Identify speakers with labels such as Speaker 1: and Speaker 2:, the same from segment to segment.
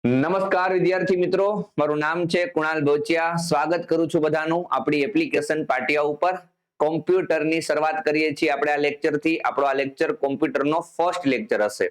Speaker 1: નમસ્કાર વિદ્યાર્થી મિત્રો, મારું નામ છે કુણાલ બોચિયા. સ્વાગત કરું છું બધાનું આપણી એપ્લિકેશન પાટિયા ઉપર. કોમ્પ્યુટરની શરૂઆત કરીએ છીએ આપણે આ લેક્ચરથી. આપણો આ લેક્ચર કોમ્પ્યુટરનો ફર્સ્ટ લેક્ચર હશે.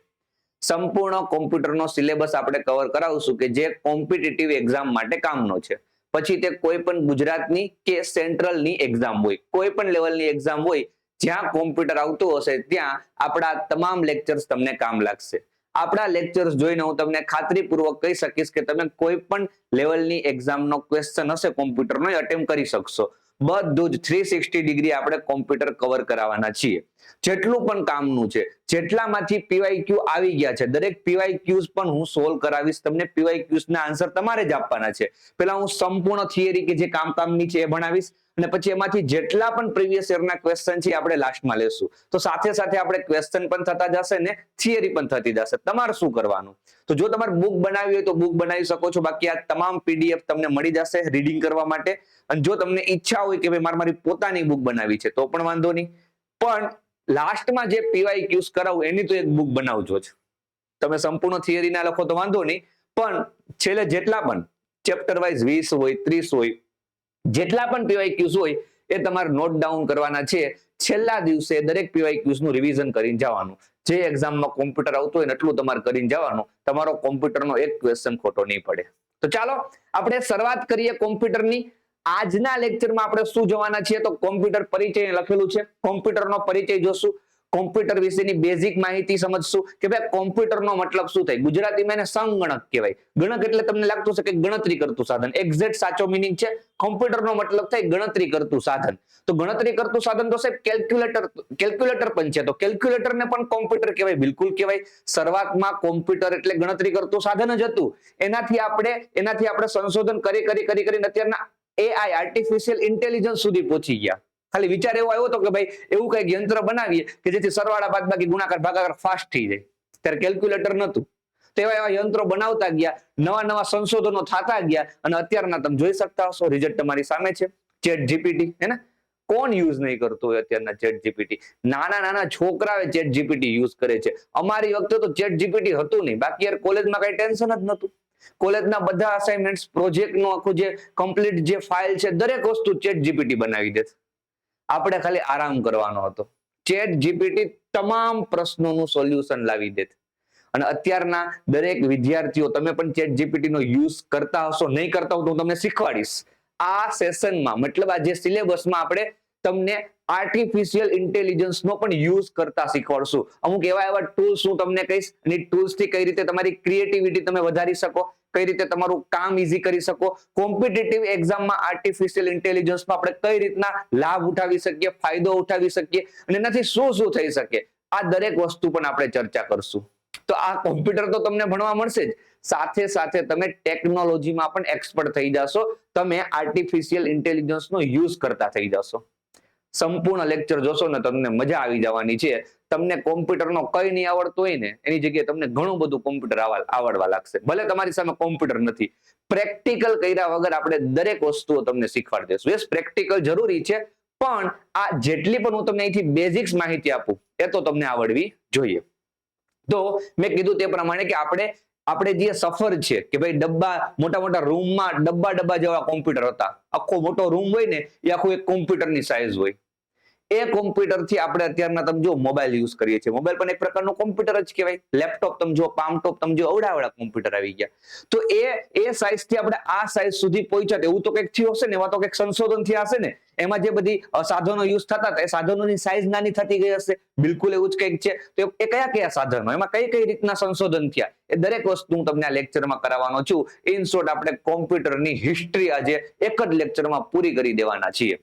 Speaker 1: સંપૂર્ણ કોમ્પ્યુટરનો સિલેબસ આપણે કવર કરાવશું કે જે કોમ્પિટિટિવ એક્ઝામ માટે કામનો છે. પછી તે કોઈ પણ ગુજરાતની કે સેન્ટ્રલની એક્ઝામ હોય, કોઈ પણ લેવલની એક્ઝામ હોય, જ્યાં કોમ્પ્યુટર આવતું હશે ત્યાં આપણા તમામ લેક્ચર્સ તમને કામ લાગશે. આપણા લેક્ચર્સ જોઈને હું તમને ખાતરીપૂર્વક કહી શકીશ કે તમે કોઈ પણ લેવલની એક્ઝામનો ક્વેશ્ચન હશે કોમ્પ્યુટરનો એ અટેમ્પ્ટ કરી શકશો. બધું જ 360 ડિગ્રી આપણે કોમ્પ્યુટર કવર કરાવવાના છીએ. જેટલું પણ કામનું છે, જેટલામાંથી પીવાયક્યુ આવી ગયા છે, દરેક પીવાયક્યુઝ પણ હું સોલ્વ કરાવીશ. તમને પીવાયક્યુઝ ના આન્સર તમારે જ આપવાના છે. પેલા હું સંપૂર્ણ થિયરી કે જે કામની છે એ ભણાવીશ અને પછી એમાંથી જેટલા પણ પ્રીવિયસ યરના ક્વેશ્ચન છે આપણે લાસ્ટમાં લેશું. તો સાથે સાથે આપણે ક્વેશ્ચન પણ થતા જશે ને થિયરી પણ થતી જશે. તમારે શું કરવાનું? તો જો તમારે બુક બનાવી હોય તો બુક બનાવી શકો છો. બાકી આ તમામ પીડીએફ તમને મળી જશે રીડિંગ કરવા માટે. અને જો તમને ઈચ્છા હોય કે ભાઈ મારી પોતાની બુક બનાવી છે તો પણ વાંધો નહીં. પણ લાસ્ટમાં જે પીવાયક્યુઝ કરાવું એની તો એક બુક બનાવજો જ. તમે સંપૂર્ણ થિયરી ના લખો તો વાંધો નહીં, પણ છેલ્લે જેટલા પણ ચેપ્ટર વાઇઝ 20 હોય 30 હોય, જેટલા પણ પીવાયક્યુઝ હોય એ તમારે નોટ ડાઉન કરવાના છે. છેલ્લા દિવસે દરેક પીવાયક્યુઝ નું રિવિઝન કરીને જવાનું. જે એક્ઝામમાં કોમ્પ્યુટર આવતું હોય ને એટલું તમારે કરીને જવાનું. તમારો કોમ્પ્યુટરનો એક ક્વેશ્ચન ખોટો નહીં પડે. તો ચાલો આપણે શરૂઆત કરીએ કોમ્પ્યુટરની. આજના લેક્ચરમાં આપણે શું જોવાના છીએ તો કોમ્પ્યુટર પરિચય લખેલું છે. કોમ્પ્યુટરનો પરિચય જોશું. કોમ્પ્યુટર વિશેની બેઝિક માહિતી સમજશું કે ભાઈ કોમ્પ્યુટરનો મતલબ શું થાય. ગુજરાતીમાં એને સંગણક કહેવાય. ગણક એટલે તમને લાગતું છે કે ગણતરી કરતું સાધન. એક્ઝેક્ટ સાચો મિનિંગ છે. કોમ્પ્યુટરનો મતલબ થાય ગણતરી કરતું સાધન. તો ગણતરી કરતું સાધન તો સાહેબ કેલ્ક્યુલેટર પણ છે. તો કેલ્ક્યુલેટરને પણ કોમ્પ્યુટર કહેવાય, બિલકુલ કહેવાય. શરૂઆતમાં કોમ્પ્યુટર એટલે ગણતરી કરતું સાધન જ હતું. એનાથી આપણે સંશોધન કરીને અત્યારના AI આર્ટિફિશિયલ ઇન્ટેલિજન્સ સુધી પહોંચી ગયા. ખાલી વિચાર એવો આવ્યો હતો કે ભાઈ એવું કઈક યંત્ર બનાવીએ કે જેથી સરવાળા બાદબાકી ગુણાકાર ભાગાકાર ફાસ્ટ થઈ જાય. ત્યારે કેલ્ક્યુલેટર નહોતું. તેવા એવા યંત્રો બનાવતા ગયા, નવા સંશોધનો થતા ગયા અને અત્યારના તમે જોઈ શકતા હશો રિઝલ્ટ તમારી સામે છે. ચેટ જીપીટી હે ને, કોણ યુઝ નહીં કરતું હોય અત્યારના ચેટ જીપીટી? નાના છોકરાઓ ચેટ જીપીટી યુઝ કરે છે. અમારી વખતે તો ચેટ જીપીટી હતું નહીં. બાકી યાર કોલેજમાં કઈ ટેન્શન જ નહોતું. કોલેજના બધા અસાઇનમેન્ટ્સ, પ્રોજેક્ટનું આખું જે કમ્પ્લીટ જે ફાઇલ છે દરેક વસ્તુ ચેટ જીપીટી બનાવી દે. આપણે ખાલી આરામ કરવાનો હતો. ચેટ જીપીટી તમામ પ્રશ્નોનું સોલ્યુશન લાવી દે. અને અત્યારના દરેક વિદ્યાર્થીઓ, તમે પણ ચેટ જીપીટી નો યુઝ કરતા હશો, નહીં કરતા હો તો હું તમને શીખવાડીશ. આ સેશનમાં મતલબ આ જે સિલેબસમાં આપણે તમને આર્ટિફિશિયલ ઇન્ટેલિજન્સ નો પણ યુઝ કરતા શીખવાડશું. અમુક એવા ટૂલ્સ હું તમને કહીશ અને ટૂલ્સ થી કઈ રીતે તમારી ક્રિએટિવિટી તમે વધારી શકો, કઈ રીતે તમારું કામ ઈઝી કરી શકો, કોમ્પિટિટિવ એક્ઝામમાં આર્ટિફિશિયલ ઇન્ટેલિજન્સમાં આપણે કઈ રીતના લાભ ઉઠાવી શકીએ, ફાયદો ઉઠાવી શકીએ અને એનાથી શું થઈ શકે, આ દરેક વસ્તુ પણ આપણે ચર્ચા કરશું. તો આ કોમ્પ્યુટર તો તમને ભણવા મળશે જ, સાથે સાથે તમે ટેકનોલોજીમાં પણ એક્સપર્ટ થઈ જશો. તમે આર્ટિફિશિયલ ઇન્ટેલિજન્સ નો યુઝ કરતા થઈ જશો. સંપૂર્ણ લેક્ચર જોશો ને તમને મજા આવી જવાની છે. તમને કોમ્પ્યુટરનો કઈ નહીં આવડતું હોય ને એની જગ્યાએ તમને ઘણું બધું કોમ્પ્યુટર આવડવા લાગશે. ભલે તમારી સામે કોમ્પ્યુટર નથી, પ્રેક્ટિકલ કર્યા વગર આપણે દરેક વસ્તુઓ તમને શીખવાડી દઈશું. યસ, પ્રેક્ટિકલ જરૂરી છે, પણ આ જેટલી પણ હું તમને અહીંથી બેઝિક્સ માહિતી આપું એ તો તમને આવડવી જોઈએ. તો મેં કીધું તે પ્રમાણે કે આપણે જે સફર છે કે ભાઈ મોટા રૂમમાં ડબ્બા જેવા કોમ્પ્યુટર હતા. આખો મોટો રૂમ હોય ને એ આખું એક કોમ્પ્યુટરની સાઈઝ હોય. એ કોમ્પ્યુટર થી આપણે અત્યારના તમે જો મોબાઈલ યુઝ કરીએ છીએ. મોબાઈલ પણ એક પ્રકારનો કોમ્પ્યુટર જ કહેવાય. લેપટોપ તમે જો, પામટોપ તમે જો, અવડા કોમ્પ્યુટર આવી ગયા. તો એ સાઈઝ થી આપણે આ સાઈઝ સુધી પહોંચ્યા. એવું તો કંઈક થયું હશે ને, એવા તો કંઈક સંશોધન થયા હશે ને. એમાં જે બધી સાધનો યુઝ થતા હતા એ સાધનોની સાઈઝ નાની થતી ગઈ હશે. બિલકુલ એવું જ કંઈક છે. તો એ કયા સાધનો, એમાં કઈ રીતના સંશોધન થયા, એ દરેક વસ્તુ હું તમને આ લેક્ચરમાં કરાવવાનો છું. ઇન શોર્ટ આપણે કોમ્પ્યુટરની હિસ્ટ્રી આજે એક જ લેક્ચરમાં પૂરી કરી દેવાના છીએ.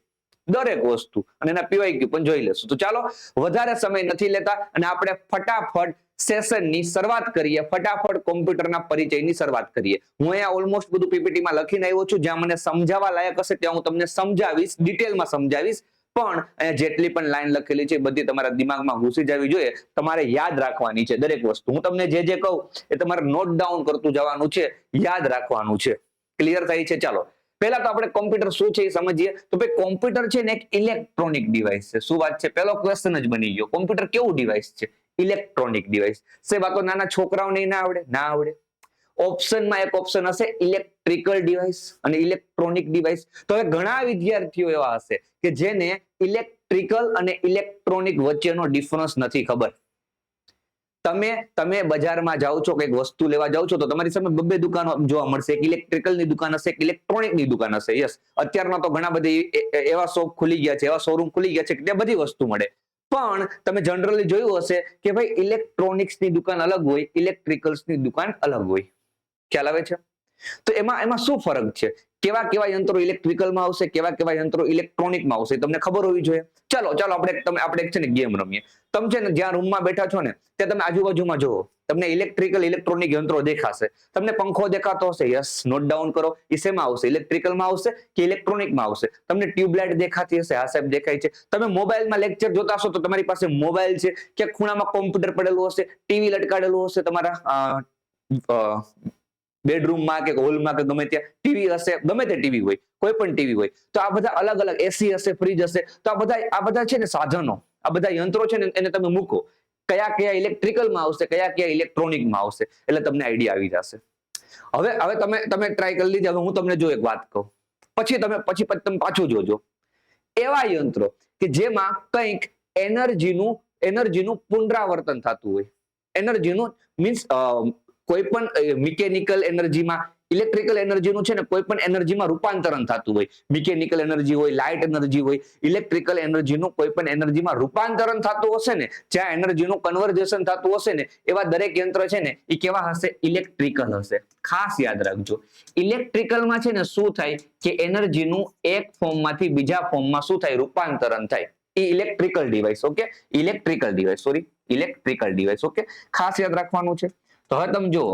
Speaker 1: દરેક વસ્તુ અને એના પીવાયક્યુ પણ જોઈ લેશું. તો ચાલો વધારે સમય નથી લેતા અને આપણે ફટાફટ સેશનની શરૂઆત કરીએ. ફટાફટ કોમ્પ્યુટરના પરિચયની શરૂઆત કરીએ. હું અહીંયા ઓલમોસ્ટ બધું પીપીટીમાં લખીને આવ્યો છું. જ્યાં મને સમજાવવા લાયક હશે ત્યાં હું તમને સમજાવીશ, ડિટેલમાં સમજાવીશ. પણ અહીંયા જેટલી પણ લાઈન લખેલી છે બધી તમારા દિમાગમાં ઘૂસી જવી જોઈએ. તમારે યાદ રાખવાની છે દરેક વસ્તુ. હું તમને જે કહું એ તમારે નોટ ડાઉન કરતું જવાનું છે, યાદ રાખવાનું છે. ક્લિયર થાય છે? ચાલો પહેલા તો આપણે કોમ્પ્યુટર શું છે એ સમજીએ. તો ભાઈ કોમ્પ્યુટર છે ને એક ઇલેક્ટ્રોનિક ડિવાઇસ છે. શું વાત છે? પહેલો ક્વેશ્ચન જ બની ગયો. કોમ્પ્યુટર કેવું ડિવાઇસ છે? Electronic device. સાહેબ આ તો નાના છોકરાઓને ના આવડે. ઓપ્શનમાં એક ઓપ્શન હશે ઇલેક્ટ્રિકલ ડિવાઇસ અને ઇલેક્ટ્રોનિક ડિવાઇસ. તો હવે ઘણા વિદ્યાર્થીઓ એવા હશે કે જેને ઇલેક્ટ્રિકલ અને ઇલેક્ટ્રોનિક વચ્ચેનો ડિફરન્સ નથી ખબર. તમે બજારમાં જાઓ છો, કંઈક વસ્તુ લેવા જાઓ છો, તો તમારી સામે બે દુકાનો જોવા મળશે. એક ઇલેક્ટ્રિકલની દુકાન હશે, એક ઇલેક્ટ્રોનિકની દુકાન હશે. યસ, અત્યારમાં તો ઘણા બધી એવા શોપ ખુલી ગયા છે, એવા શોરૂમ ખુલી ગયા છે કે ત્યાં બધી વસ્તુ મળે. પણ તમે જનરલી જોયું હશે કે ભાઈ ઇલેક્ટ્રોનિક્સની દુકાન અલગ હોય, ઇલેક્ટ્રિકલ્સની દુકાન અલગ હોય. ખ્યાલ આવે છે? તો એમાં શું ફરક છે? કેવા કેવા યંત્રો ઇલેક્ટ્રિકલમાં આવશે, કેવા કેવા યંત્રો ઇલેક્ટ્રોનિકમાં આવશે, તમને ખબર હોવી જોઈએ. ચાલો આપણે છે ને ગેમ રમીએ. તમે છે ને જ્યાં રૂમમાં બેઠા છો ને ત્યાં તમે આજુબાજુમાં જુઓ, તમને ઇલેક્ટ્રિકલ ઇલેક્ટ્રોનિક યંત્રો દેખાશે. તમને પંખો દેખાતો હશે, યસ, નોટ ડાઉન કરો. એ શેમાં આવશે? ઇલેક્ટ્રિકલમાં આવશે કે ઇલેક્ટ્રોનિકમાં આવશે? તમને ટ્યુબલાઇટ દેખાતી હશે, હા સાહેબ દેખાય છે. તમે મોબાઈલમાં લેક્ચર જોતા હશો તો તમારી પાસે મોબાઈલ છે, કે ખૂણામાં કોમ્પ્યુટર પડેલું હશે, ટીવી લટકાડેલું હશે, તમારા બેડરૂમમાં કે હોલમાં કે ગમે ત્યાં ટીવી હશે, ગમે તે ટીવી હોય, કોઈ પણ ટીવી હોય. તો આ બધા અલગ અલગ એસી હશે, ફ્રીજ હશે. તો આ બધા છે ને સાધનો, આ બધા યંત્રો છે ને એને તમે મૂકો, કયા કયા ઇલેક્ટ્રિકલમાં આવશે, કયા કયા ઇલેક્ટ્રોનિકમાં આવશે, એટલે તમને આઈડિયા આવી જશે. હવે તમે ટ્રાય કરી લીધી. હવે હું તમને જો એક વાત કહું, પછી તમે પાછું જોજો. એવા યંત્રો કે જેમાં કંઈક એનર્જીનું પુનરાવર્તન થતું હોય. એનર્જીનું મીન્સ કોઈ પણ મિકેનિકલ એનર્જીમાં, ઇલેક્ટ્રિકલ એનર્જીનું છે ને કોઈ પણ એનર્જીમાં રૂપાંતરણ થતું હોય. મિકેનિકલ એનર્જી હોય, લાઇટ એનર્જી હોય, ઇલેક્ટ્રિકલ એનર્જીનું કોઈ પણ એનર્જીમાં રૂપાંતરણ થતું હશે ને, જ્યાં એનર્જીનું કન્વર્ઝેશન થતું હશે ને, એવા દરેક યંત્ર છે ને એ કેવા હશે? ઇલેક્ટ્રિકલ હશે. ખાસ યાદ રાખજો, ઇલેક્ટ્રિકલમાં છે ને શું થાય કે એનર્જીનું એક ફોર્મમાંથી બીજા ફોર્મમાં શું થાય? રૂપાંતરણ થાય. એ electrical device. Okay, electrical device. Okay, ખાસ યાદ રાખવાનું છે. તો હવે તમે જુઓ,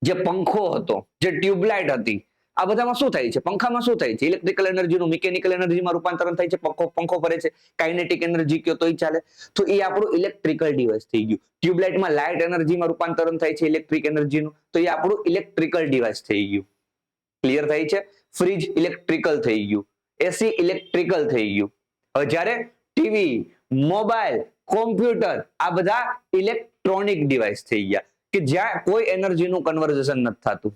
Speaker 1: જે પંખો હતો, જે ટ્યુબલાઇટ હતી, આ બધામાં શું થાય છે? પંખામાં શું થાય છે? ઇલેક્ટ્રિકલ એનર્જીનું મિકેનિકલ એનર્જીમાં રૂપાંતરણ થાય છે. પંખો ફરે છે, કાઇનેટિક એનર્જી કયો તોય ચાલે. તો એ આપણું ઇલેક્ટ્રિકલ ડિવાઇસ થઈ ગયું. ટ્યુબલાઇટમાં લાઇટ એનર્જીમાં રૂપાંતરણ થાય છે ઇલેક્ટ્રિક એનર્જીનું, તો એ આપણું ઇલેક્ટ્રિકલ ડિવાઇસ થઈ ગયું. ક્લિયર થાય છે? ફ્રીજ ઇલેક્ટ્રિકલ થઈ ગયું, એસી ઇલેક્ટ્રિકલ થઈ ગયું. હવે જ્યારે ટીવી, મોબાઈલ, કોમ્પ્યુટર, આ બધા ઇલેક્ટ્રોનિક ડિવાઇસ થઈ ગયા કે જ્યાં કોઈ એનર્જીનું કન્વર્ઝેશન નથી થતું.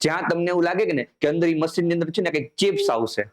Speaker 1: જ્યાં તમને એવું લાગે કે ને કે અંદર મશીનની અંદર છે ને કંઈક ચિપ્સ આવશે,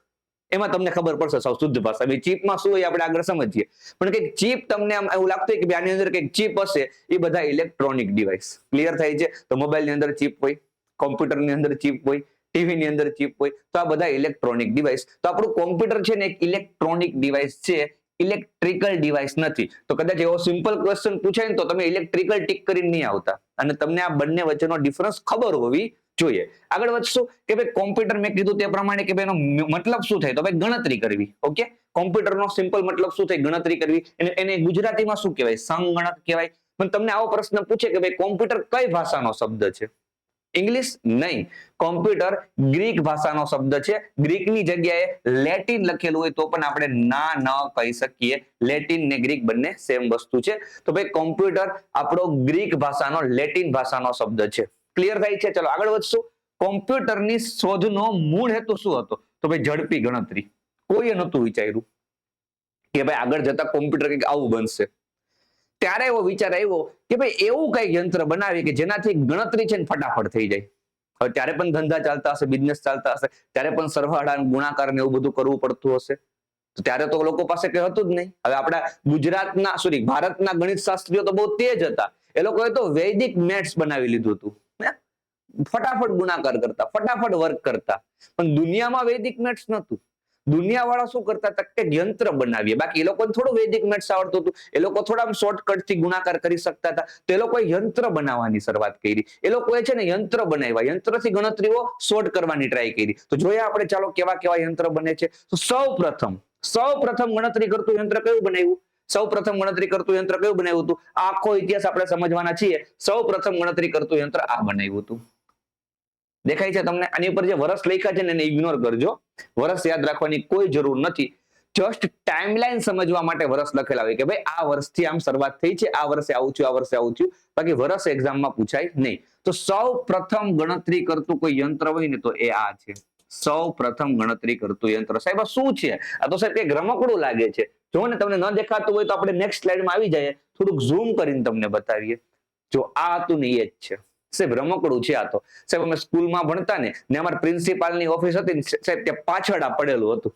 Speaker 1: એમાં તમને ખબર પડશે સાવ શુદ્ધ ભાષા ચિપમાં શું હોય આપણે આગળ સમજીએ. પણ કંઈક ચિપ તમને આમ એવું લાગતું હોય કે આની અંદર કંઈક ચિપ હશે, એ બધા ઇલેક્ટ્રોનિક ડિવાઇસ. ક્લિયર થાય છે? તો મોબાઈલની અંદર ચિપ હોય, કોમ્પ્યુટરની અંદર ચિપ હોય, ટીવીની અંદર ચિપ હોય, તો આ બધા ઇલેક્ટ્રોનિક ડિવાઇસ. તો આપણું કોમ્પ્યુટર છે ને એક ઇલેક્ટ્રોનિક ડિવાઇસ છે, ઇલેક્ટ્રિકલ ડિવાઇસ નથી. તો કદાચ એવો સિમ્પલ ક્વેશ્ચન પૂછાય ને તો તમે ઇલેક્ટ્રિકલ ટીક કરીને નહીં આવતા, અને તમને આ બંને વચ્ચેનો ડિફરન્સ ખબર હોવી જોઈએ. આગળ વધશું કે ભાઈ કોમ્પ્યુટર મેં કીધું તે પ્રમાણે કે ભાઈ એનો મતલબ શું થાય? તો ભાઈ ગણતરી કરવી. ઓકે, કોમ્પ્યુટરનો સિમ્પલ મતલબ શું થાય? ગણતરી કરવી. એને ગુજરાતીમાં શું કહેવાય? સંગણક કહેવાય. પણ તમને આવો પ્રશ્ન પૂછે કે ભાઈ કોમ્પ્યુટર કઈ ભાષાનો શબ્દ છે? ઇંગ્લિશ નહીં, કોમ્પ્યુટર ગ્રીક ભાષાનો શબ્દ છે. ગ્રીકની જગ્યાએ લેટિન લખેલું હોય તો પણ આપણે ના ન કહી શકીએ. લેટિન ને ગ્રીક બંને સેમ વસ્તુ છે. તો ભાઈ કોમ્પ્યુટર આપણો ગ્રીક ભાષાનો, લેટિન ભાષાનો શબ્દ છે. ક્લિયર થાય છે? ચલો આગળ વધશું. કોમ્પ્યુટરની શોધનો મૂળ હેતુ શું હતો? તો ભાઈ ઝડપી ગણતરી. કોઈએ નહોતું વિચાર્યું કે ભાઈ આગળ જતા કોમ્પ્યુટર કંઈક આવું બનશે. ત્યારે એવો વિચાર આવ્યો કે ભાઈ એવું કઈક યંત્ર બનાવી કે જેનાથી ગણતરી છે ને ફટાફટ થઈ જાય. હવે ત્યારે પણ ધંધા ચાલતા હશે, બિઝનેસ ચાલતા હશે, ત્યારે પણ સરવાળા, ગુણાકાર ને એવું બધું કરવું પડતું હશે. તો ત્યારે તો લોકો પાસે કઈ હતું જ નહીં. હવે આપણા ભારતના ગણિત શાસ્ત્રીઓ તો બહુ તેજ હતા. એ લોકોએ તો વૈદિક મેથ્સ બનાવી લીધું હતું. ફટાફટ ગુણાકાર કરતા, ફટાફટ વર્ક કરતા. પણ દુનિયામાં વૈદિક મેથ્સ નહોતું. દુનિયાવાળા શું કરતા હતા કે યંત્ર બનાવીએ. બાકી એ લોકોને થોડું વૈદિક મેથ્સ આવડતું હતું. એ લોકો થોડા શોર્ટકટ થી ગુણાકાર કરી શકતા હતા. તો એ લોકોએ યંત્ર બનાવવાની શરૂઆત કરી. એ લોકોએ છે ને યંત્ર બનાવ્યા, યંત્રથી ગણતરીઓ શોર્ટ કરવાની ટ્રાય કરી. તો જોઈએ આપણે, ચાલો કેવા કેવા યંત્ર બને છે. તો સૌપ્રથમ ગણતરી કરતું યંત્ર કયું બનાવ્યું? હતું? આખો ઇતિહાસ આપણે સમજવાના છીએ. સૌપ્રથમ ગણતરી કરતું યંત્ર આ બનાવ્યું હતું. દેખાય છે તમને? આની ઉપર જે વર્ષ લખ્યા છે ને એને ઇગ્નોર કરજો. વર્ષ યાદ રાખવાની કોઈ જરૂર નથી. જસ્ટ ટાઈમલાઈન સમજવા માટે વર્ષ લખેલા હોય કે ભાઈ આ વર્ષથી આમ શરૂઆત થઈ છે, આ વર્ષે આવું થયું, આ વર્ષે આવું થયું. બાકી વર્ષ એક્ઝામમાં પૂછાય નહીં. તો સૌ પ્રથમ ગણતરી કરતું કોઈ યંત્ર હોય ને તો એ આ છે. સૌ પ્રથમ ગણતરી કરતું યંત્ર. સાહેબ આ શું છે? આ તો સાહેબ કંઈક રમકડું લાગે છે. જો ને તમને ન દેખાતું હોય તો આપણે નેક્સ્ટ સ્લાઇડમાં આવી જાય, થોડુંક ઝૂમ કરીને તમને બતાવીએ. જો આ હતું ને એ જ છે સાહેબ, રમકડું છે આ તો. સાહેબ અમે સ્કૂલમાં ભણતા ને અમારા પ્રિન્સિપાલની ઓફિસ હતી ને સાહેબ, ત્યાં પાછળ આ પડેલું હતું.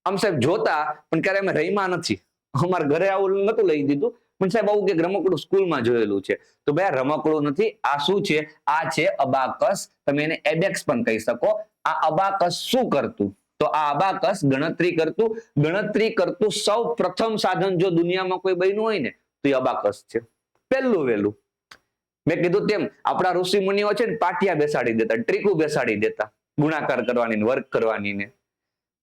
Speaker 1: આમ સાહેબ જોતા પણ ક્યારે અમે રહીમાં નથી. અમારા ઘરે આવું નતું લઈ દીધું, પણ સાહેબ આવું કે રમકડું સ્કૂલમાં જોયેલું છે. તો ભાઈ આ રમકડું નથી, આ શું છે? આ છે અબાકસ. તમે એને એબેક્સ પણ કહી શકો. આ અબાકસ શું કરતું? તો આ અબાકસ ગણતરી કરતું સૌ પ્રથમ સાધન જો દુનિયામાં કોઈ બન્યું હોય ને તો એ અબાકસ છે. પહેલું વહેલું મેં કીધું તેમ આપણા ઋષિ મુનિઓ છે ને પાટિયા બેસાડી દેતા, ટ્રીકુ બેસાડી દેતા, ગુણાકાર કરવાની, વર્ક કરવાની ને.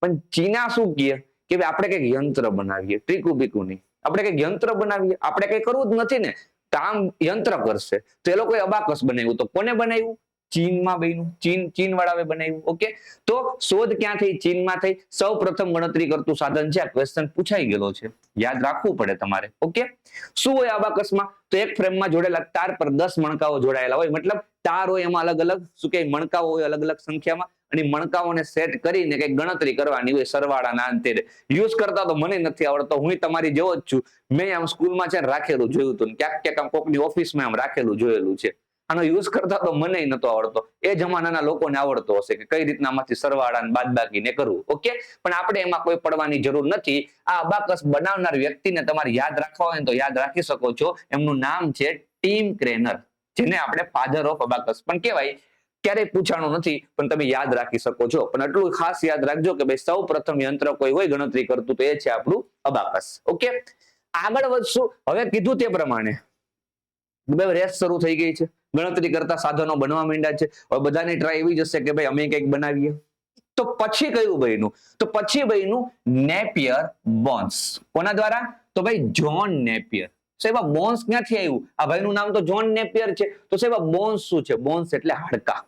Speaker 1: પણ ચીના શું કે આપણે કઈક યંત્ર બનાવીએ, ટ્રીકુ બીકુ નહીં, આપણે કઈક યંત્ર બનાવીએ, આપણે કઈ કરવું જ નથી ને, કામ યંત્ર કરશે. તો એ લોકોએ અબાકસ બનાવ્યું. તો કોને બનાવ્યું? ચીનમાં બન્યું, ચીન વાળાએ બનાવ્યું. ઓકે, તો શોધ ક્યાં થઈ? ચીનમાં થઈ. સૌ પ્રથમ ગણતરી કરતું સાધન છે. આ ક્વેશ્ચન પૂછાઈ ગયેલો છે, યાદ રાખવું પડે તમારે. ઓકે, શું હોય અબાકસમાં? તો એક ફ્રેમમાં જોડેલા તાર પર 10 મણકાઓ જોડાયેલા હોય, મતલબ તાર હોય એમાં અલગ અલગ શું કે મણકાઓ હોય અલગ અલગ સંખ્યામાં, અને મણકાઓને સેટ કરીને કઈક ગણતરી કરવાની હોય સરવાળાના અંતે. યુઝ કરતા તો મને નથી આવડતો, હું તમારી જેવો જ છું. મેં આમ સ્કૂલમાં છે રાખેલું જોયું હતું, ક્યાંક આમ કોકની ઓફિસમાં આમ રાખેલું જોયેલું છે. આનો યુઝ કરતા તો મને નતો આવડતો, એ જમાનાના લોકોને આવડતો હશે કે કઈ રીતના આમાંથી સરવાળા બાદબાકીને કરવું. ઓકે, પણ આપણે એમાં કોઈ પડવાની જરૂર નથી. આ અબાકસ બનાવનાર વ્યક્તિને તમારે યાદ રાખવા હોય તો યાદ રાખી શકો છો. એમનું નામ છે ટીમ ક્રેનર, જેને આપણે ફાધર ઓફ અબાકસ પણ કહેવાય. ક્યારેય પૂછાણું નથી, પણ તમે યાદ રાખી શકો છો. પણ એટલું ખાસ યાદ રાખજો કે ભાઈ સૌ પ્રથમ યંત્ર કોઈ હોય ગણતરી કરતું તો એ છે આપણું અબાકસ. ઓકે, આગળ વધશું. હવે કીધું તે પ્રમાણે રેસ શરૂ થઈ ગઈ છે, ગણતરી કરતા સાધનો બનવા માંડ્યા છે. હવે બધાની ટ્રાય એવી જ હશે કે ભાઈ અમે કંઈક બનાવીએ. તો પછી કયું બન્યું? તો પછી બન્યું નેપિયર બોન્સ. કોના દ્વારા? તો ભાઈ જ્હોન નેપિયર. સાહેબ આ બોન્સ ક્યાંથી આવ્યું? આ ભાઈનું નામ તો જ્હોન નેપિયર છે. તો સાહેબ આ બોન્સ શું છે? બોન્સ એટલે હાડકા.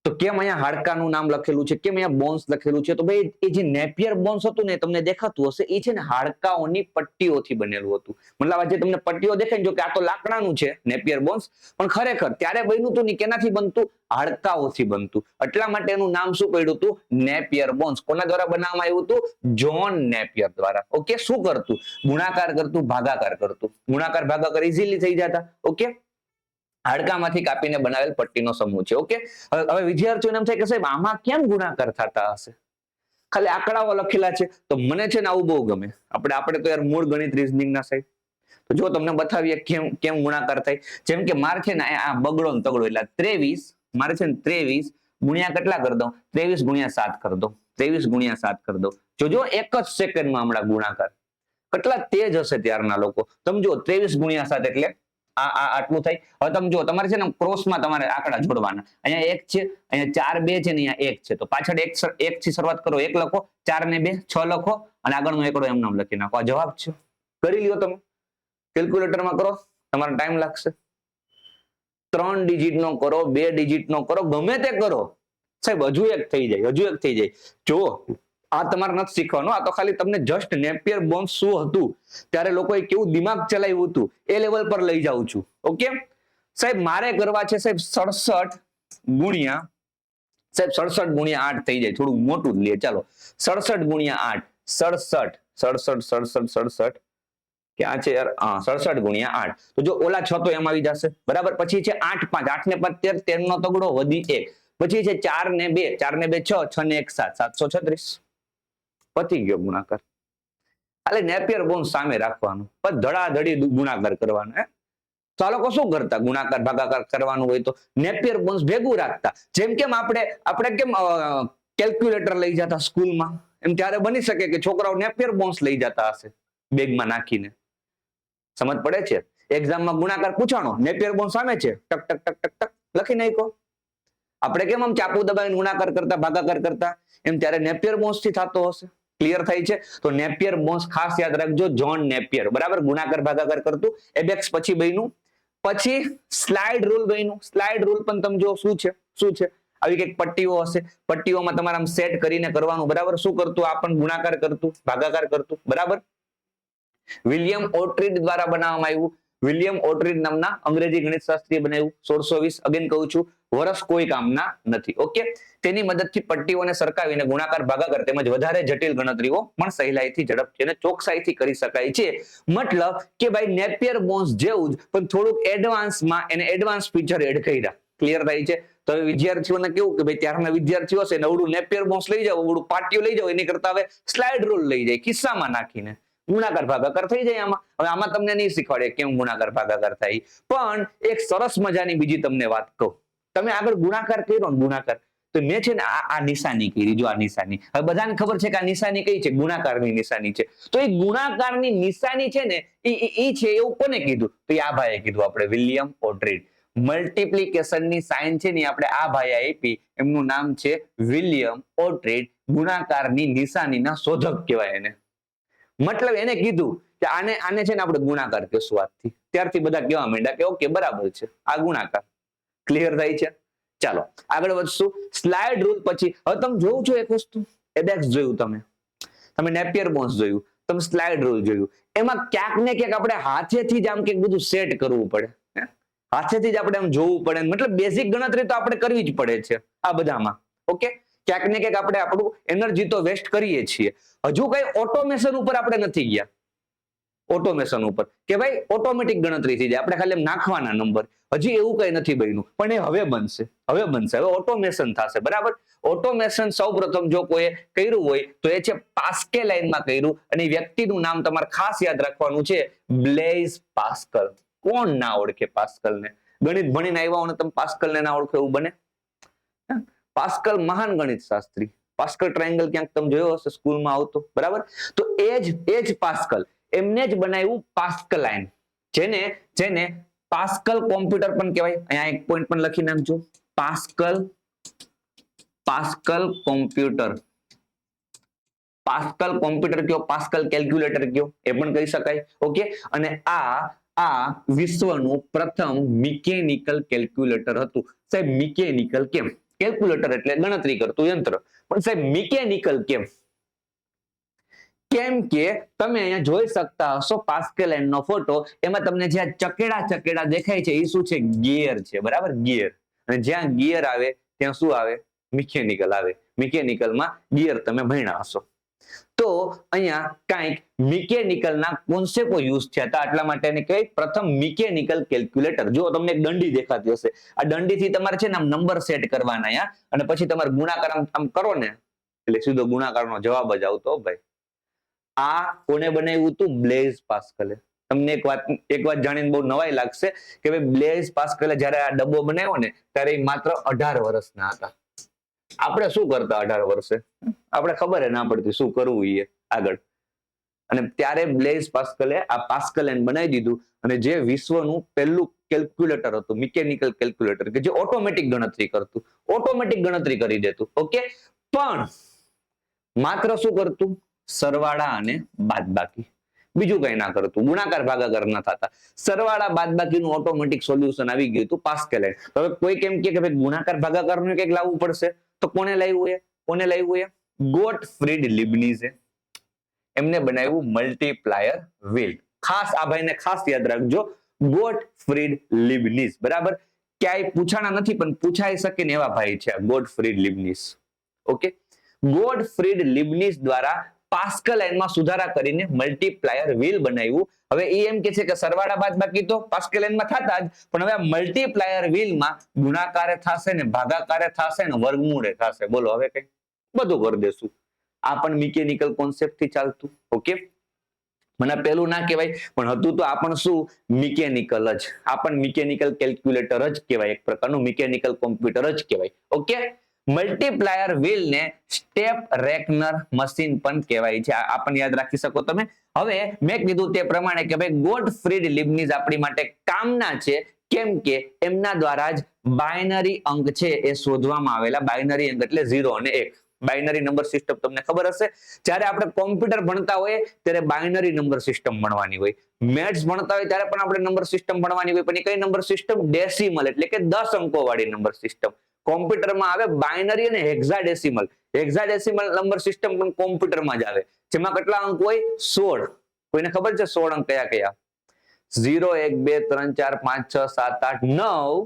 Speaker 1: તો કેમ અહીંયા હાડકાનું નામ લખેલું છે, કેમ અહીંયા બોન્સ લખેલું છે? તો ભાઈ એ જે નેપિયર બોન્સ હતું ને તમને દેખાતું હશે, એ છે ને હાડકાઓની પટ્ટીઓથી બનેલું હતું. મતલબ આજે તમને પટ્ટીઓ દેખાય ને, જો કે આ તો લાકડાનું છે નેપિયર બોન્સ, પણ ખરેખર ત્યારે બન્યું હતું ને કેનાથી બનતું? હાડકાઓથી બનતું. એટલા માટે એનું નામ શું પડ્યું હતું? Napier bones. કોના દ્વારા બનાવવામાં આવ્યું હતું? જ્હોન નેપિયર દ્વારા. ઓકે, શું કરતું? ગુણાકાર કરતું, ભાગાકાર કરતું. ગુણાકાર ભાગાકાર ઇઝીલી થઈ જતા. ઓકે, હાડકામાંથી કાપીને બનાવેલ પટ્ટીનો સમૂહ છે. ઓકે, હવે વિદ્યાર્થીઓને એમ થાય કે સાહેબ આમાં કેમ ગુણાકાર થતા હશે? ખાલી આંકડાઓ લખેલા છે. તો મને છે ને આવું બહુ ગમે. આપણે તો યાર મૂળ ગણિત રીઝનિંગ ના સાહેબ. તો જો તમને બતાવીએ કેમ ગુણાકાર થાય. જેમ કે મારે છે ને આ બગડો ને તગડો એટલે 23, મારે છે ને 23 ગુણ્યા કેટલા કરી દઉં? 23 ગુણ્યા 7 કરી દઉં. 23 ગુણ્યા 7 કરી દઉં. જોજો એક જ સેકન્ડમાં હમણાં ગુણાકાર. કેટલા તેજ હશે ત્યારના લોકો. તમે જો 23 ગુણ્યા 7 એટલે આટલું થાય. હવે તમે જો તમારે છે ને ક્રોસમાં તમારે આંકડા જોડવાના. અહીંયા 1 છે, અહીંયા 4 2 છે ને અહીંયા 1 છે. તો પાછળ 1 થી શરૂઆત કરો, 1 લખો, 4 ને 2 6 લખો, અને આગળનો એકડો એમ નામ લખી નાખો. આ જવાબ છે. કરી લ્યો તમે, કેલ્ક્યુલેટરમાં કરો, તમારે ટાઈમ લાગશે. 3 ડિજિટ નો કરો, 2 ડિજિટ નો કરો, ગમે તે કરો સાહેબ, હજુ એક થઈ જાય. જો આ તમારે નથી શીખવાનું, આ તો ખાલી તમને જસ્ટ નેપિયર બોન્સ શું હતું ત્યારે લોકોએ કેવું દિમાગ ચલાવ્યું હતું એ લેવલ પર લઈ જાઉં છું. ઓકે સાહેબ, મારે કરવા છે સાહેબ 67 ગુણ્યા 8 થઈ જાય. થોડું મોટું લે, ચાલો 67 ગુણ્યા 8, 67 ક્યાં છે યાર? 67 ગુણ્યા 8. તો જો ઓલા 6 તો એમ આવી જશે, બરાબર. પછી છે 8 5, 8 ને 5 13, 13 નો તગડો વધી 1. પછી છે 4 ને 2, 4 ને 2 6, 6 ને 1 7, 736. પતી ગયો ગુણાકાર. એટલે નેપિયર બોન્સ સામે રાખવાનું, પણ ધડાધડી ગુણાકાર કરવાનો. તો આ લોકો શું કરતા? ગુણાકાર ભાગાકાર કરવાનું હોય તો નેપિયર બોન્સ ભેગું રાખતા. જેમ કેમ આપણે કેમ કેલ્ક્યુલેટર લઈ જતા સ્કૂલમાં, એમ ત્યારે બની શકે કે છોકરાઓ નેપિયર બોન્સ લઈ જતા હશે બેગમાં નાખીને. સમજ પડે છે? એક્ઝામમાં ગુણાકાર પૂછાણો, નેપિયર બોન્સ સામે છે, ટક ટક ટક ટક ટક લખી નાખો. આપણે કેમ આમ ચાપુ દબાવીને ગુણાકાર કરતા, ભાગાકાર કરતા, એમ ત્યારે નેપિયર બોન્સ થી થતો હશે. ક્લિયર થાય છે? તો નેપિયર બોન્સ ખાસ યાદ રાખજો. જ્હોન નેપિયર, બરાબર, ગુણાકાર ભાગાકાર કરતું. એબેક્સ પછી બન્યું. પછી સ્લાઇડ રૂલ બન્યું. સ્લાઇડ રૂલ પણ તમે જો શું છે? આવી કઈક પટ્ટીઓ હશે, પટ્ટીઓમાં તમારે આમ સેટ કરીને કરવાનું, બરાબર. શું કરતું? આ પણ ગુણાકાર કરતું, ભાગાકાર કરતું, બરાબર. વિલિયમ ઓટ્રીડ દ્વારા બનાવવામાં આવ્યું. વિલિયમ ઓટ્રીડ નામના અંગ્રેજી ગણિતશાસ્ત્રીએ બનાવ્યું 1620. અગેન કહું છું, વર્ષ કોઈ કામના નથી. ઓકે, તેની મદદથી પટ્ટીઓને સરકાવીને ગુણાકાર ભાગાકાર તેમજ વધારે જટિલ ગણતરીઓ પણ સહેલાઈથી ઝડપથી અને ચોકસાઈથી કરી શકાય છે. મતલબ કે ભાઈ નેપિયર બોન્સ જેવું જ પણ થોડુંક એડવાન્સમાં એને એડવાન્સ ફીચર એડ કર્યા. ક્લિયર થાય છે? તો હવે વિદ્યાર્થીઓને કેવું કે ભાઈ ત્યારના વિદ્યાર્થીઓ હશે ને અવડું નેપિયર બોન્સ લઈ જાવ, અવડું પાટીઓ લઈ જાવ, એની કરતા હવે સ્લાઇડ રૂલ લઈ જાય, ખિસ્સામાં નાખીને ગુણાકાર ભાગાકાર થઈ જાય. હવે આમાં તમને નહીં શીખવાડે કેમ ગુણાકાર ભાગાકાર થાય, પણ એક સરસ મજાની બીજી તમને વાત કહું. તમે આગળ ગુણાકાર કર્યો ને, ગુણાકાર તો મેં છે ને આ નિશાની કરી. જો આ નિશાની, હવે બધાને ખબર છે કે આ નિશાની કઈ છે? ગુણાકારની નિશાની છે. તો એ ગુણાકારની નિશાની છે ને એ છે એવું કોને કીધું? તો આ ભાઈએ કીધું, આપણે વિલિયમ ઓટ્રીડ. મલ્ટીપ્લિકેશનની સાઇન છે ને આપણે આ ભાઈએ આપી, એમનું નામ છે વિલિયમ ઓટ્રીડ. ગુણાકારની નિશાનીના શોધક કહેવાય એને. મતલબ એને કીધું કે આને છે ને આપણે ગુણાકાર કહેશું આજથી. ત્યારથી બધા કહેવા માંડ્યા કે ઓકે બરાબર છે, આ ગુણાકાર. ક્લિયર થાય છે? ચાલો આગળ વધશું. સ્લાઇડ રૂલ પછી હવે તમે જોવું છો એક વસ્તુ, એબેક્સ જોયું, તમે નેપિયર બોન્સ જોયું, તમે સ્લાઇડ રૂલ જોયું. એમાં ક્યાંક ને ક્યાંક આપણે હાથેથી જ આમ કંઈક બધું સેટ કરવું પડે, હાથેથી જ આપણે આમ જોવું પડે. મતલબ બેઝિક ગણતરી તો આપણે કરવી જ પડે છે આ બધામાં. ઓકે, ક્યાંક ને ક્યાંક આપણે આપણું એનર્જી તો વેસ્ટ કરીએ છીએ. હજુ કઈ ઓટોમેશન ઉપર આપણે નથી ગયા. ઓટોમેશન ઉપર કે ભાઈ ઓટોમેટિક ગણતરી થઈ જાય, આપણે ખાલી નાખવાના નંબર. હજી એવું કઈ નથી બન્યું, પણ એ હવે બનશે. હવે ઓટોમેશન થશે. બરાબર? ઓટોમેશન સૌપ્રથમ જો કોઈ કર્યું હોય તો એ છે પાસ્કેલાઇનમાં કર્યું, અને વ્યક્તિનું નામ તમારે ખાસ યાદ રાખવાનું છે, બ્લેઝ પાસ્કલ. કોણ ના ઓળખે પાસ્કલને? ગણિત ભણીને આવ્યા હોય તમે પાસ્કલને ના ઓળખો એવું બને? પાસ્કલ મહાન ગણિત શાસ્ત્રી. પાસ્કલ ટ્રાયેંગલ ક્યાંક તમે જોયો હશે સ્કૂલમાં આવતો. બરાબર? તો એ જ પાસ્કલ, એમને જ બનાવ્યું પાસ્કલાઇન, જેને પાસ્કલ કોમ્પ્યુટર પણ કહેવાય. અહીંયા એક પોઈન્ટ પણ લખી નાખજો, પાસ્કલ કોમ્પ્યુટર. પાસ્કલ કોમ્પ્યુટર કયો, પાસ્કલ કેલ્ક્યુલેટર કયો, એ પણ કહી શકાય. ઓકે, અને આ વિશ્વનું પ્રથમ મિકેનિકલ કેલ્ક્યુલેટર હતું. સાહેબ મિકેનિકલ કેમ? કેલ્ક્યુલેટર એટલે ગણતરી કરતું યંત્ર, પણ સાહેબ મિકેનિકલ કેમ? કેમ કે તમે અહીંયા જોઈ શકતા હશો પાસ્કેલાઇન નો ફોટો, એમાં તમને જ્યાં ચકેડા દેખાય છે એ શું છે? ગિયર છે. બરાબર? ગિયર. અને જ્યાં ગિયર આવે ત્યાં શું આવે? મિકેનિકલ આવે. મિકેનિકલમાં ગિયર તમે ભણ્યા હશો. તો અહીંયા કંઈક મિકેનિકલના કોન્સેપ્ટો યુઝ થયા હતા, એટલા માટે એને કઈ પ્રથમ મિકેનિકલ કેલ્ક્યુલેટર. જો તમને એક દંડી દેખાતી હશે, આ દંડીથી તમારે છે ને આમ નંબર સેટ કરવાના અહીંયા, અને પછી તમારે ગુણાકાર આમ કરો ને એટલે સીધો ગુણાકારનો જવાબ જ આવતો. ભાઈ આ કોને બનાવ્યું હતું? બ્લેઝ પાસ્કલે. તમને એક વાત જાણીને બહુ નવાઈ લાગશે કે ભાઈ બ્લેઝ પાસ્કલે જયારે આ ડબ્બો બનાવ્યો ને ત્યારે એ માત્ર 18 વર્ષના હતા. આપણે શું કરતા 18 વર્ષે? આપણે ખબર ના પડતી શું કરવું એ આગળ. અને ત્યારે બ્લેઝ પાસ્કલે આ પાસ્કલાઇન બનાવી દીધું, અને જે વિશ્વનું પહેલું કેલ્ક્યુલેટર હતું, મિકેનિકલ કેલ્ક્યુલેટર, કે જે ઓટોમેટિક ગણતરી કરતું, ઓટોમેટિક ગણતરી કરી દેતું. ઓકે, પણ માત્ર શું કરતું? સરવાળા અને બાદબાકી, બીજું કઈ ના કરતું. ગુણાકાર ભાગાકાર ના થતા. સરવાળા બાદબાકીનું ઓટોમેટિક સોલ્યુશન આવી ગયું હતું પાસ્કેલાઇન. હવે કોઈ કેમ કે ભાઈ ગુણાકાર ભાગાકારનું કંઈક લાવવું પડશે, તો કોને લાવ્યું એ? ગોટફ્રીડ લીબનીઝે. એમને બનાવ્યું મલ્ટીપ્લાયર વ્હીલ. ખાસ આ ભાઈને ખાસ યાદ રાખજો, ગોટફ્રીડ લીબનીઝ. બરાબર? ક્યાંય પૂછાણા નથી પણ પૂછાઈ શકે ને એવા ભાઈ છે ગોટફ્રીડ લીબનીઝ. ઓકે, ગોટફ્રીડ લીબનીઝ દ્વારા પાસ્કેલાઇનમાં સુધારા કરીને મલ્ટીપ્લાયર વ્હીલ બનાવ્યું. હવે એ એમ કે છે કે સરવાળા બાદબાકી તો પાસ્કેલાઇનમાં થતા જ, પણ હવે મલ્ટીપ્લાયર વ્હીલમાં ગુણાકારે થશે ને ભાગાકારે થશે ને વર્ગમૂળે થશે. બોલો હવે કઈ બધું કરી દેશું. આ પણ મિકેનિકલ કોન્સેપ્ટ થી ચાલતું. ઓકે, મને પેલું ના કહેવાય પણ હતું તો આ પણ શું? મિકેનિકલ જ. આ પણ મિકેનિકલ કેલ્ક્યુલેટર જ કહેવાય, એક પ્રકારનું મિકેનિકલ કોમ્પ્યુટર જ કહેવાય. ઓકે, મલ્ટીપ્લાયર વ્હીલ ને સ્ટેપ રેકનર મશીન પણ કહેવાય છે. આ પણ યાદ રાખી શકો તમે. હવે મેં કીધું તે પ્રમાણે કે ભાઈ ગોટફ્રીડ લીબનીઝ આપણી માટે કામના છે, કેમ કે એમના દ્વારા જ બાયનરી અંક છે એ શોધવામાં આવેલા. બાયનરી અંક એટલે 0 અને 1. બાયનરી નંબર સિસ્ટમ તમને ખબર હશે. જ્યારે આપણે કોમ્પ્યુટર ભણતા હોઈએ ત્યારે બાયનરી નંબર સિસ્ટમ ભણવાની હોય. મેથ્સ ભણતા હોય ત્યારે પણ આપણે નંબર સિસ્ટમ ભણવાની હોય, પણ એ કઈ નંબર સિસ્ટમ? ડેસિમલ, એટલે કે 10 અંકો વાળી નંબર સિસ્ટમ. કોમ્પ્યુટરમાં આવે બાયનરી અને હેક્સાડેસિમલ. હેક્સાડેસિમલ નંબર સિસ્ટમ પણ કોમ્પ્યુટરમાં જ આવે, જેમાં કેટલા અંક હોય? 16. કોઈને ખબર છે 16 અંક કયા કયા? 0 1 2 3 4 5 6 7 8 9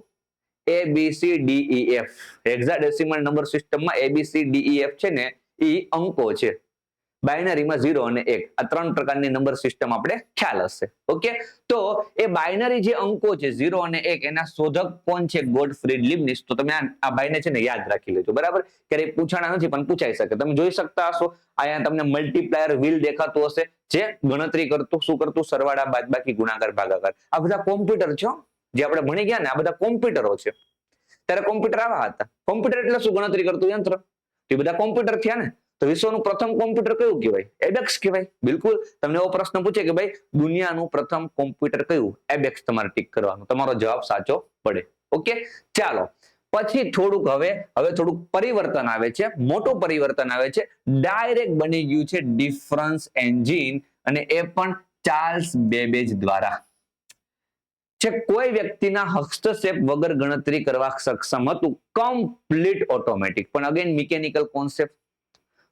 Speaker 1: ABCDEF હેક્સાડેસિમલ નંબર સિસ્ટમમાં ABCDEF છે ને એ અંકો છે. બાયનરીમાં 0 અને 1 આ 3 પ્રકારની નંબર સિસ્ટમ આપણે ખ્યાલ હશે. ઓકે, તો એ બાયનરી જે અંકો છે 0 અને 1 એના શોધક કોણ છે? ગોટફ્રીડ લીબનિઝ. તો તમે આ ભાઈને છે ને યાદ રાખી લેજો, બરાબર? ક્યારેય પૂછાણા નથી પણ પૂછાઈ શકે. તમે જોઈ શકતા હશો અહીંયા તમને મલ્ટીપ્લાયર વ્હીલ દેખાતું હશે જે ગણતરી કરતું, શું કરતું? સરવાળા, બાદબાકી, ગુણાકાર, ભાગાકાર. આ બધા કોમ્પ્યુટર છે જે આપણે ભણી ગયા ને, આ બધા કોમ્પ્યુટરો છે. ત્યારે કોમ્પ્યુટર આવા હતા. કોમ્પ્યુટર એટલે શું? ગણતરી કરતું યંત્ર. એ બધા કોમ્પ્યુટર થયા ને. તો વિશ્વનું પ્રથમ કોમ્પ્યુટર કયું કહેવાય? એબેક્સ કહેવાય. બિલકુલ. તમને એવો પ્રશ્ન પૂછે કે ભાઈ દુનિયાનું પ્રથમ કોમ્પ્યુટર કયું? એબેક્સ તમારે ટીક કરવાનું, તમારો જવાબ સાચો પડે. ઓકે, ચાલો પછી થોડુંક હવે થોડુંક પરિવર્તન આવે છે, મોટું પરિવર્તન આવે છે. ડાયરેક્ટ બની ગયું છે ડિફરન્સ એન્જિન, અને એ પણ ચાર્લ્સ બેબેજ દ્વારા. જે કોઈ વ્યક્તિના હસ્તક્ષેપ વગર ગણતરી કરવા સક્ષમ હતું, કમ્પ્લીટ ઓટોમેટિક. પણ અગેન મિકેનિકલ કોન્સેપ્ટ.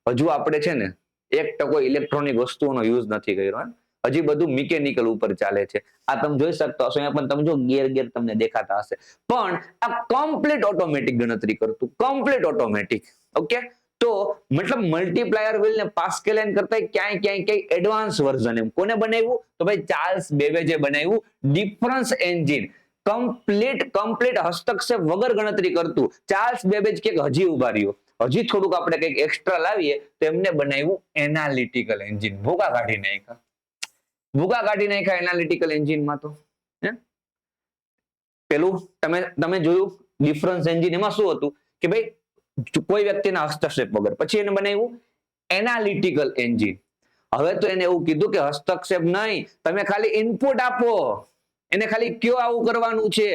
Speaker 1: હજુ આપણે છે ને 1% ઇલેક્ટ્રોનિક વસ્તુઓનો યુઝ નથી કર્યો. હજી બધું મિકેનિકલ ઉપર ચાલે છે. આ તમે જોઈ શકતા હશો, અહીંયા પણ તમે જો ગેર તમને દેખાતા હશે. પણ આ કમ્પ્લીટ ઓટોમેટિક ગણતરી કરતું, કમ્પ્લીટ ઓટોમેટિક. ઓકે, તો મતલબ મલ્ટીપ્લાયર વ્હીલ ને પાસ્કેલ કરતા ક્યાંય એડવાન્સ વર્ઝન. એમ કોને બનાવ્યું? તો ભાઈ ચાર્લ્સ બેબેજે બનાવ્યું ડિફરન્સ એન્જિન. કમ્પ્લીટ હસ્તક્ષેપ વગર ગણતરી કરતું. ચાર્લ્સ બેબેજ કે હજી ઉભા રહ્યો, હજી થોડુંક આપણે કંઈક એક્સ્ટ્રા લાવીએ, તો એમને બનાવ્યું એનાલિટિકલ એન્જિન. ભૂકા કાઢી નાખ્યા એનાલિટિકલ એન્જિનમાં. તો પેલું તમે જોયું ડિફરન્સ એન્જિન, એમાં શું હતું કે ભાઈ કોઈ વ્યક્તિના હસ્તક્ષેપ વગર. પછી એને બનાવ્યું એનાલિટિકલ એન્જિન. હવે તો એને એવું કીધું કે હસ્તક્ષેપ નહીં, તમે ખાલી ઇનપુટ આપો, એને ખાલી કયો આવું કરવાનું છે,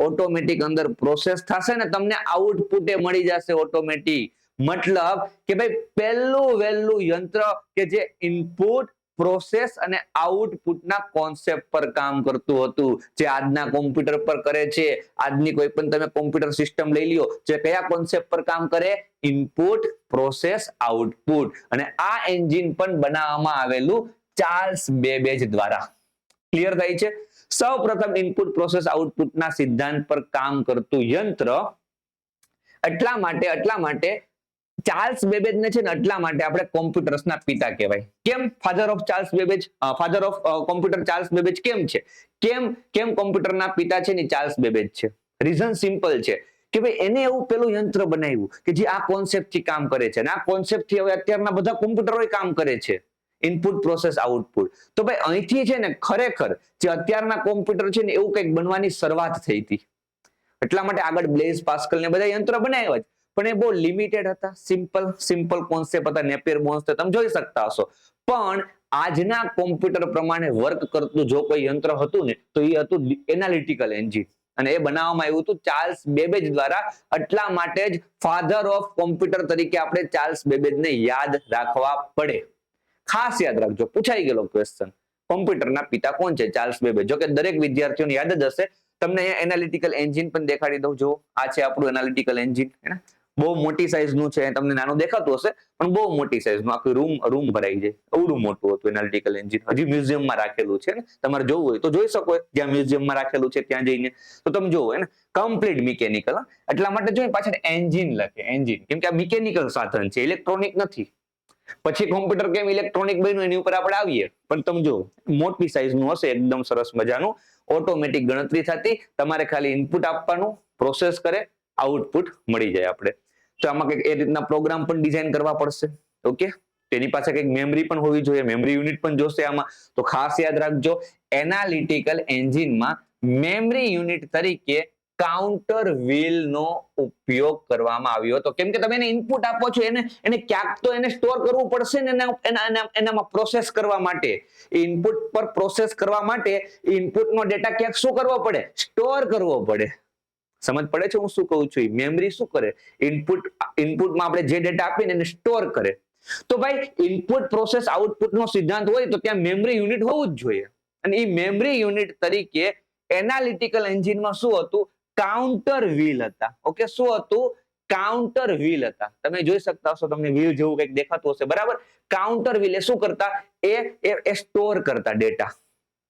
Speaker 1: ઓટોમેટિક અંદર પ્રોસેસ થશે ને તમને આઉટપુટ મળી જશે ઓટોમેટિક. મતલબ કે ભાઈ પહેલું વહેલું યંત્ર કે જે ઇનપુટ, પ્રોસેસ અને આઉટપુટના કોન્સેપ્ટ પર કામ કરતું હતું, જે આજના કોમ્પ્યુટર પર કરે છે. આજની કોઈ પણ તમે કોમ્પ્યુટર સિસ્ટમ લઈ લ્યો, જે કયા કોન્સેપ્ટ પર કામ કરે? Input, process, output. અને આ એન્જિન પણ બનાવવામાં આવેલું ચાર્લ્સ બેબેજ દ્વારા. ક્લિયર થાય છે? સૌપ્રથમ ઇનપુટ, પ્રોસેસ, આઉટપુટના સિદ્ધાંત પર કામ કરતું યંત્ર. એટલા માટે ચાર્લ્સ બેબેજને છે ને એટલા માટે આપણે કોમ્પ્યુટર્સના પિતા કહેવાય. કેમ father of Charles Babbage? Father of computer Charles Babbage કેમ છે? કેમ કોમ્પ્યુટરના પિતા છે ને ચાર્લ્સ બેબેજ છે? રીઝન સિમ્પલ છે કે ભાઈ એને એવું પેલું યંત્ર બનાવ્યું કે જે આ કોન્સેપ્ટ થી કામ કરે છે, અને આ કોન્સેપ્ટ થી હવે અત્યારના બધા કોમ્પ્યુટરો કામ કરે છે. Input, process, output. તો ભાઈ અહીંથી છે ને ખરેખર જે અત્યારના કોમ્પ્યુટર છે ને એવું કંઈક બનવાની શરૂઆત થઈ હતી. એટલા માટે આગળ બ્લેઝ, પાસ્કલ ને બધા યંત્ર બનાવ્યા જ, પણ એ બહુ લિમિટેડ હતા. સિમ્પલ કોન્સેપ્ટ હતા. નેપિયર બોન્સ તમે જોઈ શકતા હશો. પણ આજના કોમ્પ્યુટર પ્રમાણે વર્ક કરતું જો કોઈ યંત્ર હતું ને, તો એ હતું એનાલિટિકલ એન્જિન. અને એ બનાવવામાં આવ્યું હતું ચાર્લ્સ બેબેજ દ્વારા. એટલા માટે જ ફાધર ઓફ કોમ્પ્યુટર તરીકે આપણે ચાર્લ્સ બેબેજને યાદ રાખવા પડે. ખાસ યાદ રાખજો, પૂછાઈ ગયેલો ક્વેશ્ચન. કોમ્પ્યુટરના પિતા કોણ છે? Charles Babbage. જો કે દરેક વિદ્યાર્થીઓને યાદ જ હશે. તમને અહીંયા એનાલિટિકલ એન્જિન પણ દેખાડી દઉં. જો આ છે આપણું એનાલિટિકલ એન્જિન. બહુ મોટી સાઈઝનું છે. તમને નાનું દેખાતું હશે પણ બહુ મોટી સાઈઝનું, આખું રૂમ ભરાઈ જાય એવડું મોટું હતું એનાલિટિકલ એન્જિન. હજી મ્યુઝિયમમાં રાખેલું છે ને, તમારે જોવું હોય તો જોઈ શકો. જ્યાં મ્યુઝિયમમાં રાખેલું છે ત્યાં જઈને તો તમે જોવો ને, કમ્પ્લીટ મિકેનિકલ. એટલા માટે જોઈએ પાછળ એન્જિન લખે, એન્જિન, કેમ કે આ મિકેનિકલ સાધન છે, ઇલેક્ટ્રોનિક નથી. પછી કોમ્પ્યુટર કેમ ઇલેક્ટ્રોનિક બન્યું એની ઉપર આપણે આવીએ, પણ તમે જો મોટી સાઈઝનું હશે, એકદમ સરસ મજાનું, ઓટોમેટિક ગણતરી થતી. તમારે ખાલી ઇનપુટ આપવાનું, પ્રોસેસ કરે, આઉટપુટ મળી જાય આપણે. તો આમાં કંઈક એ રીતના પ્રોગ્રામ પણ ડિઝાઇન કરવા પડશે. ઓકે, તેની પાસે કંઈક મેમરી પણ હોવી જોઈએ, મેમરી યુનિટ પણ જોશે આમાં. તો ખાસ યાદ રાખજો, એનાલિટિકલ એન્જિનમાં મેમરી યુનિટ તરીકે કાઉન્ટર વ્હીલ નો ઉપયોગ કરવામાં આવ્યો હતો. કેમ કે તમે એને ઇનપુટ આપો છો, એને ક્યાંક તો એને સ્ટોર કરવું પડશે ને, એનામાં પ્રોસેસ કરવા માટે. ઇનપુટ પર પ્રોસેસ કરવા માટે ઇનપુટનો ડેટા ક્યાંક શું કરવો પડે? સ્ટોર કરવો પડે. સમજ પડે છે હું શું કહું છું? મેમરી શું કરે? ઇનપુટમાં આપણે જે ડેટા આપીને એને સ્ટોર કરે. તો ભાઈ ઇનપુટ, પ્રોસેસ, આઉટપુટ નો સિદ્ધાંત હોય તો ત્યાં મેમરી યુનિટ હોવું જ જોઈએ. અને એ મેમરી યુનિટ તરીકે એનાલિટિકલ એન્જિનમાં શું હતું? કાઉન્ટર વ્હીલ હતા. ઓકે, શું હતું? કાઉન્ટર વ્હીલ હતા. તમે જોઈ શકતા હશો, તમને વ્હીલ જેવું કંઈક દેખાતું હશે, બરાબર? કાઉન્ટર વ્હીલ એ શું કરતા? એ સ્ટોર કરતા ડેટા.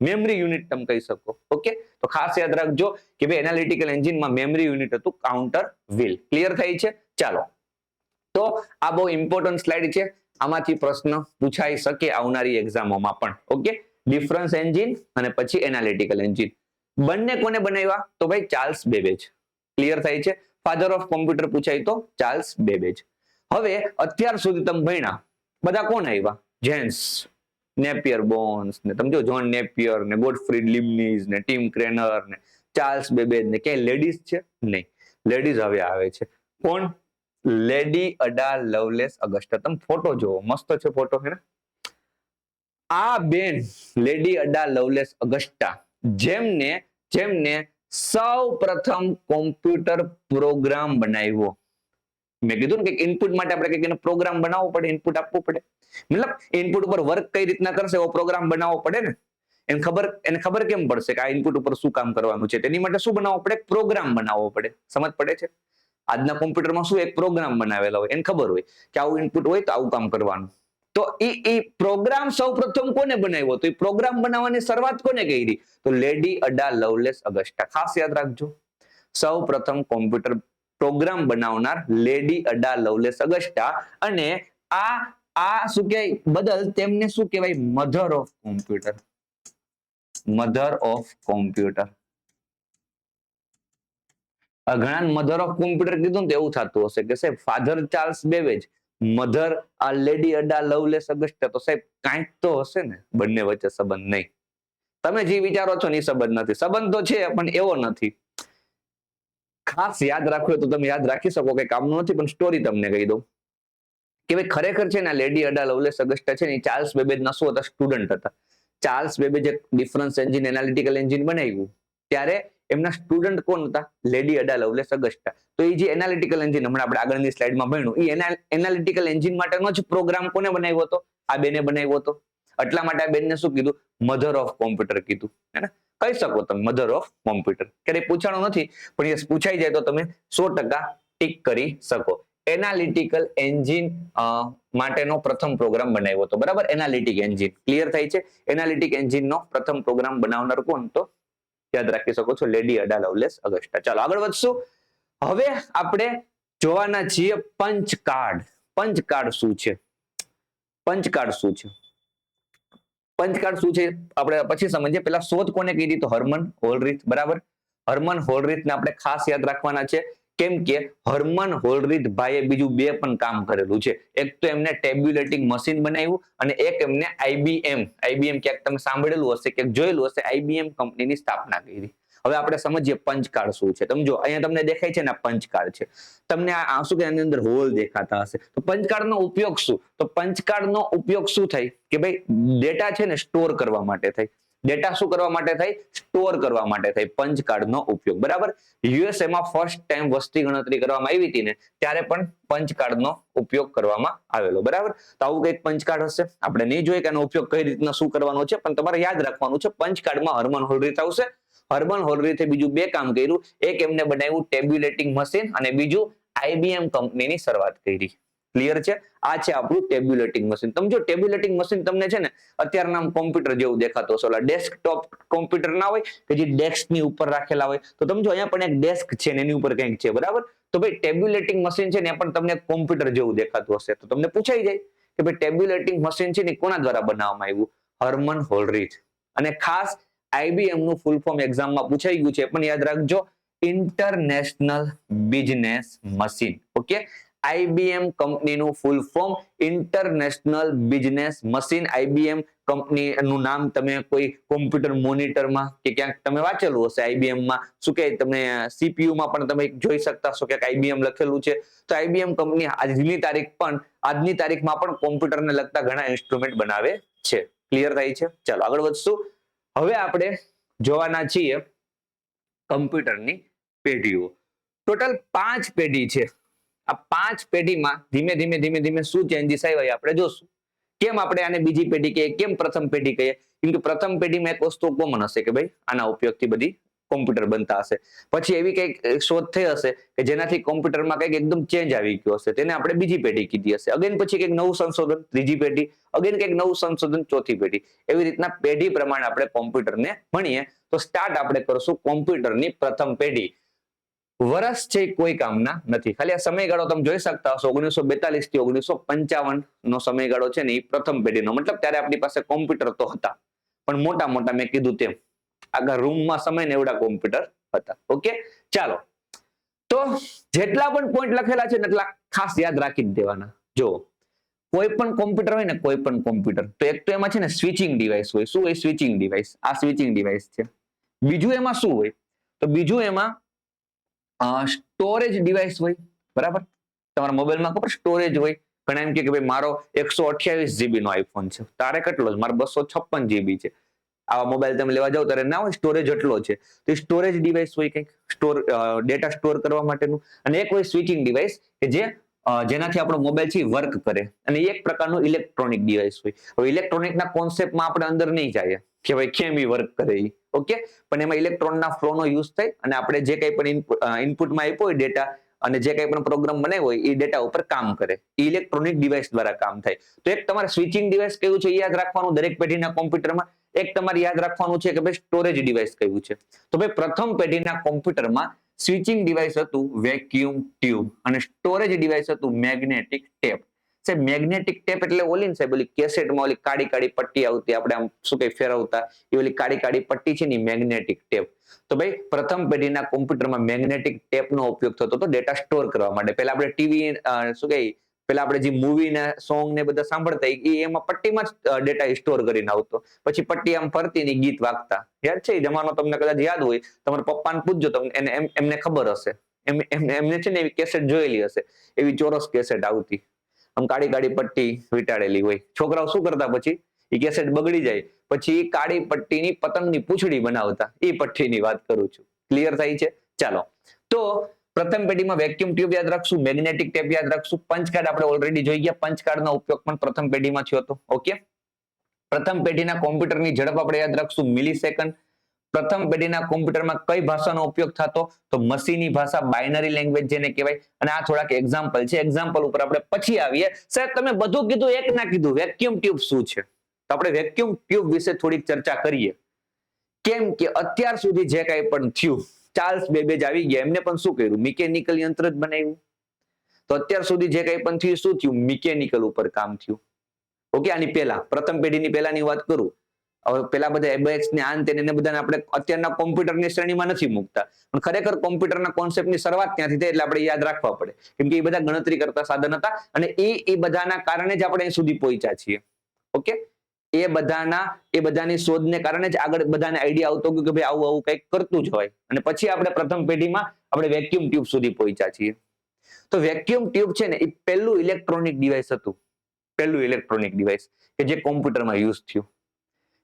Speaker 1: મેમરી યુનિટ તમે કહી શકો. ઓકે, તો ખાસ યાદ રાખજો કે ભાઈ એનાલિટિકલ એન્જિનમાં મેમરી યુનિટ હતું કાઉન્ટર વ્હીલ. ક્લિયર થઈ છે? ચાલો, તો આ બહુ ઇમ્પોર્ટન્ટ સ્લાઇડ છે, આમાંથી પ્રશ્ન પૂછાઈ શકે આવનારી એક્ઝામોમાં પણ. ઓકે, ડિફરન્સ એન્જિન અને પછી એનાલિટિકલ એન્જિન બંને કોને બનાવ્યા? તો ભાઈ ચાર્લ્સ બેબેજ. ક્લિયર થાય છે? ફાધર ઓફ કોમ્પ્યુટર પૂછાય તો ચાર્લ્સ બેબેજ. હવે અત્યાર સુધી તમે ભણ્યા બધા કોણ આવ્યા? જેન્સ, નેપિયર બોન્સ ને તમે જો જોન નેપિયર ને ગોટફ્રીડ લીબનીઝ ને ટીમ ક્રેનર ને ચાર્લ્સ બેબેજ ને ક્યાંય લેડીઝ છે? નહીં, લેડીઝ હવે આવે છે. કોણ? Lady Ada Lovelace Augusta. તમે ફોટો જોવો, મસ્ત છે ફોટો, હે ને? આ બેન લેડી અડા લવલેસ અગસ્ટા જેમને સૌ પ્રથમ કોમ્પ્યુટર પ્રોગ્રામ બનાવ્યો. મેં કીધું ને કે ઇનપુટ માટે આપણે કંઈક પ્રોગ્રામ બનાવવો પડે, ઇનપુટ આપવું પડે. મતલબ ઇનપુટ ઉપર વર્ક કઈ રીતના કરશે એવો પ્રોગ્રામ બનાવવો પડે ને. એને ખબર કેમ પડશે કે આ ઇનપુટ ઉપર શું કામ કરવાનું છે? તેની માટે શું બનાવવો પડે? પ્રોગ્રામ બનાવવો પડે. સમજ પડે છે? આજના કોમ્પ્યુટરમાં શું એક પ્રોગ્રામ બનાવેલા હોય, એને ખબર હોય કે આવું ઇનપુટ હોય તો આવું કામ કરવાનું. તો એ પ્રોગ્રામ સૌપ્રથમ કોને બનાવ્યો? તો એ પ્રોગ્રામ બનાવવાની શરૂઆત કોને કરી? તો લેડી અડા લવલેસ અગસ્ટા. ખાસ યાદ રાખજો, સૌપ્રથમ કોમ્પ્યુટર પ્રોગ્રામ બનાવનાર લેડી અડા લવલેસ અગસ્ટા. અને આ શું કહેવાય બદલ તેમને શું કહેવાય? Mother of computer. Mother of computer. ઘણા મધર ઓફ કોમ્પ્યુટર કીધું તો એવું થતું હશે કે સાહેબ ફાધર ચાર્લ્સ બેબેજ, મધર આ લેડી અડા લવલેસ અગસ્ટા, તો સાહેબ કાંઈક તો હશે ને બંને વચ્ચે સંબંધ. નહીં, તમે જે વિચારો છો ને એ સંબંધ નથી. સંબંધ તો છે પણ એવો નથી. ખાસ યાદ રાખવું તો તમે યાદ રાખી શકો કે કામનું નથી, પણ સ્ટોરી તમને કહી દઉં કે ભાઈ ખરેખર છે ને લેડી અડા લવલેસ અગસ્ટા છે ને એ ચાર્લ્સ બેબેજના શું હતા? સ્ટુડન્ટ હતા. ચાર્લ્સ બેબેજે ડિફરન્સ એન્જિન, એનાલિટિકલ એન્જિન બનાવ્યું ત્યારે એમના સ્ટુડન્ટ કોણ હતા? Lady Ada Lovelace Augusta. તો એ જે એનાલિટિકલ એન્જિન હમણાં આપણે આગળની સ્લાઇડમાં ભણ્યું, એ એનાલિટિકલ એન્જિન માટેનો જ પ્રોગ્રામ કોને બનાવ્યો હતો? આ બેને બનાવ્યો હતો. એટલા માટે આ બેનને શું કીધું? મધર ઓફ કોમ્પ્યુટર કીધું. હે ને? કહી શકો તમે મધર ઓફ કોમ્પ્યુટર. ક્યારેય પૂછાણું નથી, પણ એ પૂછાઈ જાય તો તમે 100% ટીક કરી શકો. એનાલિટિકલ એન્જિન માટેનો પ્રથમ પ્રોગ્રામ બનાવ્યો હતો. બરાબર? Analytic engine. ક્લિયર થાય છે? એનાલિટિક એન્જિનનો પ્રથમ પ્રોગ્રામ બનાવનાર કોણ? તો યાદ રાખી શકો છો લેડી અડા લવલેસ અગસ્ટા. ચાલો આગળ વધશું. હવે આપણે જોવાના છીએ પંચ કાર્ડ. પંચ કાર્ડ શું છે? પંચ કાર્ડ શું છે? પંચ કાર્ડ શું છે આપણે પછી સમજીએ. પેલા શોધ કોને કરી? તો હર્મન હોલરીથ. બરાબર? હર્મન હોલરીથને આપણે ખાસ યાદ રાખવાના છે, કેમ કે હર્મન હોલરીથ ભાઈએ બીજું બે પણ કામ કરેલું છે. એક તો એમને ટેબ્યુલેટિંગ મશીન બનાવ્યું અને એક એમને આઈબીએમ ક્યાંક તમે સાંભળેલું હશે, ક્યાંક જોયેલું હશે, આઈબીએમ કંપનીની સ્થાપના કરી. હવે આપણે સમજીએ પંચ કાર્ડ શું છે. તમે જો અહીંયા તમને દેખાય છે ને પંચ કાર્ડ છે. તમને આ શું કે આની અંદર હોલ દેખાતા હશે. તો પંચ કાર્ડનો ઉપયોગ શું? તો પંચ કાર્ડનો ઉપયોગ શું થાય કે ભાઈ ડેટા છે ને સ્ટોર કરવા માટે થાય. ડેટા શું કરવા માટે થાય? સ્ટોર કરવા માટે થાય પંચ કાર્ડનો ઉપયોગ. બરાબર? યુએસએ માં ફર્સ્ટ ટાઈમ વસ્તી ગણતરી કરવામાં આવી હતી ને ત્યારે પણ પંચ કાર્ડનો ઉપયોગ કરવામાં આવેલો. બરાબર? તો આવું કંઈક પંચ કાર્ડ હશે. આપણે નહીં જોઈએ કે આનો ઉપયોગ કઈ રીતના શું કરવાનો છે, પણ તમારે યાદ રાખવાનું છે પંચ કાર્ડમાં હર્મન હોલરીથ આવશે. હર્મન હોલરીથે બીજું બે કામ કર્યું. એક એમને બનાવ્યું ટેબ્યુલેટિંગ મશીન અને બીજું આઈબીએમ કંપનીની શરૂઆત કરી. ક્લિયર છે? આ છે આપણું ટેબ્યુલેટિંગ મશીન. તમે જો ટેબ્યુલેટિંગ મશીન તમને છે ને અત્યારના કોમ્પ્યુટર જેવું દેખાતો હશે. ઓલા ડેસ્કટોપ કોમ્પ્યુટર ના હોય કે જે ડેસ્કની ઉપર રાખેલા હોય, તો તમે જો અહીંયા પણ એક ડેસ્ક છે ને એની ઉપર કંઈક છે. બરાબર? તો ભાઈ ટેબ્યુલેટિંગ મશીન છે ને એ પણ તમને કોમ્પ્યુટર જેવું દેખાતું હશે. તો તમને પૂછાઈ જાય કે ભાઈ ટેબ્યુલેટિંગ મશીન છે ને કોના દ્વારા બનાવવામાં આવ્યું? હર્મન હોલરીથ. અને ખાસ આઈબીએમ નું ફૂલ ફોર્મ એક્ઝામમાં પૂછાઈ ગયું છે, પણ યાદ રાખજો international business machine. Okay? IBM કંપનીનું full form international business machine. IBM કંપનીનું નામ તમે કોઈ કોમ્પ્યુટર મોનિટરમાં કે ક્યાંક તમે વાંચેલું હશે. આઈબીએમ માં શું કહે તમે સીપીયુ માં પણ તમે જોઈ શકતા છો કે આઈબીએમ લખેલું છે. તો આઈબીએમ કંપની આજની તારીખમાં પણ કોમ્પ્યુટરને લગતા ઘણા ઇન્સ્ટ્રુમેન્ટ બનાવે છે. ક્લિયર થાય છે? ચાલો આગળ વધશું. હવે આપણે જોવાના છીએ કમ્પ્યુટરની પેઢીઓ. ટોટલ 5 પેઢી છે. આ 5 પેઢીમાં ધીમે ધીમે શું ચેન્જીસ આવ્યા આપણે જોશું. કેમ આપણે આને બીજી પેઢી કહીએ, કેમ પ્રથમ પેઢી કહીએ? કેમ કે પ્રથમ પેઢીમાં એક વસ્તુ કોમન હશે કે ભાઈ આના ઉપયોગથી બધી કોમ્પ્યુટર બનતા હશે. પછી એવી કંઈક શોધ થઈ હશે કે જેનાથી કોમ્પ્યુટરમાં કંઈક એકદમ ચેન્જ આવી ગયો હશે, તેને આપણે બીજી પેઢી કીધી હશે. અગેન પછી કંઈક નવું સંશોધન, ત્રીજી પેઢી, અગેન કંઈક નવું સંશોધન, ચોથી પેઢી. એવી રીતના પેઢી પ્રમાણે આપણે કોમ્પ્યુટરને ભણીએ. તો સ્ટાર્ટ આપણે કરશું કોમ્પ્યુટરની પ્રથમ પેઢી. વર્ષ છે કોઈ કામના નથી. ખાલી આ સમયગાળો તમે જોઈ શકતા હશો, 1942 થી 1955 નો સમયગાળો છે ને એ પ્રથમ પેઢીનો. મતલબ ત્યારે આપણી પાસે કોમ્પ્યુટર તો હતા, પણ મોટા મોટા મેં કીધું તેમ આખા રૂમમાં સમય ને એવડા કોમ્પ્યુટર હતા. ઓકે, ચાલો. તો જેટલા પણ પોઈન્ટ લખેલા છે ને એટલા ખાસ યાદ રાખી જ દેવાના. જો કોઈ પણ કોમ્પ્યુટર હોય ને, કોઈ પણ કોમ્પ્યુટર, તો એક તો એમાં છે ને સ્વિચિંગ ડિવાઇસ હોય. શું હોય? Switching device. આ સ્વિચિંગ ડિવાઇસ છે. બીજું એમાં શું હોય? તો બીજું એમાં સ્ટોરેજ ડિવાઇસ હોય. બરાબર, તમારા મોબાઈલમાં ખબર સ્ટોરેજ હોય. ઘણા એમ કે ભાઈ મારો 128 GB નો આઈફોન છે, તારે કેટલો છે? મારો 256 GB છે. આવા મોબાઈલ તમે લેવા જાવ ત્યારે ના હોય સ્ટોરેજ એટલો છે. તો સ્ટોરેજ ડિવાઇસ હોય કંઈક ડેટા સ્ટોર કરવા માટેનું. અને એક હોય સ્વિચિંગ ડિવાઇસ કે જેનાથી આપણો મોબાઈલ છે વર્ક કરે. અને એક પ્રકારનું ઇલેક્ટ્રોનિક ડિવાઇસ હોય. હવે ઇલેક્ટ્રોનિકના કોન્સેપ્ટમાં આપણે અંદર નહીં જઈએ કે ભાઈ કેમ ઈ વર્ક કરે ઈ. ઓકે, પણ એમાં ઇલેક્ટ્રોનના ફ્લોનો યુઝ થાય અને આપણે જે કંઈ પણ ઇનપુટમાં આપ્યો હોય ડેટા અને જે કંઈ પણ પ્રોગ્રામ બનાવ્યો હોય એ ડેટા ઉપર કામ કરે. ઇલેક્ટ્રોનિક ડિવાઇસ દ્વારા કામ થાય. તો એક તમારે સ્વિચિંગ ડિવાઇસ કયું છે એ યાદ રાખવાનું દરેક પેઢીના કોમ્પ્યુટરમાં. એક તમારે યાદ રાખવાનું છે કે ભાઈ સ્ટોરેજ ડિવાઇસ કયું છે. તો ભાઈ પ્રથમ પેઢીના કોમ્પ્યુટરમાં સ્વિચિંગ ડિવાઇસ હતું વેક્યુમ ટ્યુબ અને સ્ટોરેજ ડિવાઇસ હતું મેગ્નેટિક ટેપ. સાહેબ મેગ્નેટિક ટેપ એટલે ઓલી ને સાહેબ ઓલી કેસેટમાં ઓલી કાળી કાળી પટ્ટી આવતી, આપણે આમ શું કઈ ફેરવતા, એ ઓલી કાળી કાળી પટ્ટી છે ને મેગ્નેટિક ટેપ. તો ભાઈ પ્રથમ પેઢીના કોમ્પ્યુટરમાં મેગ્નેટિક ટેપનો ઉપયોગ થતો હતો ડેટા સ્ટોર કરવા માટે. પહેલા આપણે ટીવી શું કહે પેલા આપણે જે મૂવી ને સોંગ ને બધા સાંભળતા એ એમાં પટ્ટીમાં જ ડેટા સ્ટોર કરીને આવતો. પછી પટ્ટી આમ ફરતી ને ગીત વાગતા. યાદ છે એ જમાનો? તમને કદાચ યાદ હોય, તમારા પપ્પાને પૂછજો, તમને એમને ખબર હશે. એમને છે ને એવી કેસેટ જોયેલી હશે. એવી ચોરસ કેસેટ આવતી, આમ કાળી કાળી પટ્ટી વીંટાળેલી હોય. છોકરાઓ શું કરતા, પછી એ કેસેટ બગડી જાય પછી કાળી પટ્ટીની પતંગની પૂંછડી બનાવતા. એ પટ્ટીની વાત કરું છું. ક્લિયર થાય છે? ચાલો, તો પ્રથમ પેઢીમાં વેક્યુમ ટ્યુબ યાદ રાખશું, મેગ્નેટિક ટેપ યાદ રાખશું, પંચ કાર્ડ આપણે ઓલરેડી જોઈ ગયા. પંચ કાર્ડનો ઉપયોગ પણ પ્રથમ પેઢીમાં થયો હતો. ઓકે, પ્રથમ પેઢીના કોમ્પ્યુટરની ઝડપ આપણે યાદ રાખશું મિલી સેકન્ડ. પ્રથમ પેઢીના કોમ્પ્યુટરમાં કઈ ભાષાનો ઉપયોગ થતો? તો મસીની ભાષા, બાઇનરી લેંગ્વેજ જેને કહેવાય. અને આ થોડાક એક્ઝામ્પલ છે, એક્ઝામ્પલ ઉપર આપણે પછી આવીએ. સાહેબ તમે બધું કીધું, એક ના કીધું, વેક્યુમ ટ્યુબ શું છે? તો આપણે વેક્યુમ ટ્યુબ વિશે થોડીક ચર્ચા કરીએ. કેમ કે અત્યાર સુધી જે કંઈ પણ થયું, ચાર્લ્સ બેબેજ આવી ગયા, એમને પણ શું કર્યું? મિકેનિકલ યંત્ર જ બનાવ્યું. તો અત્યાર સુધી જે કંઈ પણ થયું શું થયું? મિકેનિકલ ઉપર કામ થયું. ઓકે, આની પહેલા પ્રથમ પેઢીની પહેલાની વાત કરું. હવે પેલા બધા એબેક્સ ને આન તેને બધાને આપણે અત્યારના કોમ્પ્યુટરની શ્રેણીમાં નથી મૂકતા, પણ ખરેખર કોમ્પ્યુટરના કોન્સેપ્ટની શરૂઆત ત્યાંથી થઈ એટલે આપણે યાદ રાખવા પડે. કેમ કે એ બધા ગણતરી કરતા સાધન હતા અને એ બધાના કારણે જ આપણે અહીં સુધી પહોંચ્યા છીએ. ઓકે, એ બધાની શોધને કારણે જ આગળ બધાને આઈડિયા આવતો કે ભાઈ આવું આવું કંઈક કરતું જ હોય. અને પછી આપણે પ્રથમ પેઢીમાં આપણે વેક્યુમ ટ્યુબ સુધી પહોંચ્યા છીએ. તો વેક્યુમ ટ્યુબ છે ને એ પહેલું ઇલેક્ટ્રોનિક ડિવાઇસ હતું. પહેલું ઇલેક્ટ્રોનિક ડિવાઇસ કે જે કોમ્પ્યુટરમાં યુઝ થયું.